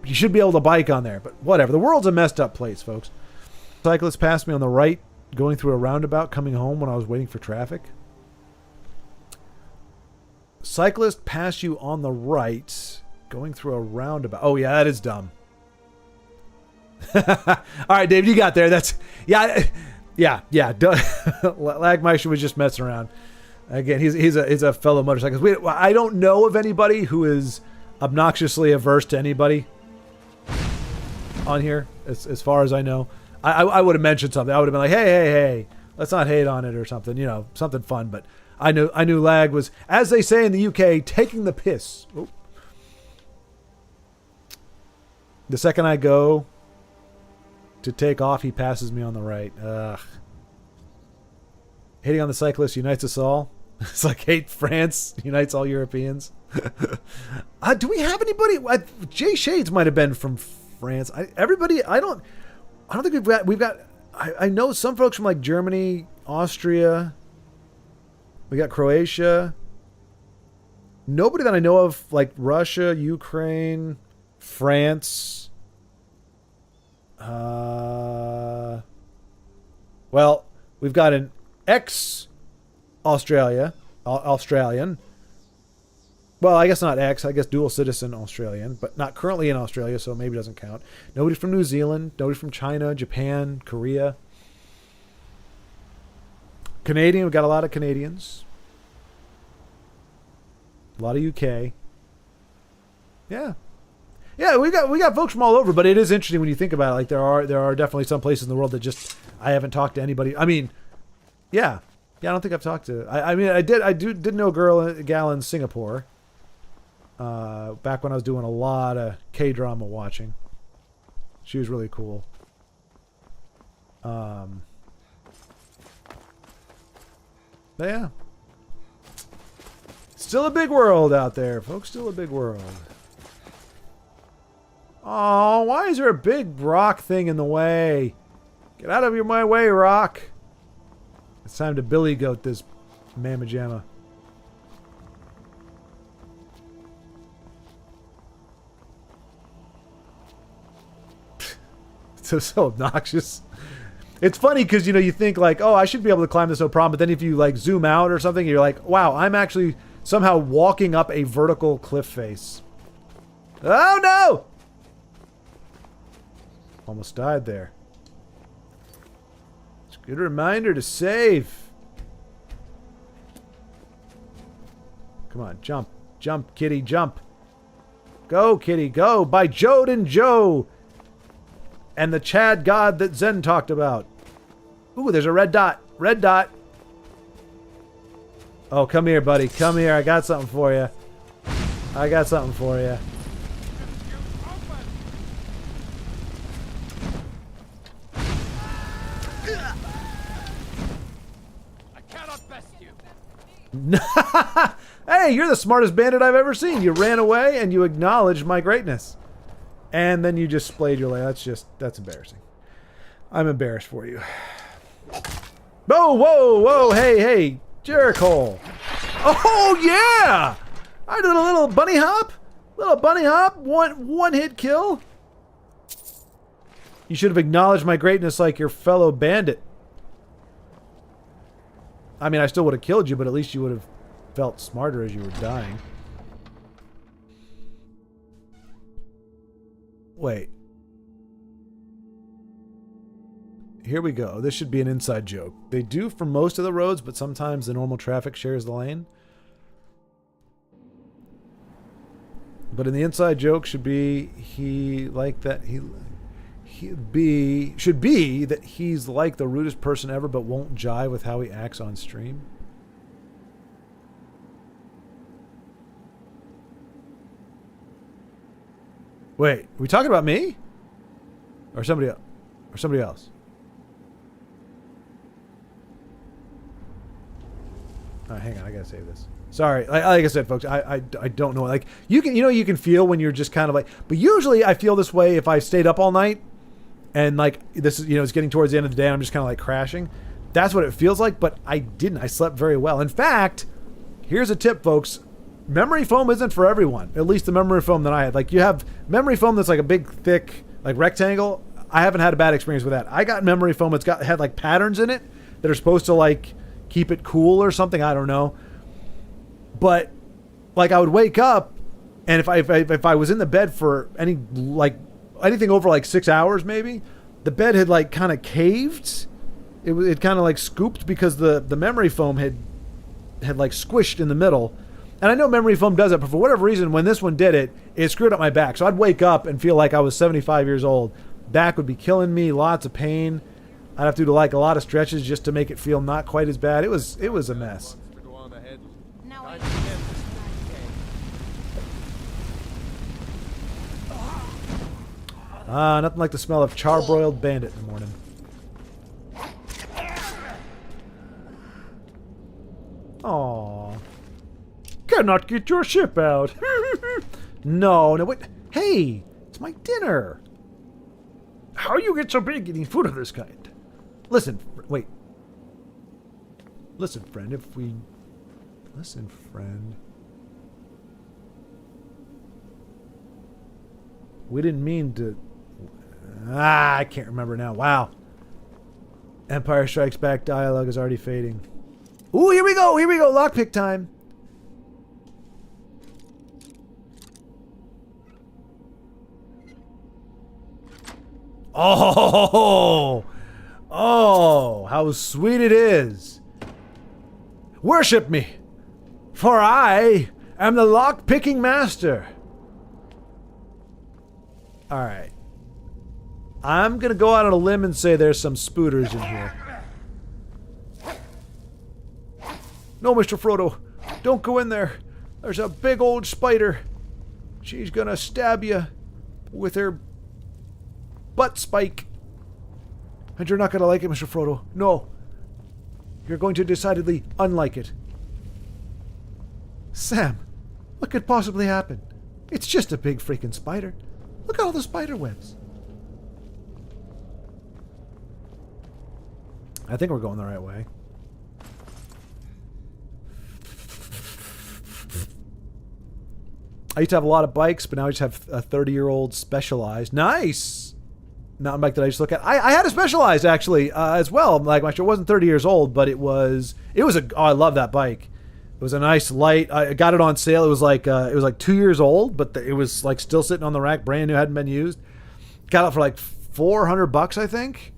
You should be able to bike on there, but whatever. The world's a messed up place, folks. Cyclist passed me on the right, going through a roundabout, coming home when I was waiting for traffic. Cyclist passed you on the right, going through a roundabout. Oh, yeah, that is dumb. All right, Dave, you got there. That's, yeah. Lagmeister was just messing around. Again, he's a fellow motorcyclist. I don't know of anybody who is obnoxiously averse to anybody on here, as far as I know. I would have mentioned something. I would have been like, hey, let's not hate on it or something, you know, something fun. But I knew Lag was, as they say in the UK, taking the piss. Oh. The second I go to take off, he passes me on the right. Ugh. Hating on the cyclist unites us all. It's like hate France unites all Europeans. Do we have anybody? Jay Shades might have been from France. I don't think we've got. I know some folks from like Germany, Austria. We got Croatia. Nobody that I know of like Russia, Ukraine, France. Well, we've got an Australian. Well, I guess not I guess dual citizen Australian, but not currently in Australia, so maybe doesn't count. Nobody from New Zealand, nobody from China, Japan, Korea. Canadian, we've got a lot of Canadians. A lot of UK. Yeah. Yeah, we got folks from all over, but it is interesting when you think about it. Like there are definitely some places in the world that just I haven't talked to anybody. I mean, yeah, I don't think I've talked to. I mean, I did know a gal in Singapore. Back when I was doing a lot of K-drama watching. She was really cool. But yeah. Still a big world out there, folks. Still a big world. Oh, why is there a big rock thing in the way? Get out of my way, rock. It's time to billy goat this mamma jamma. So obnoxious. It's funny because, you know, you think like, oh, I should be able to climb this no problem. But then if you like zoom out or something, you're like, wow, I'm actually somehow walking up a vertical cliff face. Oh, no! Almost died there. It's a good reminder to save. Come on, jump. Jump, kitty, jump. Go, kitty, go. By Jode and Joe. And the Chad god that Zen talked about. Ooh, there's a red dot. Red dot. Oh, come here, buddy. Come here. I got something for you. I got something for you. I cannot best you. Hey, you're the smartest bandit I've ever seen. You ran away and you acknowledged my greatness. And then you just splayed your leg. That's embarrassing. I'm embarrassed for you. Whoa, whoa, whoa, hey, Jericho. Oh, yeah! I did a little bunny hop. One hit kill. You should have acknowledged my greatness like your fellow bandit. I mean, I still would have killed you, but at least you would have felt smarter as you were dying. Wait. Here we go. This should be an inside joke. They do for most of the roads, but sometimes the normal traffic shares the lane. But in the inside joke should be should be that he's like the rudest person ever, but won't jive with how he acts on stream. Wait, are we talking about me? Or somebody else? Or somebody else? All right, hang on, I gotta save this. Sorry, like I said, folks, I don't know. Like you can feel when you're just kind of like, but usually I feel this way if I stayed up all night, and like this is it's getting towards the end of the day, and I'm just kind of like crashing. That's what it feels like, but I didn't. I slept very well. In fact, here's a tip, folks. Memory foam isn't for everyone. At least the memory foam that I had. Like you have memory foam that's like a big, thick, like rectangle. I haven't had a bad experience with that. I got memory foam. It's had like patterns in it that are supposed to like keep it cool or something. I don't know. But like I would wake up, and if I was in the bed for anything over like 6 hours, maybe the bed had like kind of caved. It kind of like scooped because the memory foam had like squished in the middle. And I know memory foam does it, but for whatever reason, when this one did it, it screwed up my back. So I'd wake up and feel like I was 75 years old. Back would be killing me, lots of pain. I'd have to do like a lot of stretches just to make it feel not quite as bad. It was a mess. Nothing like the smell of charbroiled bandit in the morning. Aww. Cannot get your ship out. No, wait. Hey, it's my dinner. How you get so big eating food of this kind? Listen, wait. Listen, friend, Listen, friend. We didn't mean to... I can't remember now. Wow. Empire Strikes Back dialogue is already fading. Ooh, here we go. Lockpick time. Oh, how sweet it is. Worship me, for I am the lock-picking master. All right. I'm going to go out on a limb and say there's some spooters in here. No, Mr. Frodo, don't go in there. There's a big old spider. She's going to stab you with her butt spike. And you're not going to like it, Mr. Frodo. No. You're going to decidedly unlike it. Sam, what could possibly happen? It's just a big freaking spider. Look at all the spider webs. I think we're going the right way. I used to have a lot of bikes, but now I just have a 30-year-old Specialized. Nice! Mountain bike that I used to look at. I had a Specialized, actually, as well. Like, it wasn't 30 years old, but I love that bike. It was a nice light. I got it on sale. It was like 2 years old, but it was like still sitting on the rack, brand new, hadn't been used. Got it for like $400, I think.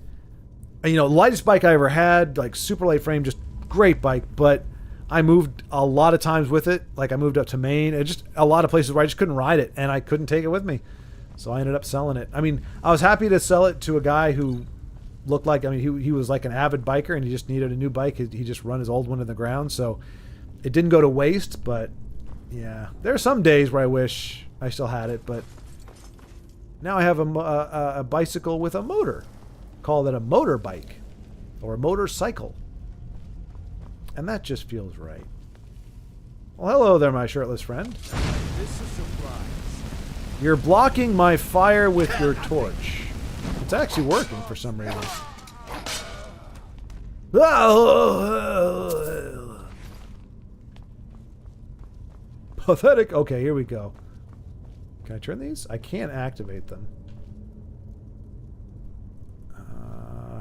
And, lightest bike I ever had, like super light frame, just great bike. But I moved a lot of times with it. Like I moved up to Maine, and just a lot of places where I just couldn't ride it, and I couldn't take it with me. So I ended up selling it. I mean, I was happy to sell it to a guy who looked like, he was like an avid biker, and he just needed a new bike. He just run his old one in the ground, so it didn't go to waste. But yeah, there are some days where I wish I still had it, but now I have a bicycle with a motor. Call it a motorbike or a motorcycle, and that just feels right. Well, hello there, my shirtless friend. This is surprise. You're blocking my fire with your torch. It's actually working for some reason. Pathetic. Okay, here we go. Can I turn these? I can't activate them.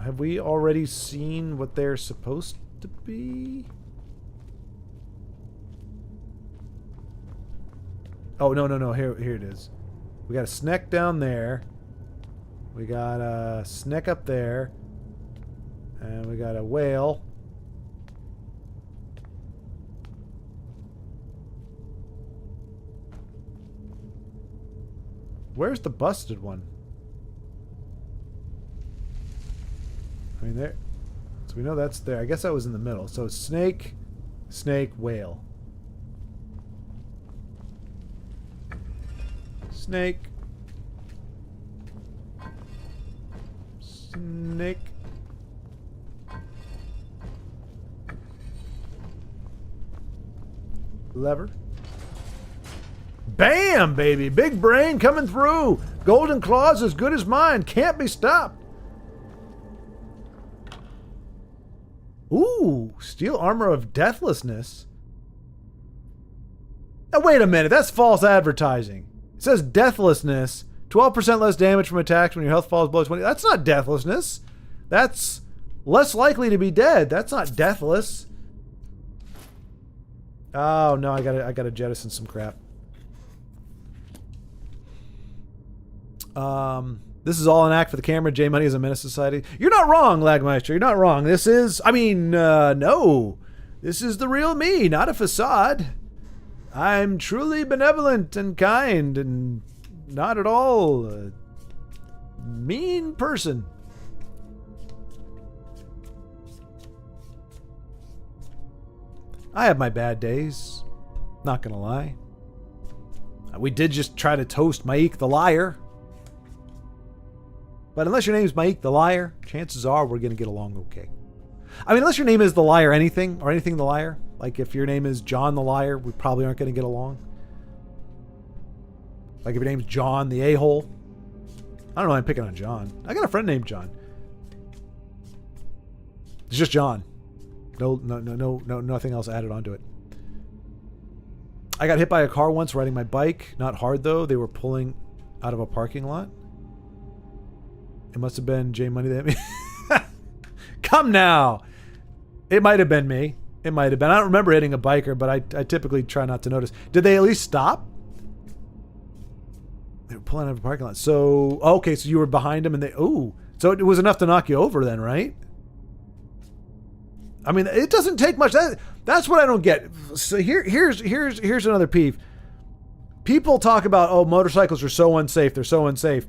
Have we already seen what they're supposed to be? Oh, no. Here it is. We got a snack down there. We got a snack up there. And we got a whale. Where's the busted one? I mean, there. So we know that's there. I guess that was in the middle. So snake, whale. Snake. Snake. Lever. Bam, baby. Big brain coming through. Golden claws as good as mine. Can't be stopped. Ooh, steel armor of deathlessness. Now, wait a minute. That's false advertising. It says deathlessness. 12% less damage from attacks when your health falls below 20. That's not deathlessness. That's less likely to be dead. That's not deathless. Oh, no. I gotta jettison some crap. This is all an act for the camera. J Money is a menace to society. You're not wrong, Lagmeister. You're not wrong. This is, no. This is the real me, not a facade. I'm truly benevolent and kind and not at all a mean person. I have my bad days. Not gonna lie. We did just try to toast Maik the Liar. But unless your name is Maik the Liar, chances are we're going to get along okay. I mean, unless your name is the Liar anything, or anything the Liar. Like if your name is John the Liar, we probably aren't going to get along. Like if your name's John the A-hole. I don't know why I'm picking on John. I got a friend named John. It's just John. No, nothing else added onto it. I got hit by a car once riding my bike. Not hard though. They were pulling out of a parking lot. It must have been J Money that me. Come now. It might have been me. It might have been. I don't remember hitting a biker, but I typically try not to notice. Did they at least stop? They were pulling out of a parking lot. So, okay, so you were behind them and they... Ooh. So it was enough to knock you over then, right? I mean, it doesn't take much. That's what I don't get. So here's another peeve. People talk about, oh, motorcycles are so unsafe. They're so unsafe.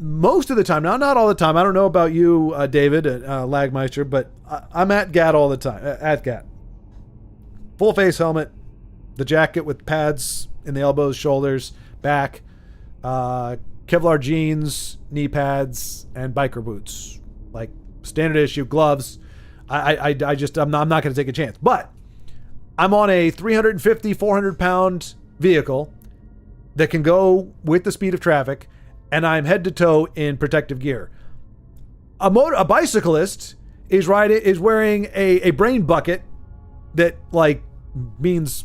Most of the time, now not all the time. I don't know about you, David, Lagmeister, but I'm at GAT all the time. At GAT. Full face helmet, the jacket with pads in the elbows, shoulders, back, Kevlar jeans, knee pads, and biker boots. Like standard issue, gloves. I'm not going to take a chance. But I'm on a 350, 400 pound vehicle that can go with the speed of traffic. And I'm head to toe in protective gear. A bicyclist is wearing a brain bucket that like means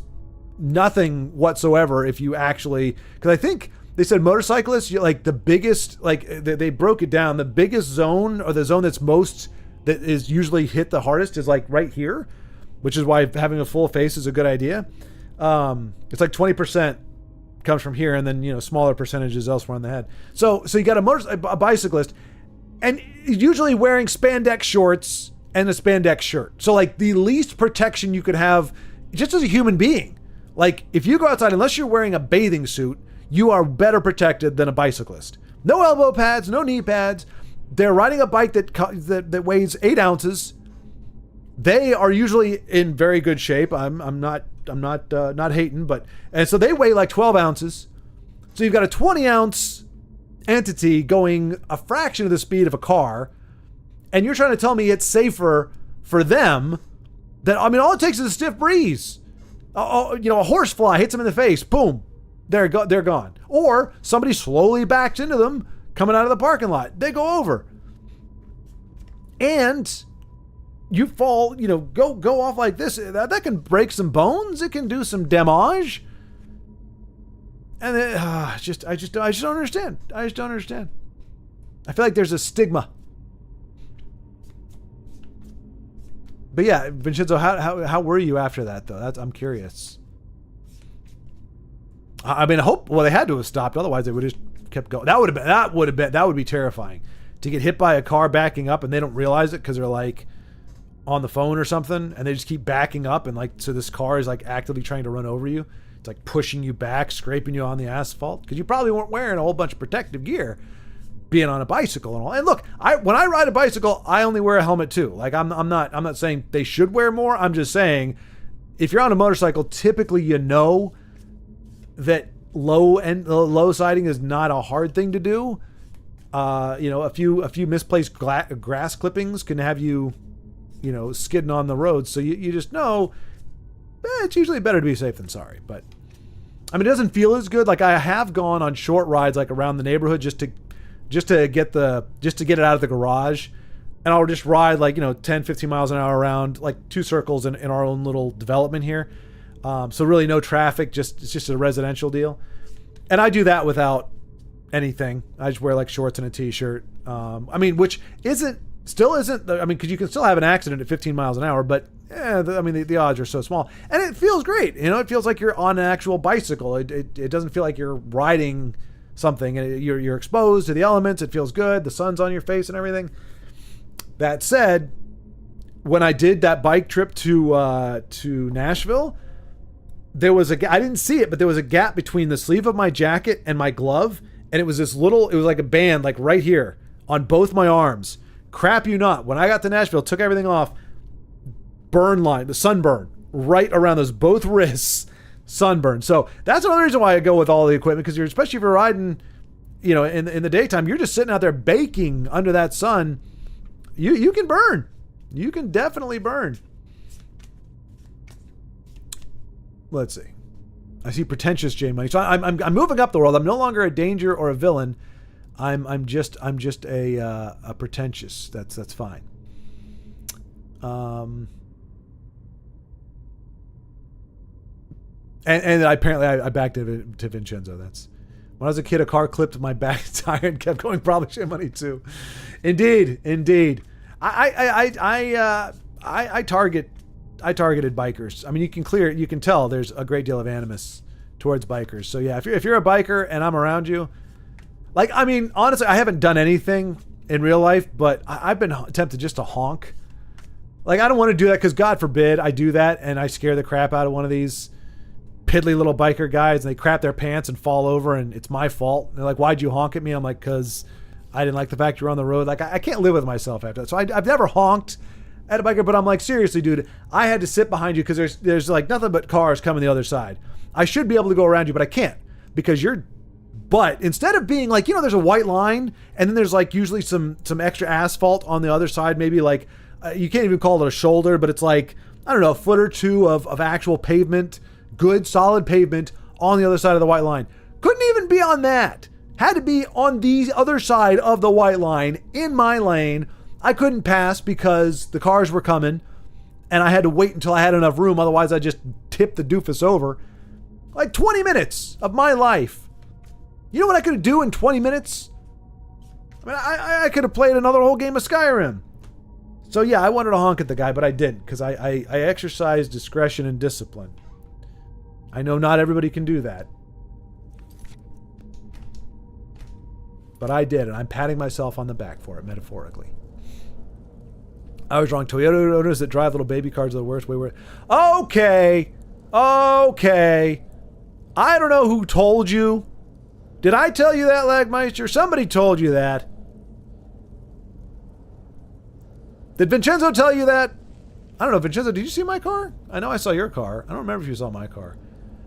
nothing whatsoever if you actually, because I think they said motorcyclists, like the biggest, like they broke it down. The biggest zone, or the zone that is usually hit the hardest, is like right here, which is why having a full face is a good idea. It's like 20%. Comes from here, and then smaller percentages elsewhere on the head. So you got a bicyclist, and usually wearing spandex shorts and a spandex shirt. So like the least protection you could have, just as a human being. Like if you go outside, unless you're wearing a bathing suit, you are better protected than a bicyclist. No elbow pads, no knee pads. They're riding a bike that weighs 8 ounces. They are usually in very good shape. I'm not hating, and so they weigh like 12 ounces. So you've got a 20 ounce entity going a fraction of the speed of a car, and you're trying to tell me it's safer for them. That, I mean, all it takes is a stiff breeze. a horsefly hits them in the face. Boom. They're gone. Or somebody slowly backs into them coming out of the parking lot. They go over. And you fall, go off like this. That can break some bones. It can do some damage. And I just don't understand. I just don't understand. I feel like there's a stigma. But yeah, Vincenzo, how were you after that though? I'm curious. I mean, they had to have stopped. Otherwise, they would have just kept going. That would be terrifying to get hit by a car backing up and they don't realize it because they're like on the phone or something, and they just keep backing up, and like so this car is like actively trying to run over you. It's like pushing you back, scraping you on the asphalt because you probably weren't wearing a whole bunch of protective gear, being on a bicycle and all. And look, when I ride a bicycle, I only wear a helmet too. Like I'm not saying they should wear more. I'm just saying if you're on a motorcycle, typically that low siding is not a hard thing to do. A few misplaced grass clippings can have you, skidding on the road. So you just know it's usually better to be safe than sorry. But I mean, it doesn't feel as good. Like I have gone on short rides, like around the neighborhood, just to get it out of the garage, and I'll just ride like 10, 15 miles an hour around like 2 circles in our own little development here. So really no traffic. It's just a residential deal, and I do that without anything. I just wear like shorts and a t-shirt. Which still isn't. Because you can still have an accident at 15 miles an hour, but the odds are so small, and it feels great. It feels like you're on an actual bicycle. It doesn't feel like you're riding something. You're exposed to the elements. It feels good. The sun's on your face and everything. That said, when I did that bike trip to Nashville, there was I didn't see it, but there was a gap between the sleeve of my jacket and my glove. And it was it was like a band, like right here on both my arms. Crap you not. When I got to Nashville, took everything off, the sunburn right around those both wrists, sunburn. So that's another reason why I go with all the equipment, because especially if you're riding, in the daytime, you're just sitting out there baking under that sun. You can burn. You can definitely burn. Let's see. I see pretentious J Money. So I'm moving up the world. I'm no longer a danger or a villain. I'm just a pretentious. That's fine. And apparently I backed to Vincenzo. That's when I was a kid, a car clipped my back tire and kept going. Probably J Money too. Indeed. I targeted bikers. I mean, you can tell there's a great deal of animus towards bikers. So yeah, if you're a biker and I'm around you, honestly, I haven't done anything in real life, but I've been tempted just to honk. Like, I don't want to do that because God forbid I do that and I scare the crap out of one of these piddly little biker guys and they crap their pants and fall over and it's my fault. And they're like, why'd you honk at me? I'm like, because I didn't like the fact you're on the road. Like, I can't live with myself after that. So I've never honked at a biker, but I'm like, seriously, dude, I had to sit behind you because there's like nothing but cars coming the other side. I should be able to go around you, but I can't because but instead of being like, there's a white line and then there's like usually some extra asphalt on the other side, maybe like, you can't even call it a shoulder, but it's like, I don't know, a foot or two of actual pavement, good solid pavement on the other side of the white line. Couldn't even be on that. Had to be on the other side of the white line in my lane. I couldn't pass because the cars were coming and I had to wait until I had enough room. Otherwise, I just tipped the doofus over. Like 20 minutes of my life. You know what I could do in 20 minutes? I mean, I could have played another whole game of Skyrim. So yeah, I wanted to honk at the guy, but I didn't because I exercise discretion and discipline. I know not everybody can do that. But I did, and I'm patting myself on the back for it, metaphorically. I was wrong. Toyota owners that drive little baby cars are the worst. Okay. I don't know who told you. Did I tell you that, Lagmeister? Somebody told you that. Did Vincenzo tell you that? I don't know. Vincenzo, did you see my car? I know I saw your car. I don't remember if you saw my car.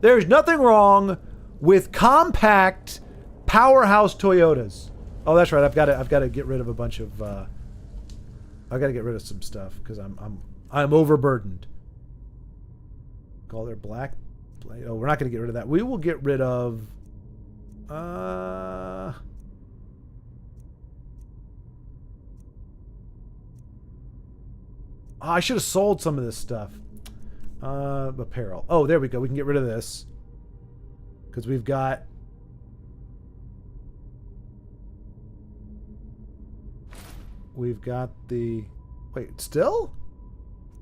There's nothing wrong with compact powerhouse Toyotas. Oh, that's right. I've got to get rid of a bunch of I've got to get rid of some stuff because I'm overburdened. Call their black blade. Oh, we're not going to get rid of that. We will get rid of... Oh, I should have sold some of this stuff. Apparel. Oh, there we go. We can get rid of this. Because we've got... We've got the... Wait, still?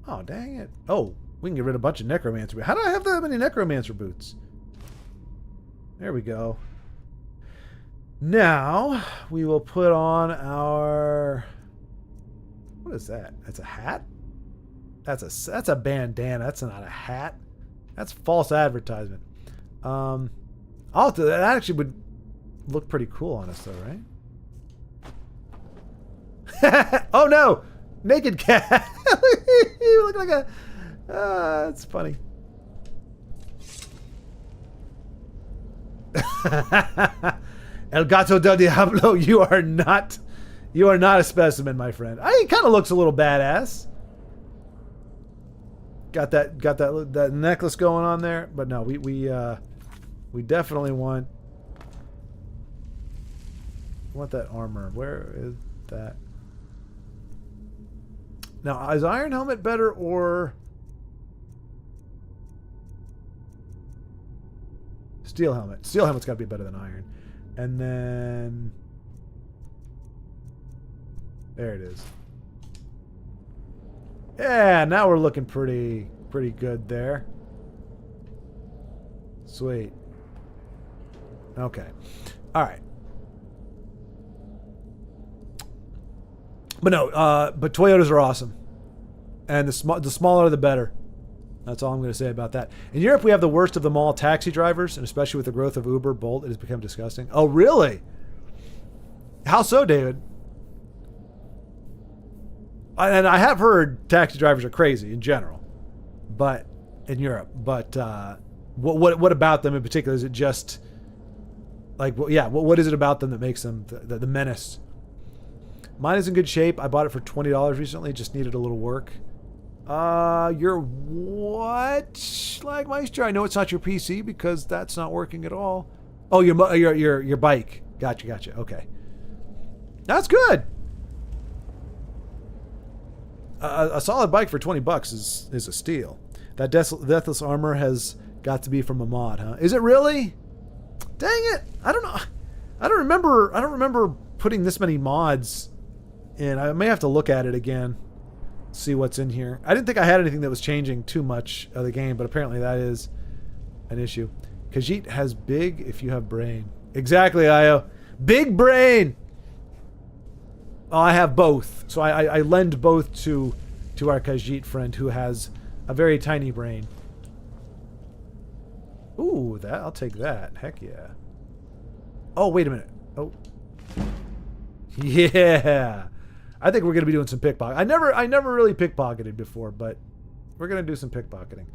Oh, dang it. Oh, we can get rid of a bunch of necromancer boots. How do I have that many necromancer boots? There we go. Now, we will put on our... What is that? That's a hat? That's a bandana. That's not a hat. That's false advertisement. That actually would look pretty cool on us, though, right? Oh no, naked cat. You look like a. That's funny. El Gato del Diablo, you are not a specimen, my friend. He kind of looks a little badass. Got that necklace going on there, but no, we definitely want that armor. Where is that? Now, is Iron Helmet better or Steel Helmet? Steel Helmet's got to be better than Iron. And then there it is. Yeah, now we're looking pretty good there. Sweet. Okay. All right. But no, but Toyotas are awesome. And the smaller the better. That's all I'm going to say about that. In Europe, we have the worst of them all taxi drivers, and especially with the growth of Uber, Bolt, it has become disgusting. Oh, really? How so, David? And I have heard taxi drivers are crazy in general, but in Europe. But what about them in particular? Is it just like, what is it about them that makes them the menace? Mine is in good shape. I bought it for $20 recently. Just needed a little work. Your what? Slagmeister? I know it's not your PC because that's not working at all. Oh, your bike. Gotcha. Okay, that's good. A solid bike for $20 is a steal. That Deathless armor has got to be from a mod, huh? Is it really? Dang it! I don't know. I don't remember putting this many mods in. I may have to look at it again, see what's in here. I didn't think I had anything that was changing too much of the game, but apparently that is an issue. Khajiit has big if you have brain. Exactly, Io. Big brain. Oh, I have both, so I lend both to our Khajiit friend who has a very tiny brain. Ooh, I'll take that. Heck yeah. Oh, wait a minute. Oh, yeah. I think we're gonna be doing some pickpocket. I never really pickpocketed before, but we're gonna do some pickpocketing.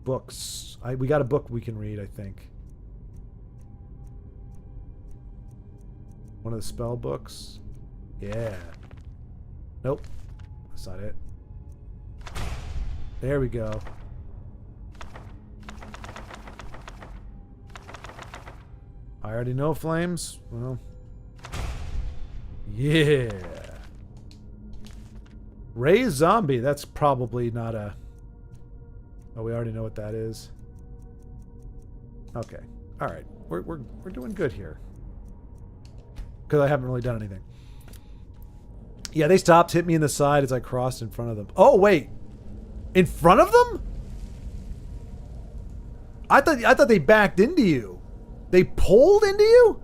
Books. We got a book we can read, I think. One of the spell books. Yeah. Nope. That's not it. There we go. I already know flames. Well. Yeah. Raise zombie. That's probably not a... Oh, we already know what that is. Okay. All right. We're doing good here. Because I haven't really done anything. Yeah, they stopped, hit me in the side as I crossed in front of them. Oh, wait. In front of them? I thought they backed into you. They pulled into you?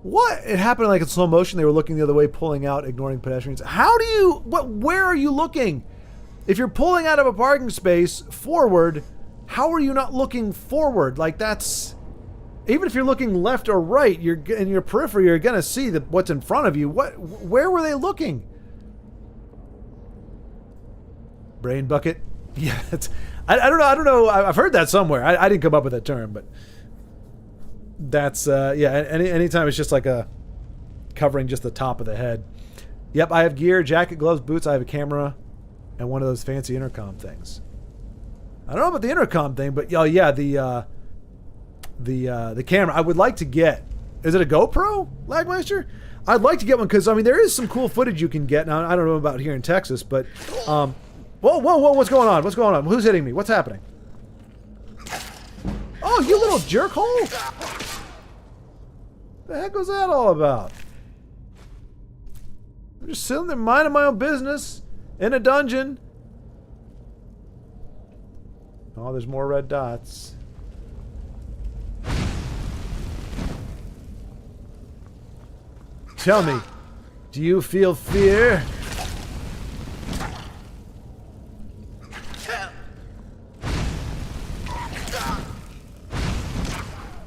What? It happened like in slow motion. They were looking the other way, pulling out, ignoring pedestrians. How do you... Where are you looking? If you're pulling out of a parking space forward, how are you not looking forward? Like, that's... Even if you're looking left or right, in your periphery, you're gonna see what's in front of you. Where were they looking? Brain bucket. Yeah, I don't know. I've heard that somewhere. I didn't come up with that term, but that's yeah. Anytime it's just like a covering just the top of the head. Yep, I have gear, jacket, gloves, boots. I have a camera. and one of those fancy intercom things. I don't know about the intercom thing, but oh yeah, the camera. I would like to get. Is it a GoPro, Lagmeister? I'd like to get one because I mean there is some cool footage you can get. Now I don't know about here in Texas, but whoa, what's going on? What's going on? Who's hitting me? What's happening? Oh, you little jerkhole! The heck was that all about? I'm just sitting there minding my own business in a dungeon. Oh, there's more red dots. Tell me, do you feel fear?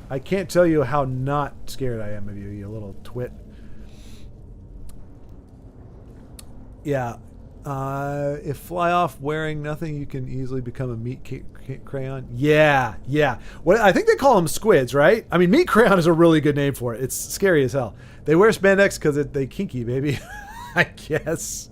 I can't tell you how not scared I am of you, you little twit. Yeah. If fly off wearing nothing, you can easily become a meat crayon. Yeah. Well, I think they call them squids, right? I mean, meat crayon is a really good name for it. It's scary as hell. They wear spandex because they kinky, baby. I guess.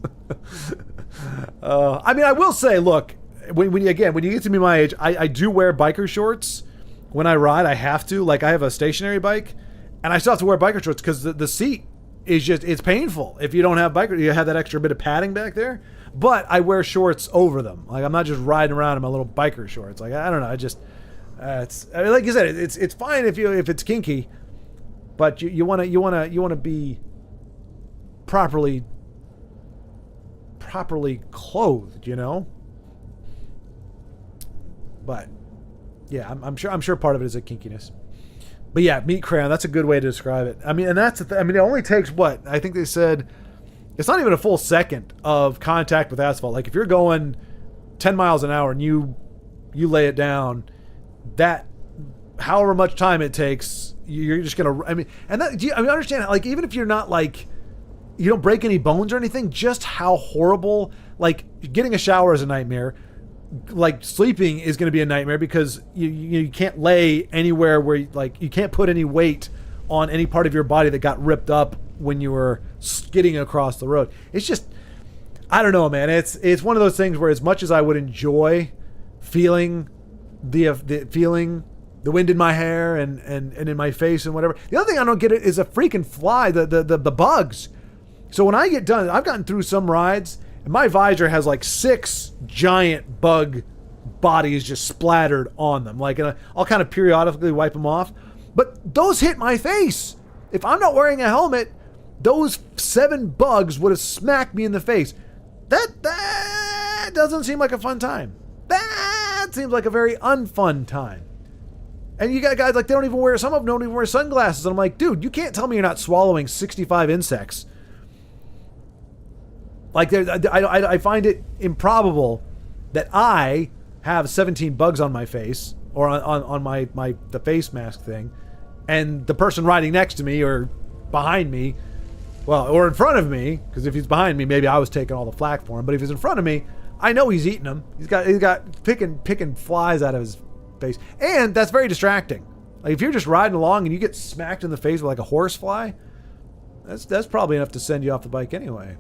I mean, I will say, look, when you get to be my age, I do wear biker shorts. When I ride, I have to. Like, I have a stationary bike, and I still have to wear biker shorts because the seat is just, it's painful. If you don't have biker, you have that extra bit of padding back there. But I wear shorts over them. Like, I'm not just riding around in my little biker shorts. Like, I don't know. I just, it's like you said, it's fine if it's kinky, but you want to be properly clothed, you know. But yeah, I'm sure part of it is a kinkiness. But yeah, meat crayon, that's a good way to describe it. I mean, and that's I mean, it only takes what? I think they said it's not even a full second of contact with asphalt. Like if you're going 10 miles an hour and you lay it down, that however much time it takes, you're just gonna. I mean, and that understand? Like even if you're not like you don't break any bones or anything, just how horrible. Like getting a shower is a nightmare. Like sleeping is going to be a nightmare because you can't lay anywhere where you can't put any weight on any part of your body that got ripped up when you were skidding across the road. It's just, I don't know, man. It's one of those things where as much as I would enjoy feeling feeling the wind in my hair and in my face and whatever. The other thing I don't get is a freaking fly, the bugs. So when I get done, I've gotten through some rides. And my visor has like 6 giant bug bodies just splattered on them. Like, I'll kind of periodically wipe them off. But those hit my face. If I'm not wearing a helmet, those 7 bugs would have smacked me in the face. That doesn't seem like a fun time. That seems like a very unfun time. And you got guys like some of them don't even wear sunglasses. And I'm like, dude, you can't tell me you're not swallowing 65 insects. Like, I find it improbable that I have 17 bugs on my face or on the face mask thing, and the person riding next to me or behind me, well, or in front of me, because if he's behind me, maybe I was taking all the flack for him. But if he's in front of me, I know he's eating them. He's got picking flies out of his face, and that's very distracting. Like if you're just riding along and you get smacked in the face with like a horse fly, that's probably enough to send you off the bike anyway.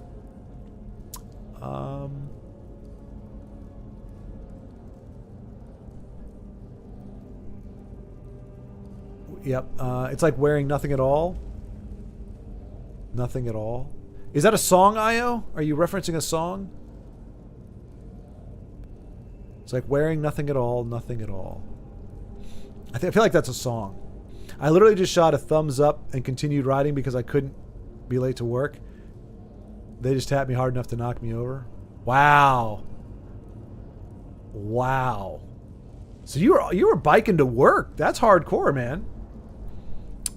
Yep. It's like wearing nothing at all. Nothing at all. Is that a song, Io? Are you referencing a song? It's like wearing nothing at all, nothing at all. I feel like that's a song. I literally just shot a thumbs up and continued riding because I couldn't be late to work. They just tapped me hard enough to knock me over. Wow. So you were biking to work. That's hardcore, man.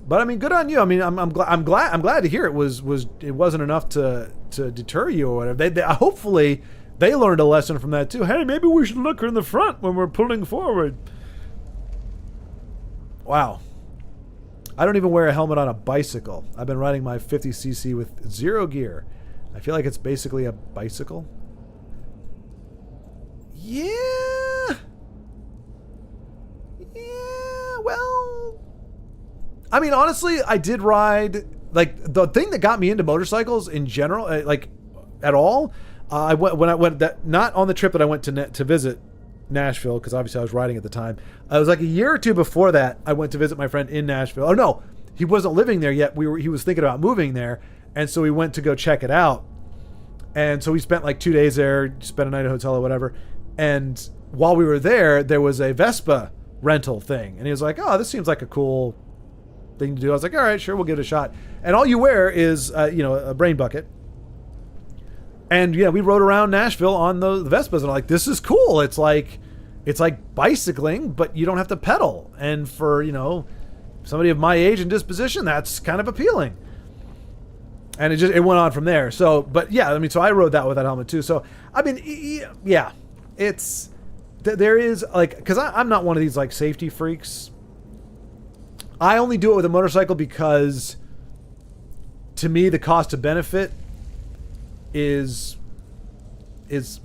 But I mean, good on you. I mean, I'm glad to hear it wasn't enough to deter you or whatever. They hopefully they learned a lesson from that too. Hey, maybe we should look her in the front when we're pulling forward. Wow. I don't even wear a helmet on a bicycle. I've been riding my 50cc with 0 gear. I feel like it's basically a bicycle. Yeah, well, I mean, honestly, I did ride, like, the thing that got me into motorcycles in general, like, at all, I went when I went that not on the trip that I went to visit Nashville, because obviously I was riding at the time. It was like a year or two before that I went to visit my friend in Nashville. Oh no, he wasn't living there yet. He was thinking about moving there, and so we went to go check it out. And so we spent like 2 days there, spent a night at a hotel or whatever. And while we were there, there was a Vespa rental thing, and he was like, "Oh, this seems like a cool thing to do." I was like, "All right, sure, we'll give it a shot." And all you wear is a brain bucket. And yeah, we rode around Nashville on the Vespas, and I'm like, this is cool. It's like bicycling, but you don't have to pedal. And for, somebody of my age and disposition, that's kind of appealing. And it went on from there. So, but yeah, I mean, so I rode that with that helmet too. So, I mean, yeah, there is like, because I'm not one of these like safety freaks. I only do it with a motorcycle because to me, the cost to benefit is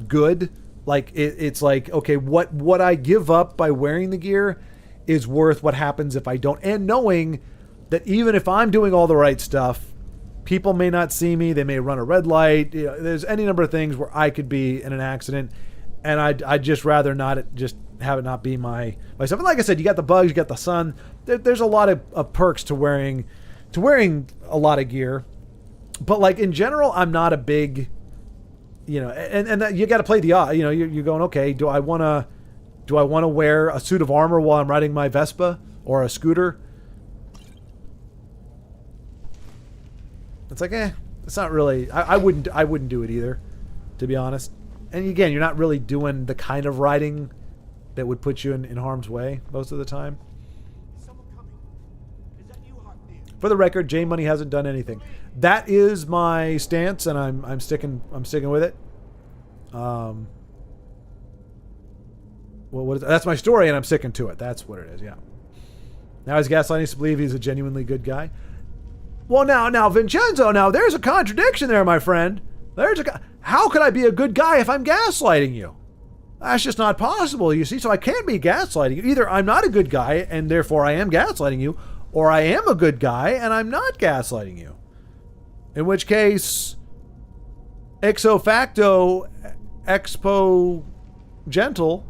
good. Like it's like, okay, what I give up by wearing the gear is worth what happens if I don't, and knowing that even if I'm doing all the right stuff, people may not see me, they may run a red light, there's any number of things where I could be in an accident, and I'd just rather not just have it not be myself. And like I said, you got the bugs, you got the sun, there's a lot of perks to wearing a lot of gear. But like in general, I'm not a big, and that you got to play the odd. You're going, okay, do I want to wear a suit of armor while I'm riding my Vespa or a scooter? It's like, it's not really. I wouldn't do it either, to be honest. And again, you're not really doing the kind of riding that would put you in harm's way most of the time. For the record, J Money hasn't done anything. That is my stance, and I'm sticking with it. That's my story, and I'm sticking to it. That's what it is. Yeah. Now he's gaslighting us to believe he's a genuinely good guy. Well, now Vincenzo. Now there's a contradiction there, my friend. How could I be a good guy if I'm gaslighting you? That's just not possible. You see, so I can't be gaslighting you. Either I'm not a good guy, and therefore I am gaslighting you, or I am a good guy and I'm not gaslighting you. In which case, ipso facto, expo gentle,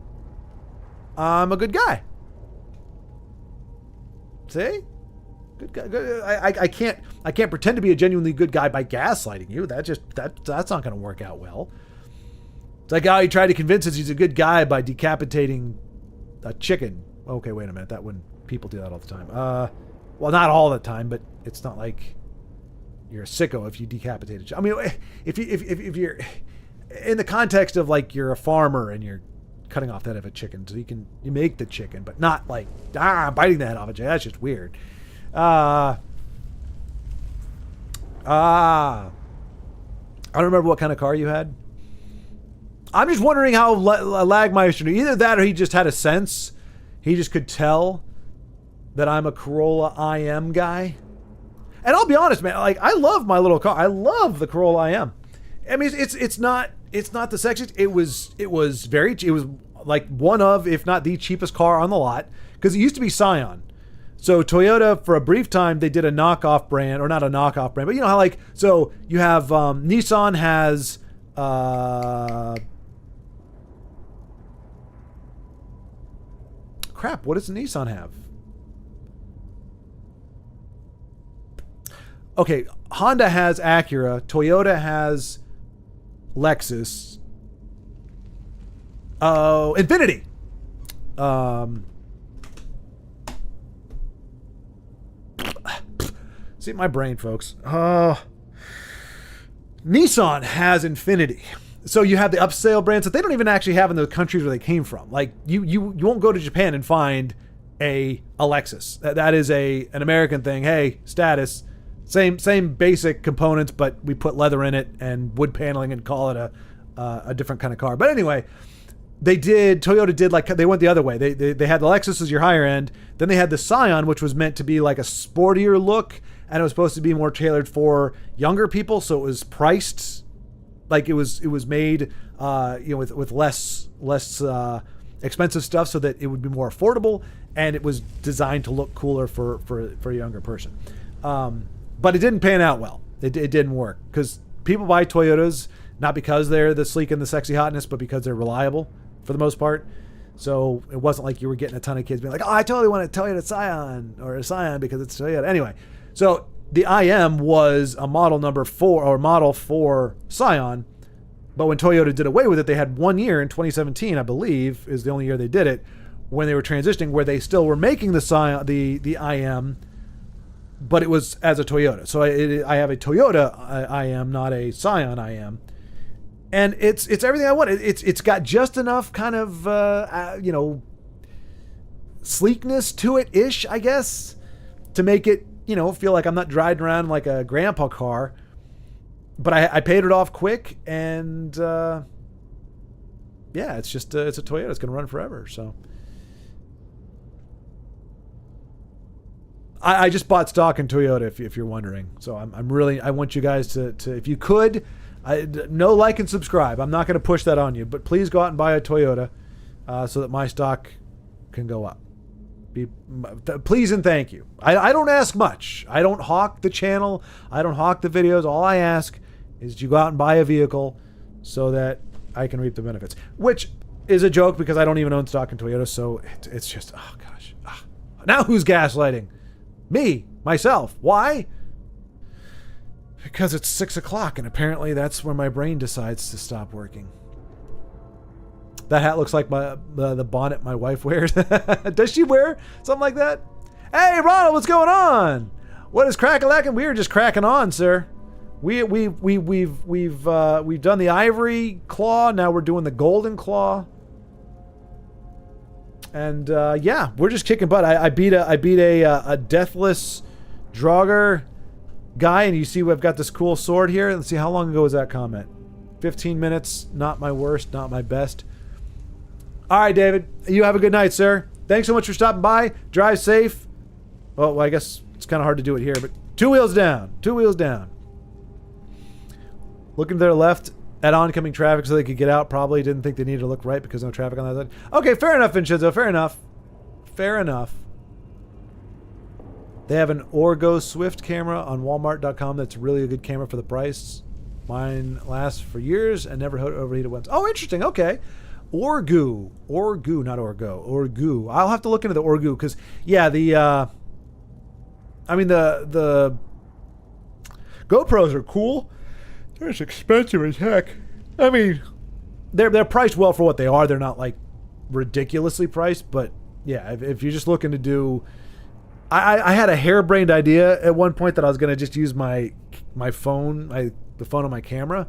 I'm a good guy. See? Good guy. Good. I can't pretend to be a genuinely good guy by gaslighting you. That's not going to work out well. It's like how he tried to convince us he's a good guy by decapitating a chicken. Okay, wait a minute. That wouldn't. People do that all the time. Well, not all the time, but it's not like you're a sicko if you decapitate a chicken. I mean, if you're in the context of like you're a farmer and you're cutting off the head of a chicken, so you make the chicken, but not like biting the head off a chicken. That's just weird. I don't remember what kind of car you had. I'm just wondering how Lagmeister knew. Either that or he just had a sense. He just could tell that I'm a Corolla IM guy. And I'll be honest, man, like I love my little car. I love the Corolla IM. I mean, it's not the sexiest. It was like one of, if not the cheapest car on the lot, because it used to be Scion. So Toyota, for a brief time, they did a knockoff brand, or not a knockoff brand, but you know how like, so you have Nissan has crap, what does Nissan have? Okay, Honda has Acura, Toyota has Lexus. Oh, Infiniti. See my brain, folks. Nissan has Infiniti. So you have the upscale brands that they don't even actually have in the countries where they came from. Like you won't go to Japan and find a Lexus. That is an American thing. Hey, status. Same basic components, but we put leather in it and wood paneling and call it a different kind of car. But anyway, Toyota did like, they went the other way. They had the Lexus as your higher end. Then they had the Scion, which was meant to be like a sportier look, and it was supposed to be more tailored for younger people. So it was priced like it was made with less expensive stuff so that it would be more affordable, and it was designed to look cooler for a younger person. But it didn't pan out well. It didn't work because people buy Toyotas Not because they're the sleek and the sexy hotness, but because they're reliable for the most part. So it wasn't like you were getting a ton of kids being like, oh, I totally want a Toyota Scion or a Scion because it's Toyota. Anyway, so the IM was a model number 4 or model for Scion. But when Toyota did away with it, they had 1 year in 2017, I believe, is the only year they did it, when they were transitioning, where they still were making the Scion, the IM, but it was as a Toyota. So I have a Toyota IM, not a Scion IM. And it's everything I want. It's got just enough kind of, sleekness to it ish, I guess, to make it, feel like I'm not driving around like a grandpa car. But I paid it off quick, and it's just it's a Toyota. It's going to run forever. So I just bought stock in Toyota, if you're wondering. So I want you guys to if you could, no like and subscribe. I'm not going to push that on you, but please go out and buy a Toyota so that my stock can go up. Please and thank you. I don't ask much. I don't hawk the channel. I don't hawk the videos. All I ask is you go out and buy a vehicle so that I can reap the benefits. Which is a joke because I don't even own stock in Toyota, so it's just, oh gosh. Now who's gaslighting? Me. Myself. Why? Because it's 6 o'clock and apparently that's when my brain decides to stop working. That hat looks like the bonnet my wife wears. Does she wear something like that? Hey, Ronald, what's going on? What is crack-a-lackin'? We were just cracking on, sir. We've done the ivory claw. Now we're doing the golden claw. And we're just kicking butt. I beat a deathless Draugr guy, and you see we've got this cool sword here. Let's see, how long ago was that comment? 15 minutes. Not my worst, not my best. All right, David. You have a good night, sir. Thanks so much for stopping by. Drive safe. Well, I guess it's kind of hard to do it here, but 2 wheels down. 2 wheels down. Looking to their left at oncoming traffic so they could get out. Probably didn't think they needed to look right because no traffic on that side. Okay, fair enough, Vincenzo. Fair enough. Fair enough. They have an Orgo Swift camera on Walmart.com that's really a good camera for the price. Mine lasts for years and never overheated once. Oh, interesting. Okay. Orgu, not Orgo. Orgu. I'll have to look into the Orgu because, yeah, the GoPros are cool. They're just expensive as heck. I mean, they're priced well for what they are. They're not like ridiculously priced, but yeah, if you're just looking to do, I had a harebrained idea at one point that I was going to just use my phone, the phone on my camera.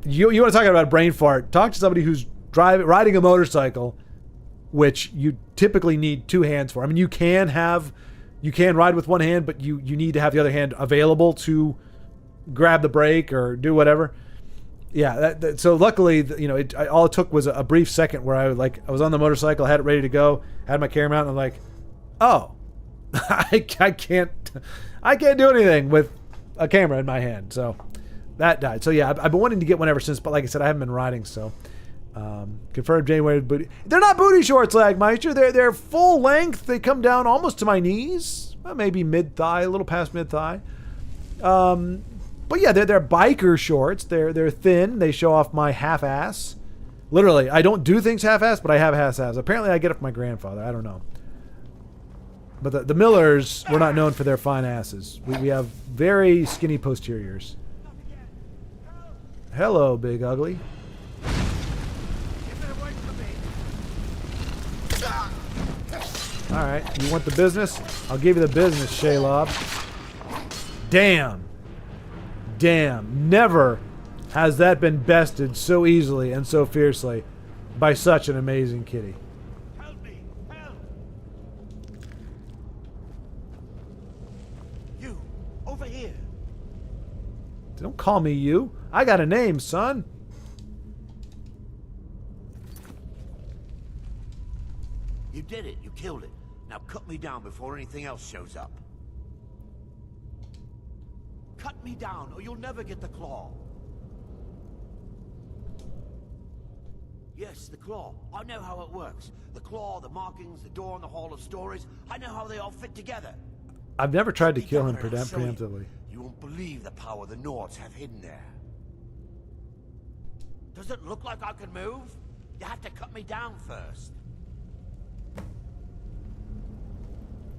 You want to talk about a brain fart? Talk to somebody who's riding a motorcycle, which you typically need 2 hands for. I mean, you can ride with one hand, but you need to have the other hand available to grab the brake or do whatever. Yeah. So luckily, all it took was a brief second where I was on the motorcycle, had it ready to go, had my camera out, and I'm like, oh, I can't do anything with a camera in my hand. So that died. So yeah, I've been wanting to get one ever since, but like I said, I haven't been riding. So confirmed January booty. They're not booty shorts, Lagmeister. They're full length. They come down almost to my knees, maybe mid thigh, a little past mid thigh. But yeah, they're biker shorts. They're thin. They show off my half ass. Literally, I don't do things half ass, but I have half ass. Apparently, I get it from my grandfather. I don't know. But the Millers were not known for their fine asses. We have very skinny posteriors. Hello, big ugly. Alright, you want the business? I'll give you the business, Shaylob. Damn. Never has that been bested so easily and so fiercely by such an amazing kitty. Help me! Help! You, over here. Don't call me you. I got a name, son. You did it. You killed it. Now cut me down before anything else shows up. Cut me down, or you'll never get the claw. Yes, the claw. I know how it works. The claw, the markings, the door in the Hall of Stories. I know how they all fit together. I've never tried to kill him preemptively. You won't believe the power the Nords have hidden there. Does it look like I can move? You have to cut me down first.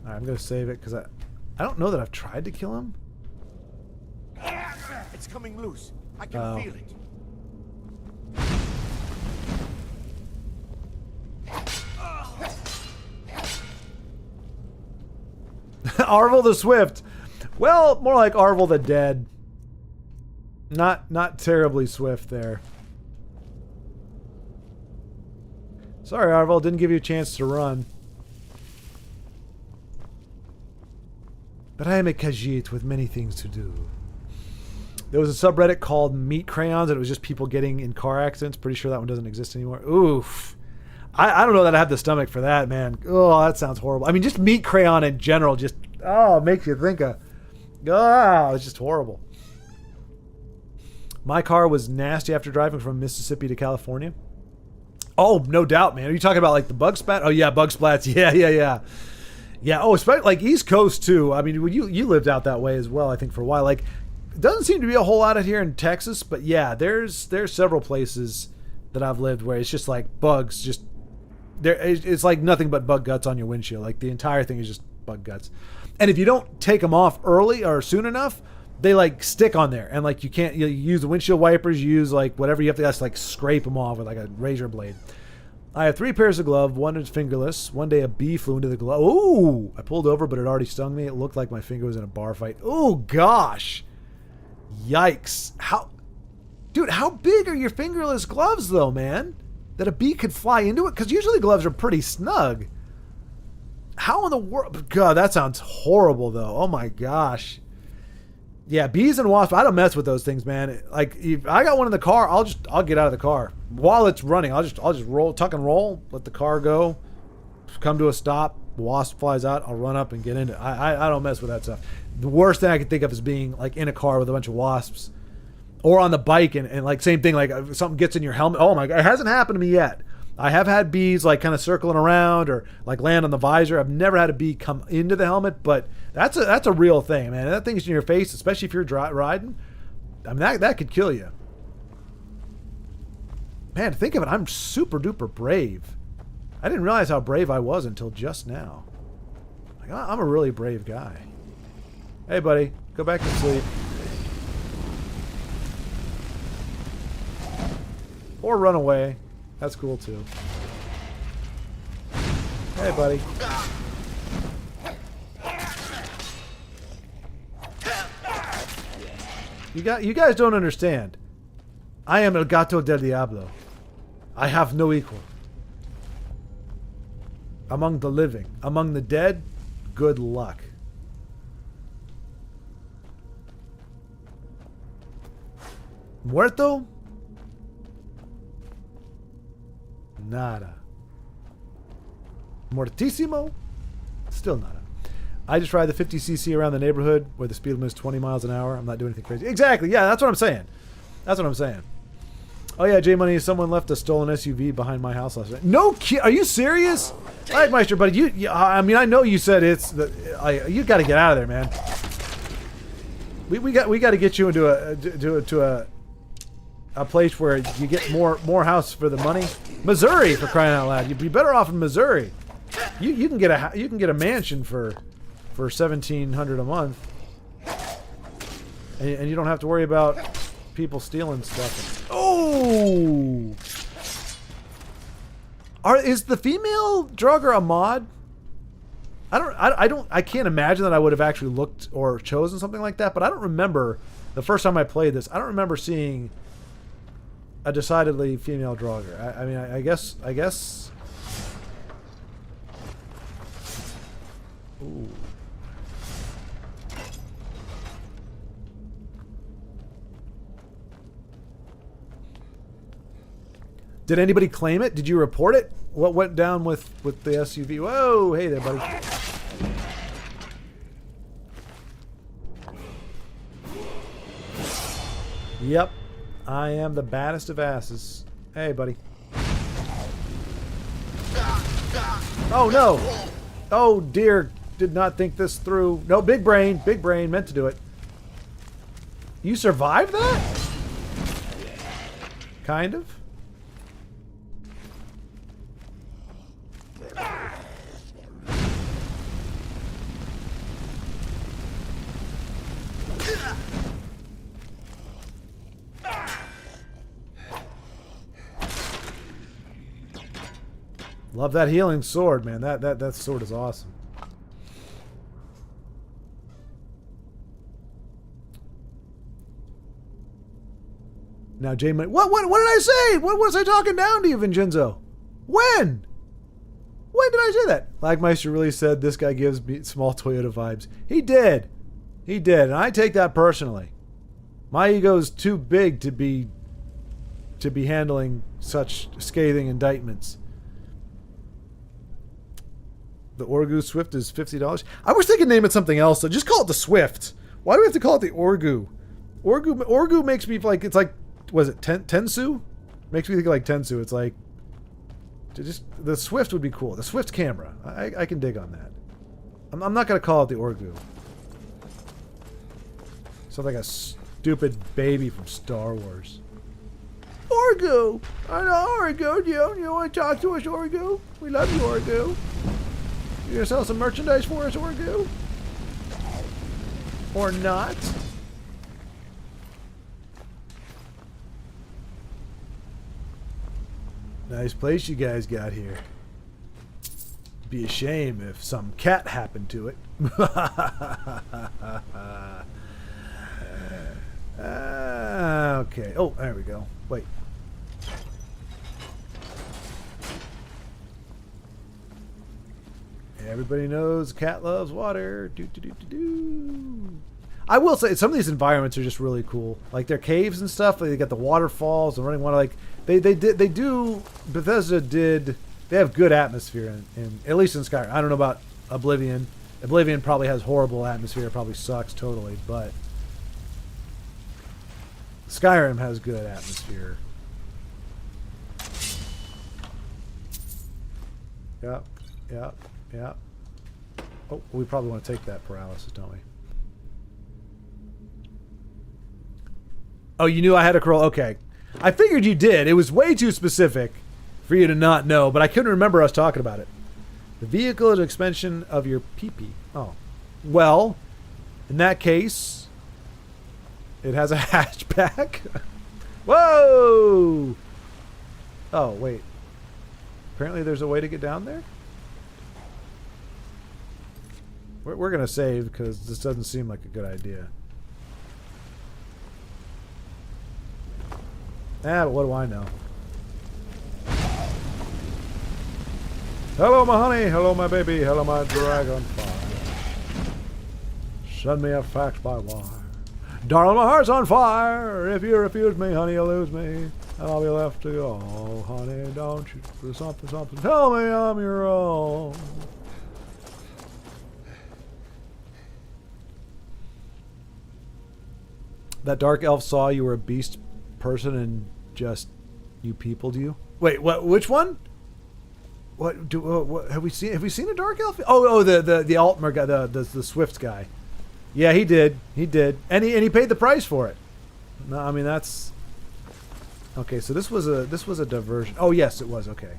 Alright, I'm gonna save it because I don't know that I've tried to kill him. It's coming loose. I can feel it. Arvel the Swift. Well, more like Arvel the Dead. Not terribly swift there. Sorry, Arvel, didn't give you a chance to run. But I am a Khajiit with many things to do. There was a subreddit called Meat Crayons, and it was just people getting in car accidents. Pretty sure that one doesn't exist anymore. Oof. I don't know that I have the stomach for that, man. Oh, that sounds horrible. I mean, just meat crayon in general just, it makes you think of, it's just horrible. My car was nasty after driving from Mississippi to California. Oh, no doubt, man. Are you talking about like the bug spat? Oh, yeah, bug splats. Yeah. Yeah, especially like East Coast too. I mean, you lived out that way as well, I think, for a while. Like, it doesn't seem to be a whole lot out here in Texas, but yeah, there's several places that I've lived where it's just like bugs just it's like nothing but bug guts on your windshield. Like the entire thing is just bug guts. And if you don't take them off early or soon enough, they like stick on there. And like you use the windshield wipers, you use like whatever you have to just like scrape them off with like a razor blade. I have 3 pairs of gloves. One is fingerless. One day a bee flew into the glove. Ooh! I pulled over, but it already stung me. It looked like my finger was in a bar fight. Oh gosh! Yikes! How big are your fingerless gloves though, man? That a bee could fly into it? Because usually gloves are pretty snug. How in the world? God, that sounds horrible though. Oh my gosh. Yeah, bees and wasps, I don't mess with those things, man. Like, if I got one in the car, I'll get out of the car. While it's running, I'll just roll, tuck and roll, let the car go, come to a stop, wasp flies out, I'll run up and get into it. I don't mess with that stuff. The worst thing I can think of is being, like, in a car with a bunch of wasps. Or on the bike, and like, same thing, like, if something gets in your helmet. Oh my God, it hasn't happened to me yet. I have had bees, like, kind of circling around or, like, land on the visor. I've never had a bee come into the helmet, but that's a real thing, man. That thing's in your face, especially if you're riding. I mean, that could kill you. Man, think of it. I'm super duper brave. I didn't realize how brave I was until just now. Like, I'm a really brave guy. Hey, buddy, go back to sleep. Or run away. That's cool too. Hey, buddy. You guys don't understand. I am El Gato del Diablo. I have no equal. Among the living. Among the dead, good luck. Muerto? Nada. Mortissimo? Still nada. I just ride the 50cc around the neighborhood where the speed limit is 20 miles an hour. I'm not doing anything crazy. Exactly. Yeah, that's what I'm saying. That's what I'm saying. Oh yeah, J Money, someone left a stolen SUV behind my house last night. No kid. Are you serious? All right, Meister, buddy. I mean, I know you said it's you got to get out of there, man. We got to get you into a place where you get more house for the money. Missouri, for crying out loud. You'd be better off in Missouri. You can get a mansion for $1,700 a month, and you don't have to worry about people stealing stuff. Oh, is the female Draugr a mod? I can't imagine that I would have actually looked or chosen something like that, but I don't remember the first time I played this. I don't remember seeing a decidedly female Draugr. I mean, I guess. Ooh. Did anybody claim it? Did you report it? What went down with the SUV? Whoa, hey there, buddy. Yep. I am the baddest of asses. Hey, buddy. Oh, no. Oh, dear. Did not think this through. No, big brain. Big brain. Meant to do it. You survived that? Kind of. Love that healing sword, man. That sword is awesome. Now, Jay, what did I say? What was I talking down to you, Vincenzo? When? When did I say that? Lagmeister really said this guy gives me small Toyota vibes. He did. He did, and I take that personally. My ego is too big to be handling such scathing indictments. The Orgu Swift is $50. I was thinking name it something else, so just call it the Swift. Why do we have to call it the Orgu? Orgu makes me like, it's like, was it Tensu? Makes me think of like Tensu. It's like, just the Swift would be cool. The Swift camera. I can dig on that. I'm not going to call it the Orgu. Sounds like a stupid baby from Star Wars. Orgu! I know Orgu. Do you want to talk to us, Orgu? We love you, Orgu. You gonna sell some merchandise for us, Orgu? Or not? Nice place you guys got here. Be a shame if some cat happened to it. Okay. Oh, there we go. Wait. Everybody knows cat loves water. I will say some of these environments are just really cool. Like their caves and stuff. They got the waterfalls and running water. Like they do. Bethesda did. They have good atmosphere in at least in Skyrim. I don't know about Oblivion. Oblivion probably has horrible atmosphere. It probably sucks totally. But Skyrim has good atmosphere. Yep. Yep. Yeah. Oh, we probably want to take that paralysis, don't we? Oh, you knew I had a crawl. Okay. I figured you did. It was way too specific for you to not know, but I couldn't remember us talking about it. The vehicle is an expansion of your PP. Oh. Well, in that case, it has a hatchback. Whoa! Oh, wait. Apparently there's a way to get down there? We're going to save because this doesn't seem like a good idea. But what do I know? Hello, my honey. Hello, my baby. Hello, my dragonfly. Send me a fax by wire. Darling, my heart's on fire. If you refuse me, honey, you'll lose me. And I'll be left to go. Oh, honey, don't you do something. Tell me I'm your own. That dark elf saw you were a beast person and just you peopled you. Wait, what? Which one? What have we seen? Have we seen a dark elf? Oh, the Altmer guy, the Swift guy. Yeah, he did, and he paid the price for it. No, I mean that's okay. So this was a diversion. Oh yes, it was okay.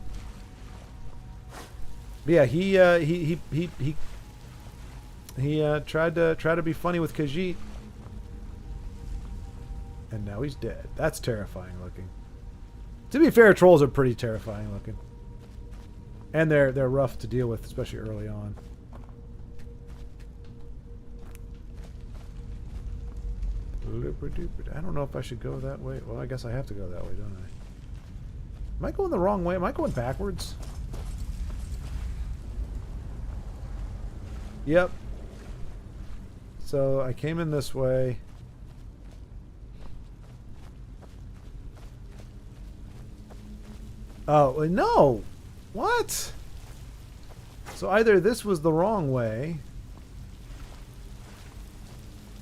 But yeah, he tried to be funny with Khajiit. And now he's dead. That's terrifying looking. To be fair, trolls are pretty terrifying looking. And they're rough to deal with, especially early on. I don't know if I should go that way. Well, I guess I have to go that way, don't I? Am I going the wrong way? Am I going backwards? Yep. So I came in this way. Oh, no! What? So either this was the wrong way,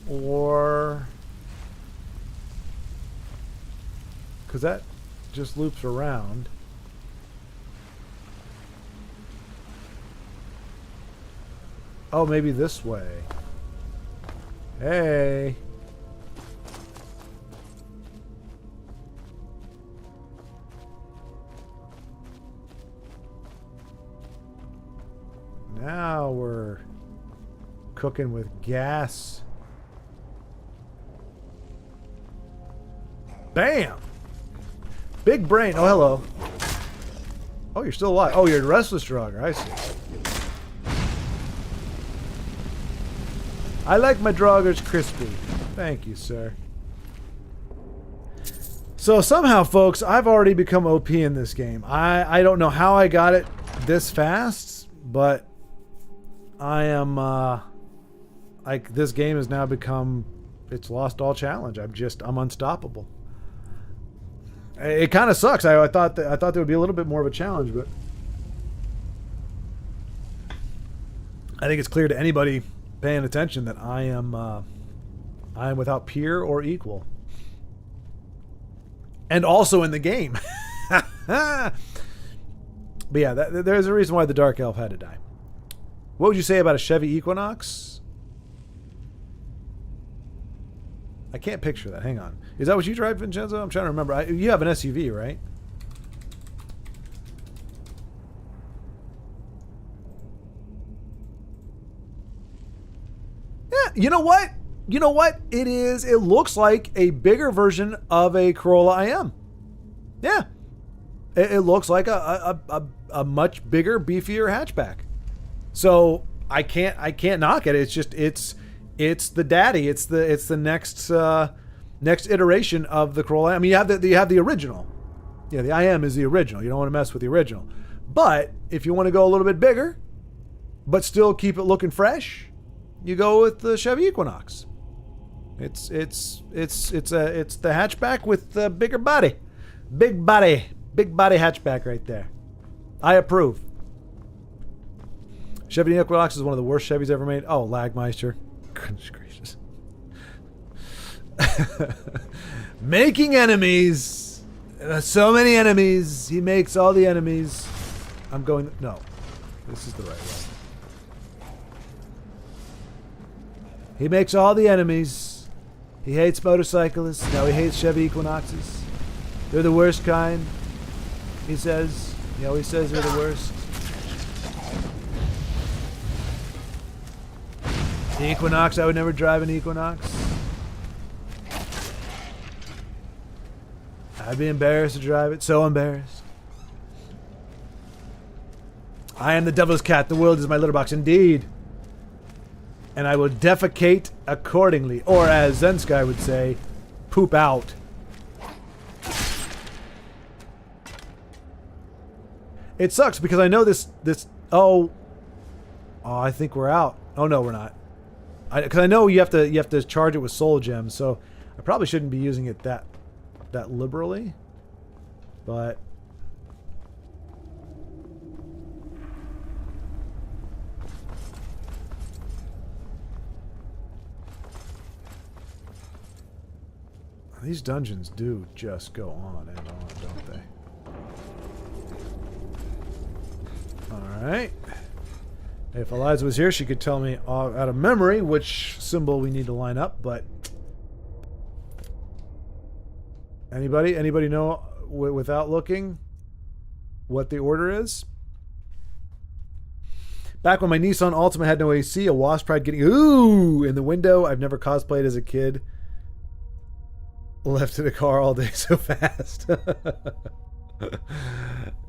or... because that just loops around. Oh, maybe this way. Hey! Now we're cooking with gas. Bam! Big brain. Oh, hello. Oh, you're still alive. Oh, you're a restless drugger. I see. I like my draggers crispy. Thank you, sir. So somehow, folks, I've already become OP in this game. I don't know how I got it this fast, but I am like this game has now become, it's lost all challenge. I'm unstoppable. It kind of sucks. I thought there would be a little bit more of a challenge, but I think it's clear to anybody paying attention that I am without peer or equal. And also in the game. But yeah, there's a reason why the Dark Elf had to die. What would you say about a Chevy Equinox? I can't picture that. Hang on. Is that what you drive, Vincenzo? I'm trying to remember. You have an SUV, right? Yeah, you know what? You know what? It is. It looks like a bigger version of a Corolla IM. Yeah. It looks like a much bigger, beefier hatchback. So I can't knock it. It's just it's the daddy. It's the next iteration of the Corolla. I mean, you have the original. Yeah, the IM is the original. You don't want to mess with the original. But if you want to go a little bit bigger, but still keep it looking fresh, you go with the Chevy Equinox. It's the hatchback with the bigger body. Big body hatchback right there. I approve. Chevy Equinox is one of the worst Chevys ever made. Oh, Lagmeister. Goodness gracious. Making enemies. So many enemies. He makes all the enemies. I'm going... No. This is the right way. He makes all the enemies. He hates motorcyclists. Now he hates Chevy Equinoxes. They're the worst kind. He says. He always says they're the worst. The Equinox, I would never drive an Equinox. I'd be embarrassed to drive it. So embarrassed. I am the devil's cat. The world is my litter box. Indeed. And I will defecate accordingly. Or as Zensky would say, poop out. It sucks because I know this oh, I think we're out. Oh no, we're not. Because I know you have to charge it with soul gems, so I probably shouldn't be using it that liberally. But these dungeons do just go on and on, don't they? Alright. If Eliza was here, she could tell me out of memory which symbol we need to line up, but... Anybody know, without looking, what the order is? Back when my Nissan Altima had no AC, a wasp tried getting... Ooh! In the window. I've never cosplayed as a kid. Left in the car all day so fast.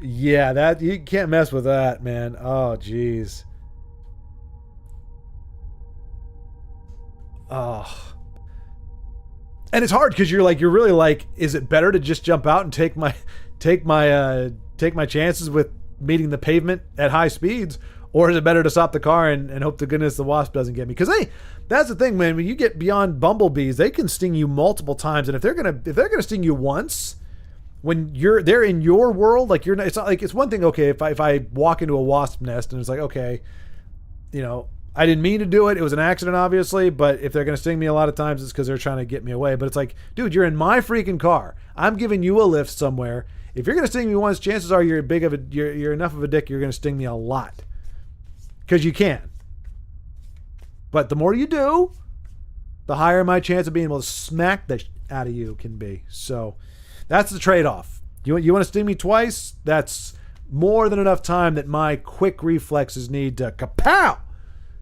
Yeah, that you can't mess with that, man. Oh, jeez. Oh. And it's hard because you're really like, is it better to just jump out and take my chances with meeting the pavement at high speeds, or is it better to stop the car and hope to goodness the wasp doesn't get me? Because that's the thing, man. When you get beyond bumblebees, they can sting you multiple times, and if they're gonna sting you once, when they're in your world, like you're not, it's not like, it's one thing, okay, if I walk into a wasp nest and it's like, okay, you know, I didn't mean to do it. It was an accident, obviously, but if they're going to sting me a lot of times, it's because they're trying to get me away. But it's like, dude, you're in my freaking car. I'm giving you a lift somewhere. If you're going to sting me once, chances are you're enough of a dick, you're going to sting me a lot. Because you can. But the more you do, the higher my chance of being able to smack the out of you can be. So that's the trade-off. You want to sting me twice? That's more than enough time that my quick reflexes need to kapow!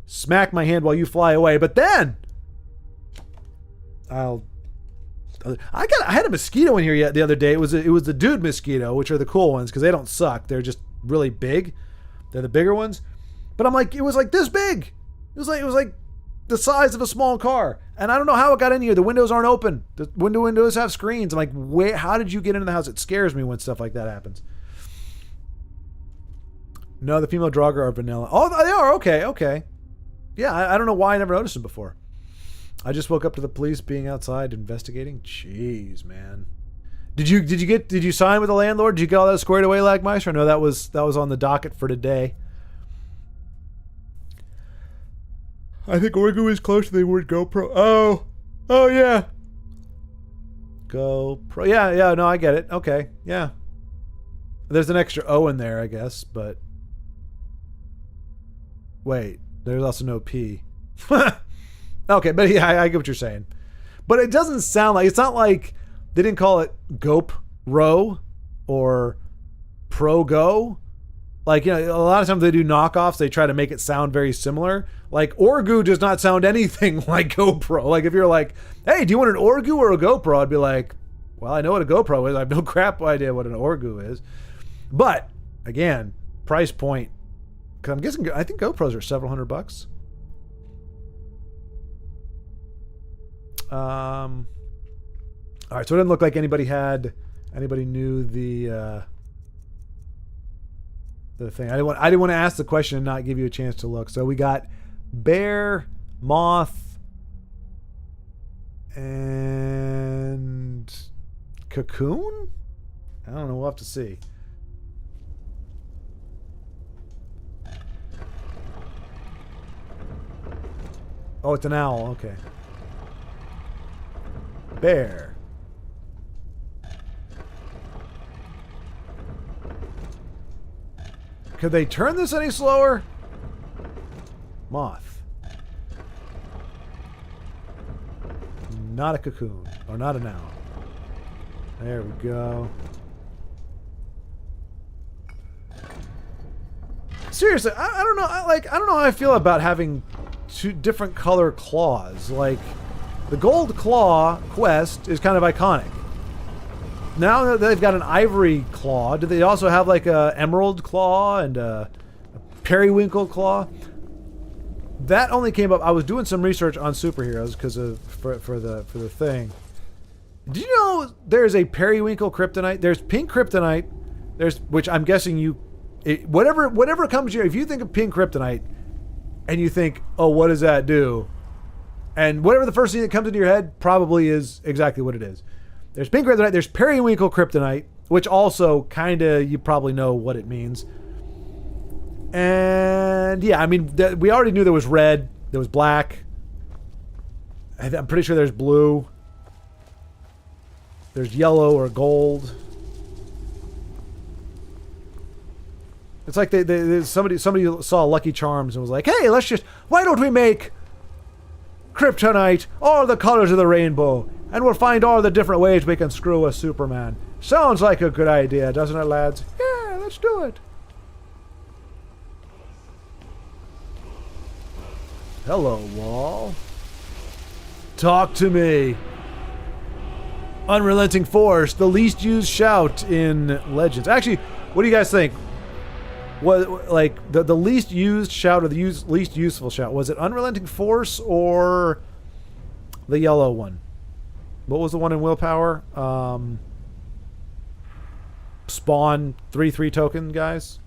Smack my hand while you fly away, but then I had a mosquito in here the other day. It was the dude mosquito, which are the cool ones because they don't suck. They're just really big. They're the bigger ones. But I'm like, it was like this big. It was like the size of a small car. And I don't know how it got in here. The windows aren't open. The windows have screens. I'm like, how did you get into the house? It scares me when stuff like that happens. No, the female Draugr are vanilla. Oh, they are. Okay. Yeah, I don't know why I never noticed them before. I just woke up to the police being outside investigating. Jeez, man. Did you sign with the landlord? Did you get all that squared away, Lagmeister? I know that was on the docket for today. I think Orgu is close to the word GoPro. Oh yeah. GoPro. Yeah, no, I get it. Okay, yeah. There's an extra O in there, I guess, but wait, there's also no P. Okay, but yeah, I get what you're saying. But it doesn't sound like, it's not like they didn't call it GoPro or ProGo. Like, a lot of times they do knockoffs. They try to make it sound very similar. Like, Orgu does not sound anything like GoPro. Like, if you're like, hey, do you want an Orgu or a GoPro? I'd be like, well, I know what a GoPro is. I have no crap idea what an Orgu is. But, again, price point. Because I'm guessing, I think GoPros are several $100. All right, so it didn't look like anybody knew the thing. I didn't want to ask the question and not give you a chance to look. So we got bear, moth, and cocoon? I don't know. We'll have to see. Oh, it's an owl. Okay. Bear. Could they turn this any slower? Moth. Not a cocoon. Or not an owl. There we go. Seriously, I don't know. I don't know how I feel about having two different color claws. Like, the gold claw quest is kind of iconic. Now that they've got an ivory claw, do they also have like a emerald claw and a periwinkle claw? That only came up. I was doing some research on superheroes because for the thing. Do you know there's a periwinkle kryptonite? There's pink kryptonite. There's, which I'm guessing whatever comes to you. If you think of pink kryptonite and you think, oh, what does that do? And whatever the first thing that comes into your head probably is exactly what it is. There's pink kryptonite, there's periwinkle kryptonite, which also kind of, you probably know what it means. And yeah, I mean, we already knew there was red, there was black. I'm pretty sure there's blue. There's yellow or gold. It's like somebody saw Lucky Charms and was like, hey, why don't we make kryptonite all the colors of the rainbow? And we'll find all the different ways we can screw a Superman. Sounds like a good idea, doesn't it, lads? Yeah, let's do it. Hello, wall. Talk to me. Unrelenting force, the least used shout in Legends. Actually, what do you guys think? What, like, the least used shout or the least useful shout? Was it Unrelenting Force or the yellow one? What was the one in Willpower? Spawn 3/3 token, guys.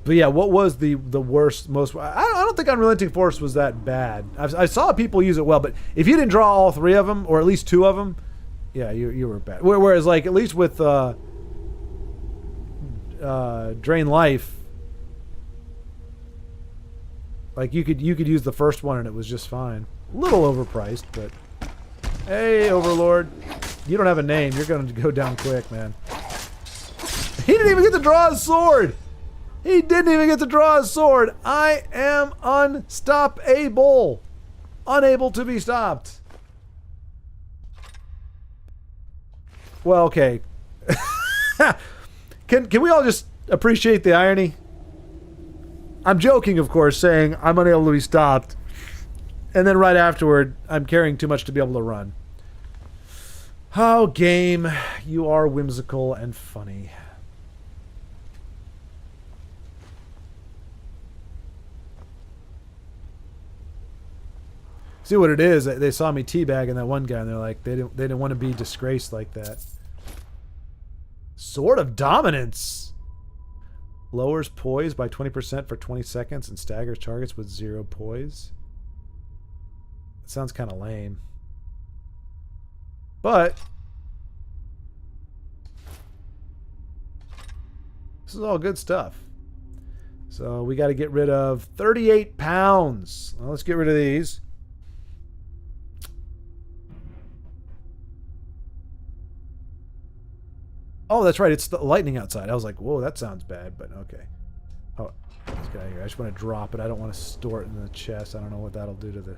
But yeah, what was the worst, most... I don't think Unrelenting Force was that bad. I saw people use it well, but if you didn't draw all three of them, or at least two of them, yeah, you were bad. Whereas, like, at least with Drain Life, like, you could use the first one and it was just fine. A little overpriced, but... Hey, Overlord. You don't have a name. You're going to go down quick, man. He didn't even get to draw his sword! He didn't even get to draw his sword! I am unstoppable! Unable to be stopped. Well, okay. Can we all just appreciate the irony? I'm joking, of course, saying I'm unable to be stopped. And then right afterward, I'm carrying too much to be able to run. Oh, game, you are whimsical and funny. See what it is? They saw me teabagging that one guy, and they're like, they didn't want to be disgraced like that. Sword of Dominance lowers poise by 20% for 20 seconds and staggers targets with 0 poise. It sounds kind of lame, but this is all good stuff. So we got to get rid of 38 pounds. Well, let's get rid of these. Oh, that's right. It's the lightning outside. I was like, whoa, that sounds bad, but okay. Oh, let's get out of here. I just want to drop it. I don't want to store it in the chest. I don't know what that'll do to the...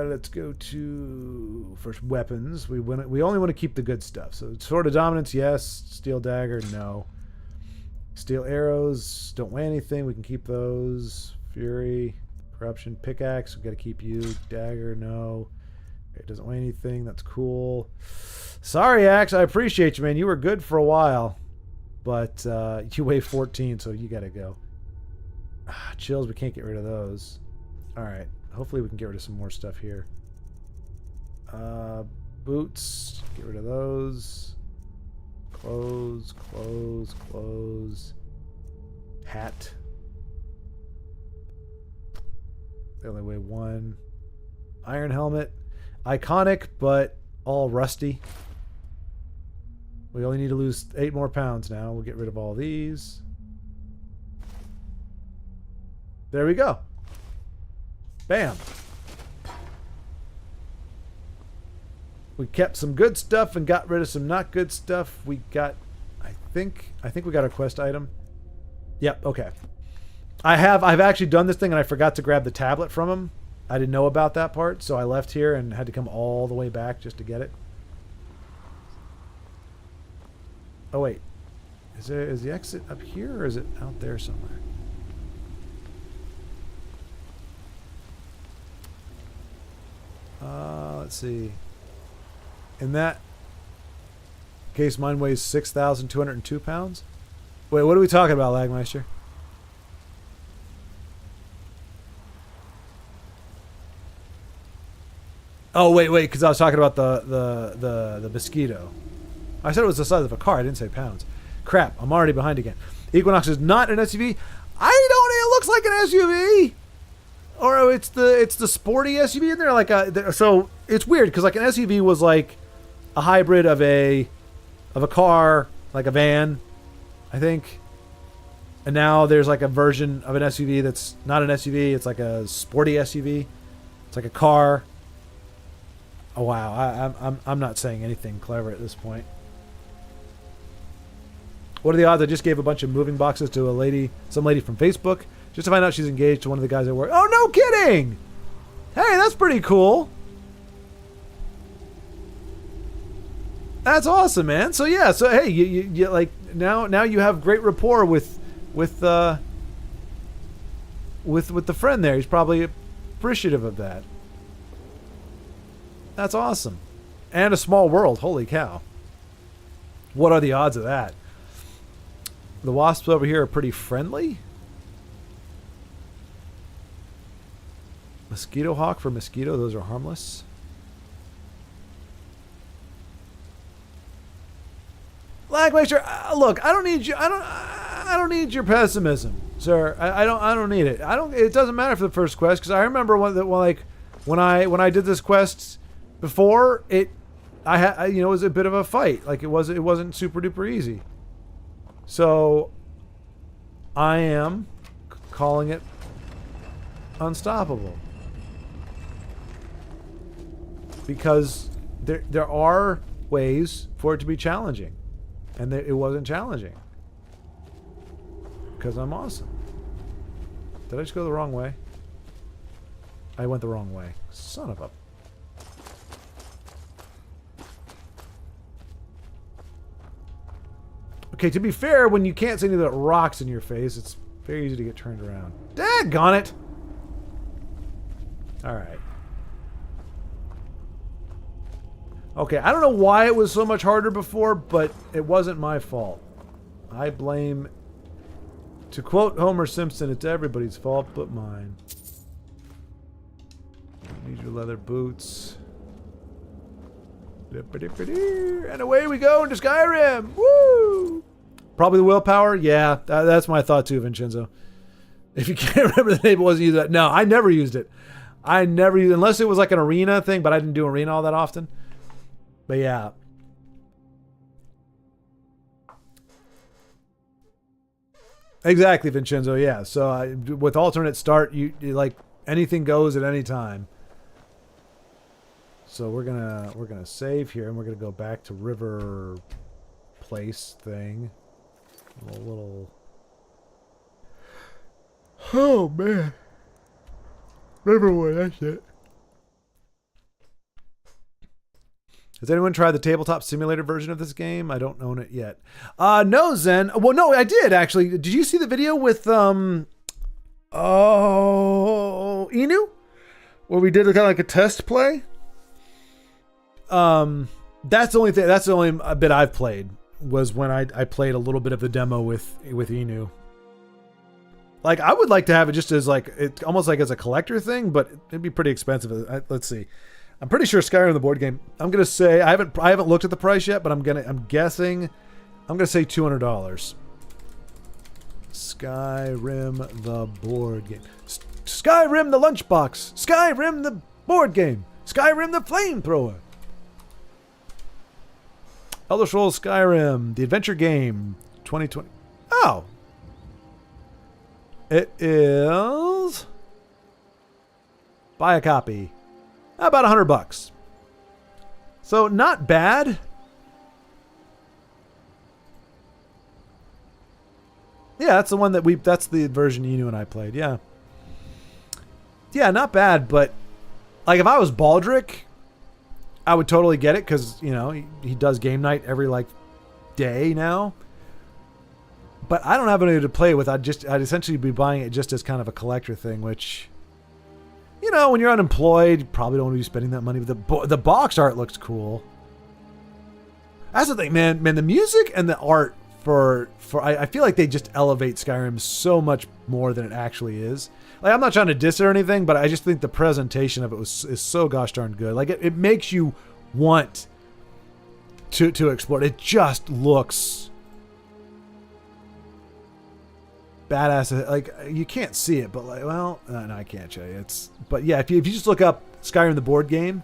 let's go to first weapons. We only want to keep the good stuff. So Sword of Dominance, yes. Steel Dagger, no. Steel Arrows don't weigh anything. We can keep those. Fury, Corruption, Pickaxe. We got to keep you. Dagger, no. It doesn't weigh anything. That's cool. Sorry, Axe. I appreciate you, man. You were good for a while. But you weigh 14, so you got to go. Chills, we can't get rid of those. All right. Hopefully we can get rid of some more stuff here. Boots. Get rid of those. Clothes, clothes, clothes. Hat. They only weigh 1. Iron helmet. Iconic, but all rusty. We only need to lose 8 more pounds now. We'll get rid of all these. There we go. Bam. We kept some good stuff and got rid of some not good stuff. We got, I think we got our quest item. Yep, okay. I've actually done this thing and I forgot to grab the tablet from him. I didn't know about that part, so I left here and had to come all the way back just to get it. Oh wait, is the exit up here or is it out there somewhere? Let's see. In that case, mine weighs 6,202 pounds. Wait, what are we talking about, Lagmeister? Oh wait, because I was talking about the mosquito. I said it was the size of a car. I didn't say pounds. Crap, I'm already behind again. Equinox is not an SUV. I don't. It looks like an SUV, or it's the sporty SUV in there. Like so it's weird because like an SUV was like a hybrid of a car, like a van, I think. And now there's like a version of an SUV that's not an SUV. It's like a sporty SUV. It's like a car. Oh wow, I'm not saying anything clever at this point. What are the odds I just gave a bunch of moving boxes to some lady from Facebook, just to find out she's engaged to one of the guys at work? Oh, no kidding! Hey, that's pretty cool. That's awesome, man. So yeah, so hey, you like now you have great rapport with the friend there. He's probably appreciative of that. That's awesome. And a small world. Holy cow. What are the odds of that? The wasps over here are pretty friendly. Mosquito hawk for mosquito. Those are harmless. Lagmeister, look, I don't need you. I don't need your pessimism, sir. I don't need it. It doesn't matter for the first quest because I remember when I did this quest before it was a bit of a fight. Like it wasn't super duper easy. So I am calling it unstoppable because there are ways for it to be challenging, and it wasn't challenging because I'm awesome. Did I just go the wrong way? I went the wrong way. Son of a... Okay, to be fair, when you can't see any of the rocks in your face, it's very easy to get turned around. Daggone it! Alright. Okay, I don't know why it was so much harder before, but it wasn't my fault. I blame... To quote Homer Simpson, it's everybody's fault but mine. Need your leather boots. And away we go into Skyrim! Woo! Probably the willpower? Yeah, that's my thought too, Vincenzo. If you can't remember the name, it wasn't used that. No, I never used it. I never used it, unless it was like an arena thing, but I didn't do arena all that often. But yeah. Exactly, Vincenzo, yeah. So with alternate start, you like anything goes at any time. So we're gonna save here, and we're gonna go back to River Place thing. A little. Oh man, Riverwood, that's it. Has anyone tried the tabletop simulator version of this game? I don't own it yet. No, Zen. Well, no, I did actually. Did you see the video with Inu? Where we did kind of like a test play? That's the only thing. That's the only bit I've played was when I played a little bit of the demo with Inu. Like I would like to have it just as like it almost like as a collector thing, but it'd be pretty expensive. Let's see. I'm pretty sure Skyrim the board game. I'm gonna say I haven't looked at the price yet, but I'm guessing I'm gonna say $200. Skyrim the board game. Skyrim the lunchbox. Skyrim the board game. Skyrim the flamethrower. Elder Scrolls Skyrim, the adventure game, 2020. Oh, it is. Buy a copy. About $100. So not bad. Yeah, that's the one that that's the version you and I played. Yeah. Yeah, not bad, but like if I was Baldric, I would totally get it because, you know, he does game night every like day now. But I don't have anything to play with. I'd essentially be buying it just as kind of a collector thing, which, you know, when you're unemployed, you probably don't want to be spending that money. But the box art looks cool. That's the thing, man. Man, the music and the art I feel like they just elevate Skyrim so much more than it actually is. Like, I'm not trying to diss it or anything, but I just think the presentation of it is so gosh darn good. Like, it makes you want to explore. It just looks badass. Like, you can't see it, but like, well, no, I can't show you. But yeah, if you just look up Skyrim the board game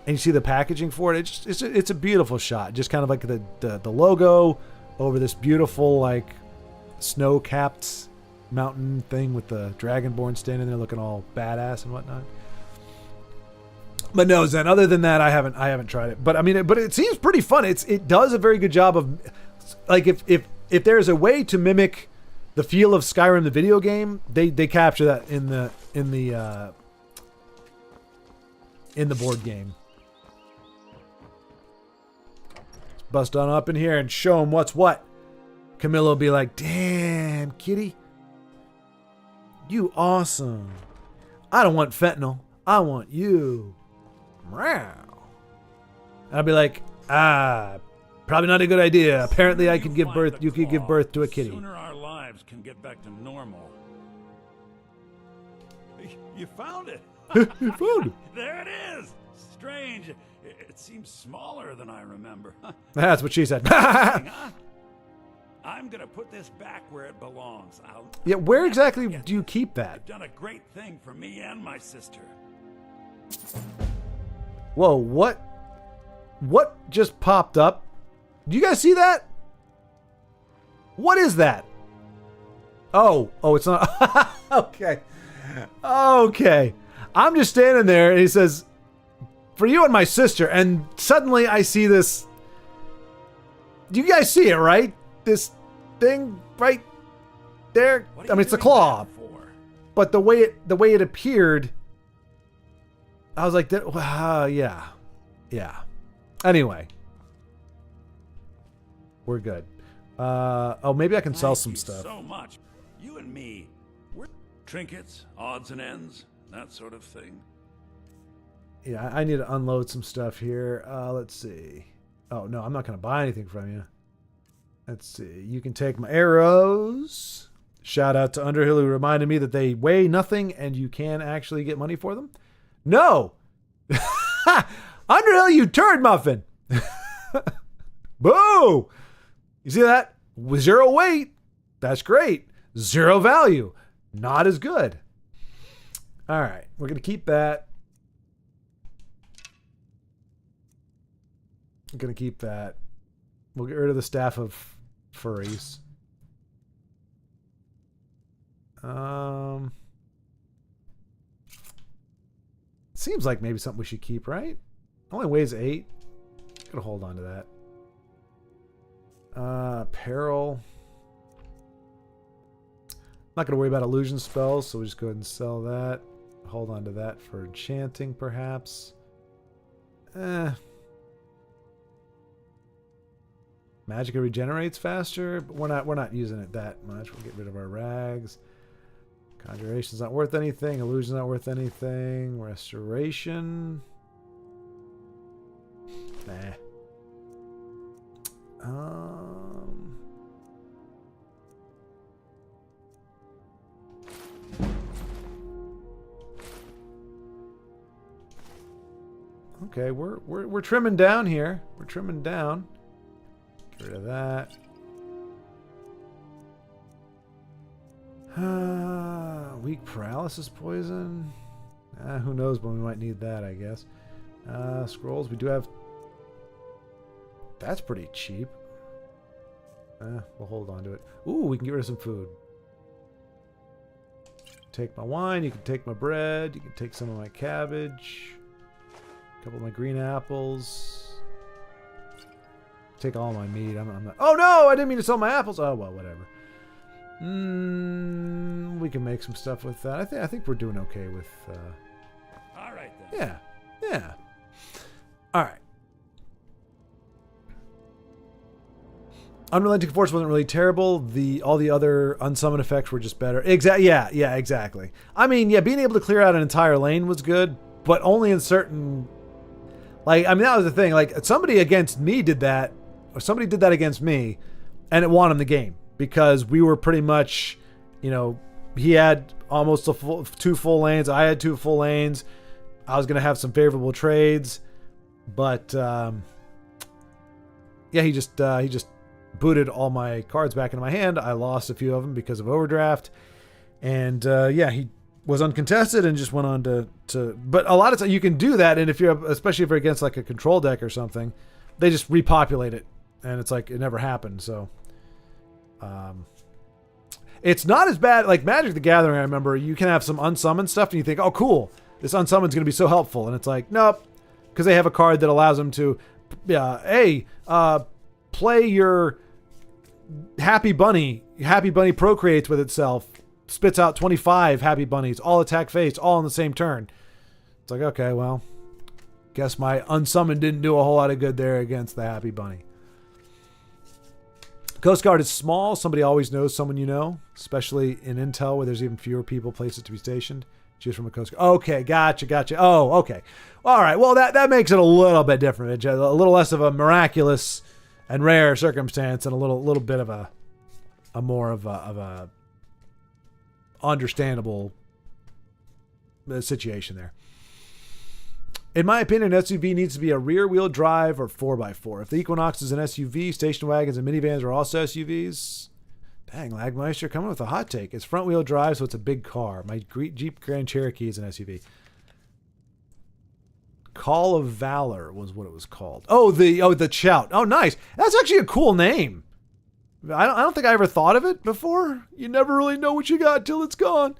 and you see the packaging for it, it's a beautiful shot. Just kind of like the logo over this beautiful like snow-capped mountain thing with the Dragonborn standing there looking all badass and whatnot. But no, Zen, other than that, I haven't tried it. But I mean, it seems pretty fun. It does a very good job of, like, if there's a way to mimic the feel of Skyrim the video game, they capture that in the board game. Bust on up in here and show him what's what. Camilla will be like, damn, kitty. You awesome. I don't want fentanyl. I want you. Meow. And I'll be like, probably not a good idea. Apparently I could give birth, you could give birth to a kitty. Sooner our lives can get back to normal. You found it. You found it. There it is. Strange. It seems smaller than I remember. That's what she said. I'm going to put this back where it belongs. Yeah, where exactly do you keep that? You've done a great thing for me and my sister. Whoa, what? What just popped up? Do you guys see that? What is that? Oh, it's not. Okay. I'm just standing there and he says, for you and my sister, and suddenly I see this. Do you guys see it, right? This thing right there. I mean, it's a claw, but the way it appeared, I was like, yeah. Anyway, we're good. Oh, maybe I can sell Thank some you stuff. so much. You and me, we're trinkets, odds and ends, that sort of thing. Yeah, I need to unload some stuff here. Let's see. Oh, no, I'm not going to buy anything from you. Let's see. You can take my arrows. Shout out to Underhill, who reminded me that they weigh nothing and you can actually get money for them. No! Underhill, you turd muffin! Boo! You see that? With 0 weight. That's great. 0 value. Not as good. All right. We're going to keep that. I'm going to keep that. We'll get rid of the staff of furries. Seems like maybe something we should keep, right? Only weighs 8. Gonna hold on to that. Apparel. Not gonna worry about illusion spells, so we'll just go ahead and sell that. Hold on to that for enchanting, perhaps. Magic regenerates faster, but we're not using it that much. We'll get rid of our rags. Conjuration's not worth anything. Illusion's not worth anything. Restoration. Nah. Okay, we're trimming down here. We're trimming down. Get rid of that. Weak paralysis poison. Who knows when we might need that, I guess. Scrolls, we do have. That's pretty cheap. We'll hold on to it. Ooh, we can get rid of some food. Take my wine, you can take my bread, you can take some of my cabbage, a couple of my green apples. Take all my meat. I'm not. Oh no! I didn't mean to sell my apples. Oh well, whatever. We can make some stuff with that. I think we're doing okay with. All right then. Yeah. All right. Unrelenting Force wasn't really terrible. All the other unsummon effects were just better. Yeah, exactly. I mean, yeah, being able to clear out an entire lane was good, but only in certain. Like, I mean, that was the thing. Like, somebody against me did that, or somebody did that against me, and it won him the game because we were pretty much, he had almost 2 full lanes. I had 2 full lanes. I was gonna have some favorable trades, but yeah, he just booted all my cards back into my hand. I lost a few of them because of overdraft, and yeah, he was uncontested and just went on to. But a lot of times you can do that, and especially if you're against like a control deck or something, they just repopulate it, and it's like it never happened. So, it's not as bad. Like Magic the Gathering, I remember you can have some unsummoned stuff, and you think, oh, cool, this unsummoned's going to be so helpful, and it's like, nope, because they have a card that allows them to, play your Happy Bunny. Happy Bunny procreates with itself, spits out 25 Happy Bunnies, all attack face, all in the same turn. It's like, okay, well, guess my unsummoned didn't do a whole lot of good there against the Happy Bunny. Coast Guard is small. Somebody always knows someone you know, especially in Intel where there's even fewer people places to be stationed. Choose from a Coast Guard. Okay, gotcha. Oh, okay. All right, well, that makes it a little bit different. A little less of a miraculous and rare circumstance, and a little bit of a more of a understandable situation there. In my opinion, an SUV needs to be a rear-wheel drive or 4x4. If the Equinox is an SUV, station wagons and minivans are also SUVs. Dang, Lagmeister coming with a hot take. It's front-wheel drive, so it's a big car. My Jeep Grand Cherokee is an SUV. Call of Valor was what it was called. The Chout. Oh, nice. That's actually a cool name. I don't think I ever thought of it before. You never really know what you got till it's gone.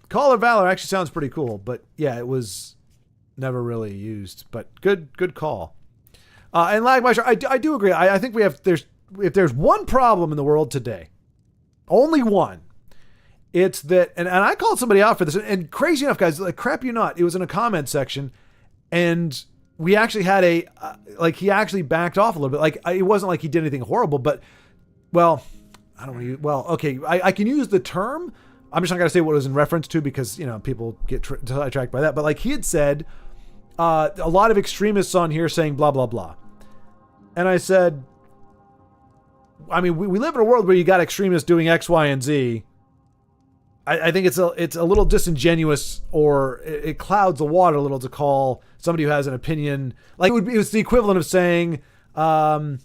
Call of Valor actually sounds pretty cool, but yeah, it was never really used. But good call. And Lagmeister, I do agree. I think if there's one problem in the world today, only one. It's that, and I called somebody out for this, and crazy enough, guys, like crap you not, it was in a comment section. And we actually had he actually backed off a little bit. Like, it wasn't like he did anything horrible, but well, I don't want to use, well, okay, I can use the term. I'm just not going to say what it was in reference to because, you know, people get sidetracked by that. But like he had said, a lot of extremists on here saying blah, blah, blah. And I said, I mean, we live in a world where you got extremists doing X, Y, and Z. I think it's a little disingenuous, or it clouds the water a little to call somebody who has an opinion like it was the equivalent of saying Skyrim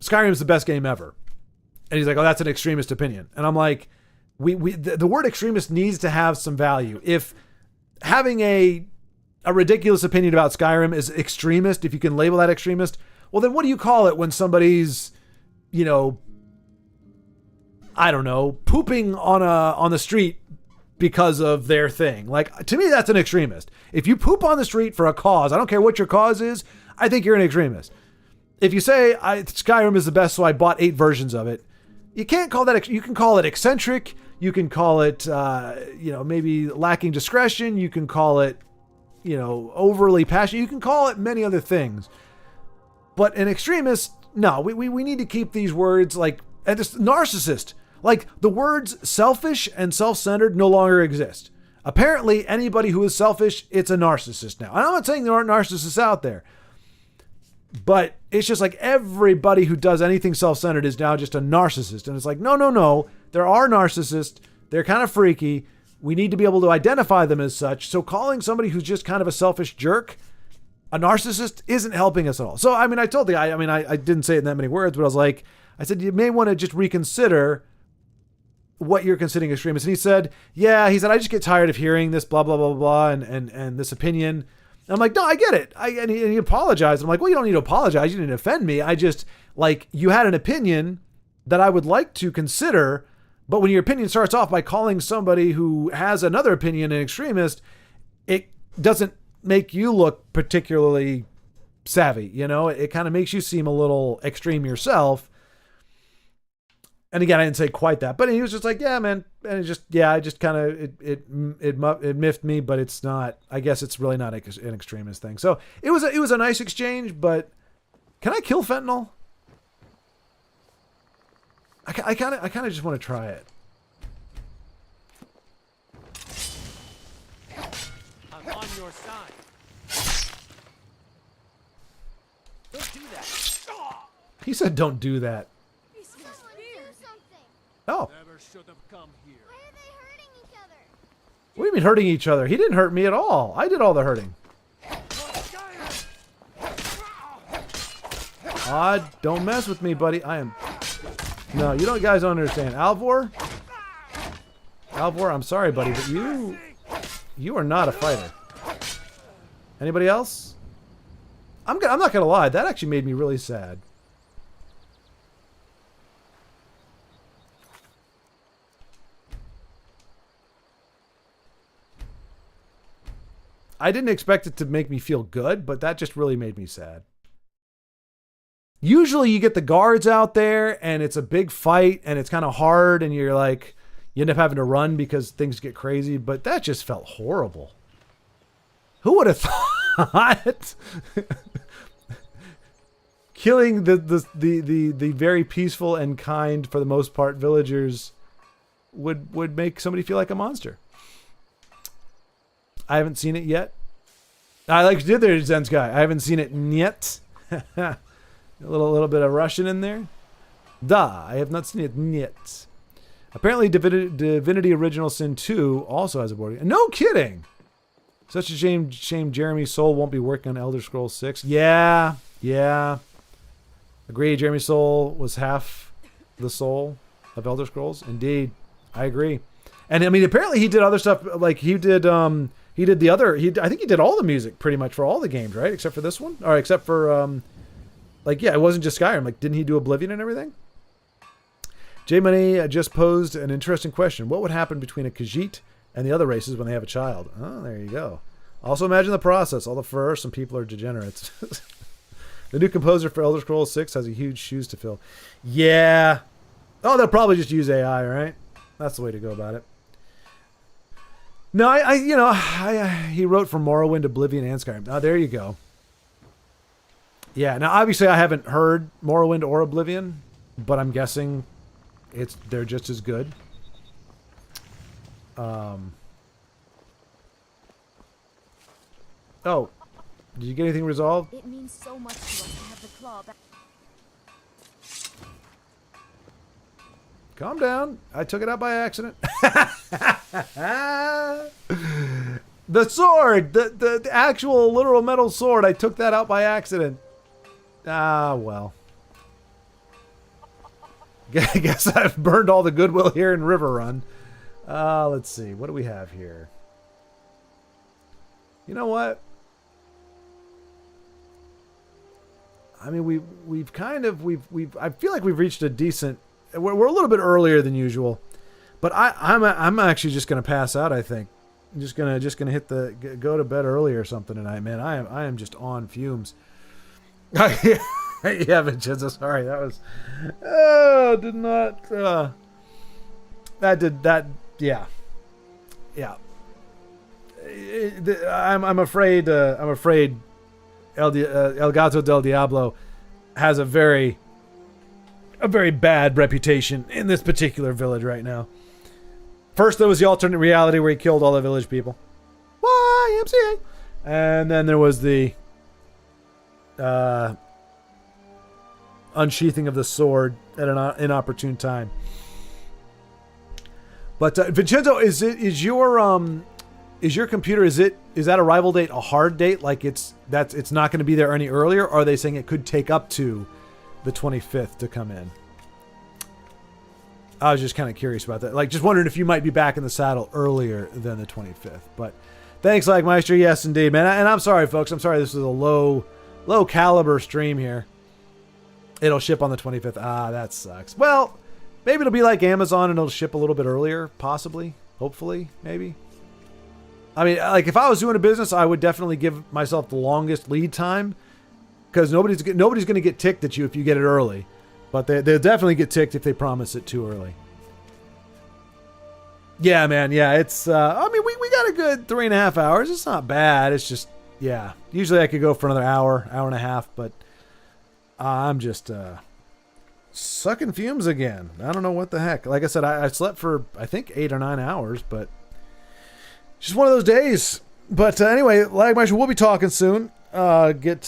is the best game ever, and he's like, oh, that's an extremist opinion, and I'm like, the word extremist needs to have some value. If having a ridiculous opinion about Skyrim is extremist, if you can label that extremist, well, then what do you call it when somebody's, you know, I don't know, pooping on the street because of their thing? Like, to me, that's an extremist. If you poop on the street for a cause, I don't care what your cause is, I think you're an extremist. If you say Skyrim is the best, so I bought 8 versions of it, you can't call that. You can call it eccentric. You can call it, you know, maybe lacking discretion. You can call it, you know, overly passionate. You can call it many other things. But an extremist, no, we need to keep these words like, and this narcissist. Like, the words selfish and self-centered no longer exist. Apparently, anybody who is selfish, it's a narcissist now. And I'm not saying there aren't narcissists out there, but it's just like everybody who does anything self-centered is now just a narcissist. And it's like, no. There are narcissists. They're kind of freaky. We need to be able to identify them as such. So calling somebody who's just kind of a selfish jerk a narcissist isn't helping us at all. So, I mean, I told the guy, I didn't say it in that many words, but I was like, I said, you may want to just reconsider what you're considering extremist. And he said, I just get tired of hearing this blah, blah, blah, blah, and this opinion. And I'm like, no, I get it. And he apologized. I'm like, well, you don't need to apologize. You didn't offend me. I just, like, you had an opinion that I would like to consider, but when your opinion starts off by calling somebody who has another opinion an extremist, it doesn't make you look particularly savvy. You know, it kind of makes you seem a little extreme yourself. And again, I didn't say quite that, but he was just like, yeah, man. And I just kind of, it miffed me, but it's not, I guess it's really not an extremist thing. So it was a nice exchange, but can I kill fentanyl? I kind of just want to try it. I'm on your side. Don't do that. He said, don't do that. Oh. Never should have come here. Why are they hurting each other? What do you mean hurting each other? He didn't hurt me at all. I did all the hurting. Don't mess with me, buddy. No, you don't, guys don't understand. Alvor, I'm sorry, buddy, but you are not a fighter. Anybody else? I'm not gonna lie. That actually made me really sad. I didn't expect it to make me feel good, but that just really made me sad. Usually you get the guards out there and it's a big fight and it's kind of hard and you're like, you end up having to run because things get crazy, but that just felt horrible. Who would have thought killing the very peaceful and kind, for the most part, villagers would make somebody feel like a monster? I haven't seen it yet. I like you did there, Zen's guy. I haven't seen it yet. A little bit of Russian in there. I have not seen it yet. Apparently, Divinity Original Sin 2 also has a board game. No kidding. Such a shame Jeremy Soule won't be working on Elder Scrolls 6. Yeah. Agree. Jeremy Soule was half the soul of Elder Scrolls. Indeed, I agree. And I mean, apparently he did other stuff. Like he did the other. I think he did all the music pretty much for all the games, right? Except for this one, or except for it wasn't just Skyrim. Like, didn't he do Oblivion and everything? J Money just posed an interesting question. What would happen between a Khajiit and the other races when they have a child? Oh, there you go. Also imagine the process. All the fur, some people are degenerates. The new composer for Elder Scrolls 6 has a huge shoes to fill. Yeah. Oh, they'll probably just use AI, right? That's the way to go about it. No, he wrote for Morrowind, Oblivion, and Skyrim. Oh, there you go. Yeah, now obviously I haven't heard Morrowind or Oblivion, but I'm guessing they're just as good. Oh, did you get anything resolved? It means so much to us to have the claw back. Calm down. I took it out by accident. The sword, the actual literal metal sword, I took that out by accident. Ah, well. I guess I've burned all the goodwill here in River Run. Let's see. What do we have here? You know what? I mean, we've I feel like we've reached a decent. We're a little bit earlier than usual, but I'm actually just gonna pass out. I think I'm just gonna hit go to bed early or something tonight, man. I am just on fumes. Yeah, Vincenzo, sorry, that was did not yeah. I'm afraid El Gato del Diablo has a very bad reputation in this particular village right now. First there was the alternate reality where he killed all the village people. YMCA. And then there was the unsheathing of the sword at an inopportune time. But Vincenzo, is your computer, is that arrival date a hard date? Like it's not going to be there any earlier? Or are they saying it could take up to the 25th to come in? I was just kind of curious about that. Like just wondering if you might be back in the saddle earlier than the 25th. But thanks, Lagmeister. Yes, indeed, man. And I'm sorry, folks. I'm sorry this is a low caliber stream here. It'll ship on the 25th. Ah, that sucks. Well, maybe it'll be like Amazon and it'll ship a little bit earlier, possibly, hopefully, maybe. I mean, like if I was doing a business, I would definitely give myself the longest lead time because nobody's going to get ticked at you if you get it early, but they'll definitely get ticked if they promise it too early. Yeah, man. Yeah, it's. I mean, we got a good 3.5 hours. It's not bad. It's just, yeah. Usually I could go for another hour and a half, but I'm just sucking fumes again. I don't know what the heck. Like I said, I slept for I think 8 or 9 hours, but just one of those days. But anyway, Lagmeister, we'll be talking soon. Get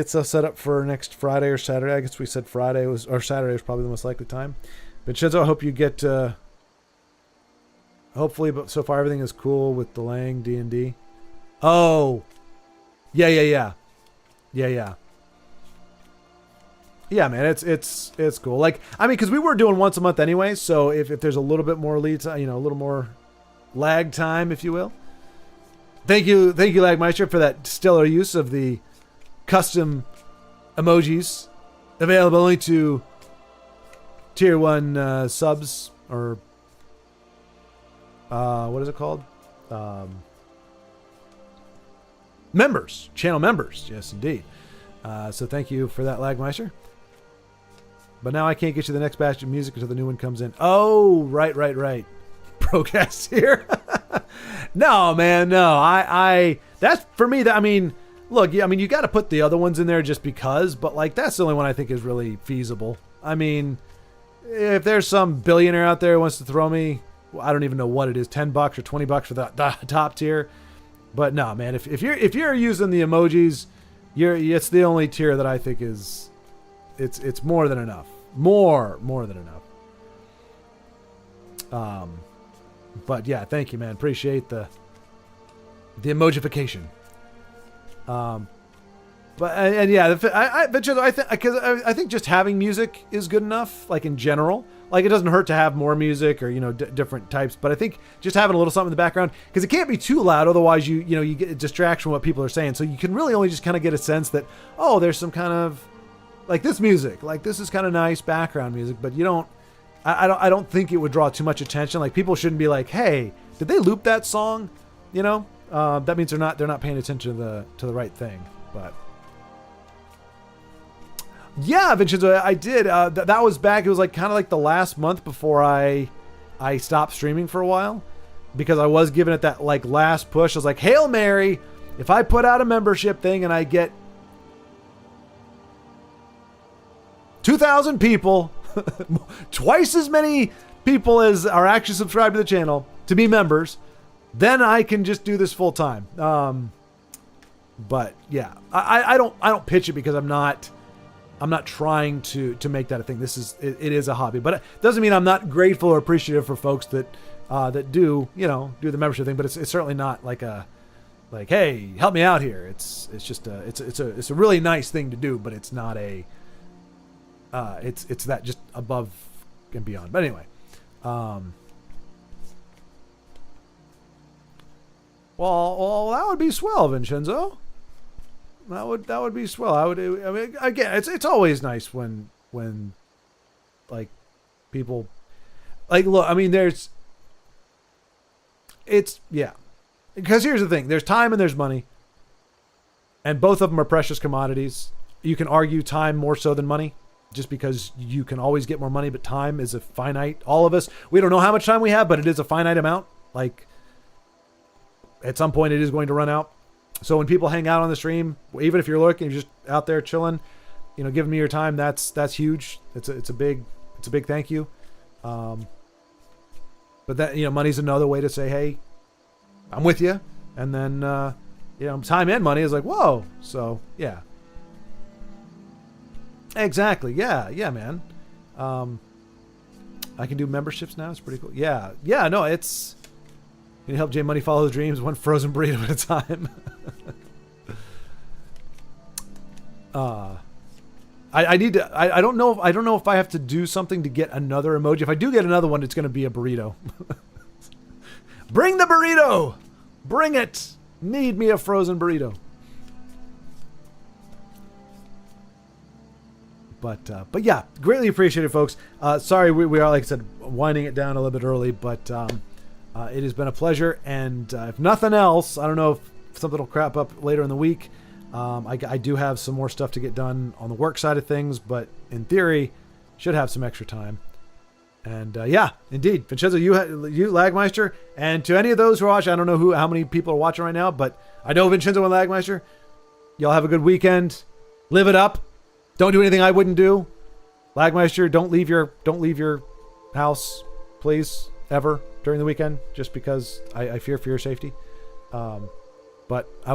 stuff set up for next Friday or Saturday. I guess we said Friday or Saturday was probably the most likely time. Vincenzo, I hope you get. Hopefully, but so far everything is cool with delaying D&D. Oh, yeah. Yeah, man, it's cool. Like, I mean, because we were doing once a month anyway, so if there's a little bit more lead time, a little more lag time, if you will. Thank you, Lagmeister, for that stellar use of the custom emojis available only to tier 1 subs or what is it called? Members, channel members. Yes, indeed. So thank you for that, Lagmeister. But now I can't get you the next batch of music until the new one comes in. Oh, right. Procast here. No, man, no. I that's for me. That I mean, look, I mean, you got to put the other ones in there just because. But like, that's the only one I think is really feasible. I mean, if there's some billionaire out there who wants to throw me, well, I don't even know what it is, $10 or $20 for the top tier. But no, man, if you're using the emojis, it's the only tier that I think is it's more than enough. More than enough. But yeah, thank you, man. Appreciate the emojification. But and yeah, I think just having music is good enough. Like in general, like it doesn't hurt to have more music or different types. But I think just having a little something in the background, because it can't be too loud, otherwise you get a distraction from what people are saying. So you can really only just kind of get a sense that there's some kind of like this music, like this is kind of nice background music, but you don't. I don't think it would draw too much attention. Like people shouldn't be like, hey, did they loop that song? That means they're not paying attention to the right thing. But yeah, Vincenzo, I did. That was back. It was like kind of like the last month before I stopped streaming for a while, because I was giving it that like last push. I was like, Hail Mary, if I put out a membership thing and I get 2,000 people, twice as many people as are actually subscribed to the channel to be members, then I can just do this full time. But yeah, I don't pitch it because I'm not trying to make that a thing. It is a hobby, but it doesn't mean I'm not grateful or appreciative for folks that do the membership thing. But it's certainly not like hey, help me out here. It's just it's a really nice thing to do, but it's not it's that just above and beyond. But anyway, well, that would be swell, Vincenzo. That would be swell. I mean, again, it's always nice when like people like look. I mean, yeah. Because here's the thing: there's time and there's money, and both of them are precious commodities. You can argue time more so than money, just because you can always get more money, but time is a finite. All of us, we don't know how much time we have, but it is a finite amount. Like at some point, it is going to run out. So when people hang out on the stream, even if you're looking, you're just out there chilling, giving me your time, that's huge. It's a big thank you. But that, money's another way to say, hey, I'm with you. And then, time and money is like, whoa. So yeah, exactly. Yeah, man. I can do memberships now. It's pretty cool. Yeah. No, it's, can you help J Money follow his dreams one frozen burrito at a time? I need to. I don't know. I don't know if I have to do something to get another emoji. If I do get another one, it's going to be a burrito. Bring the burrito. Bring it. Need me a frozen burrito. But yeah, greatly appreciated, folks. Sorry, we are, like I said, winding it down a little bit early, but it has been a pleasure. And if nothing else, I don't know if something will crop up later in the week. I do have some more stuff to get done on the work side of things, but in theory, should have some extra time. And yeah, indeed, Vincenzo, you Lagmeister, and to any of those who are watching, I don't know how many people are watching right now, but I know Vincenzo and Lagmeister. Y'all have a good weekend. Live it up. Don't do anything I wouldn't do. Lagmeister, don't leave your house, please, ever during the weekend, just because I fear for your safety. But I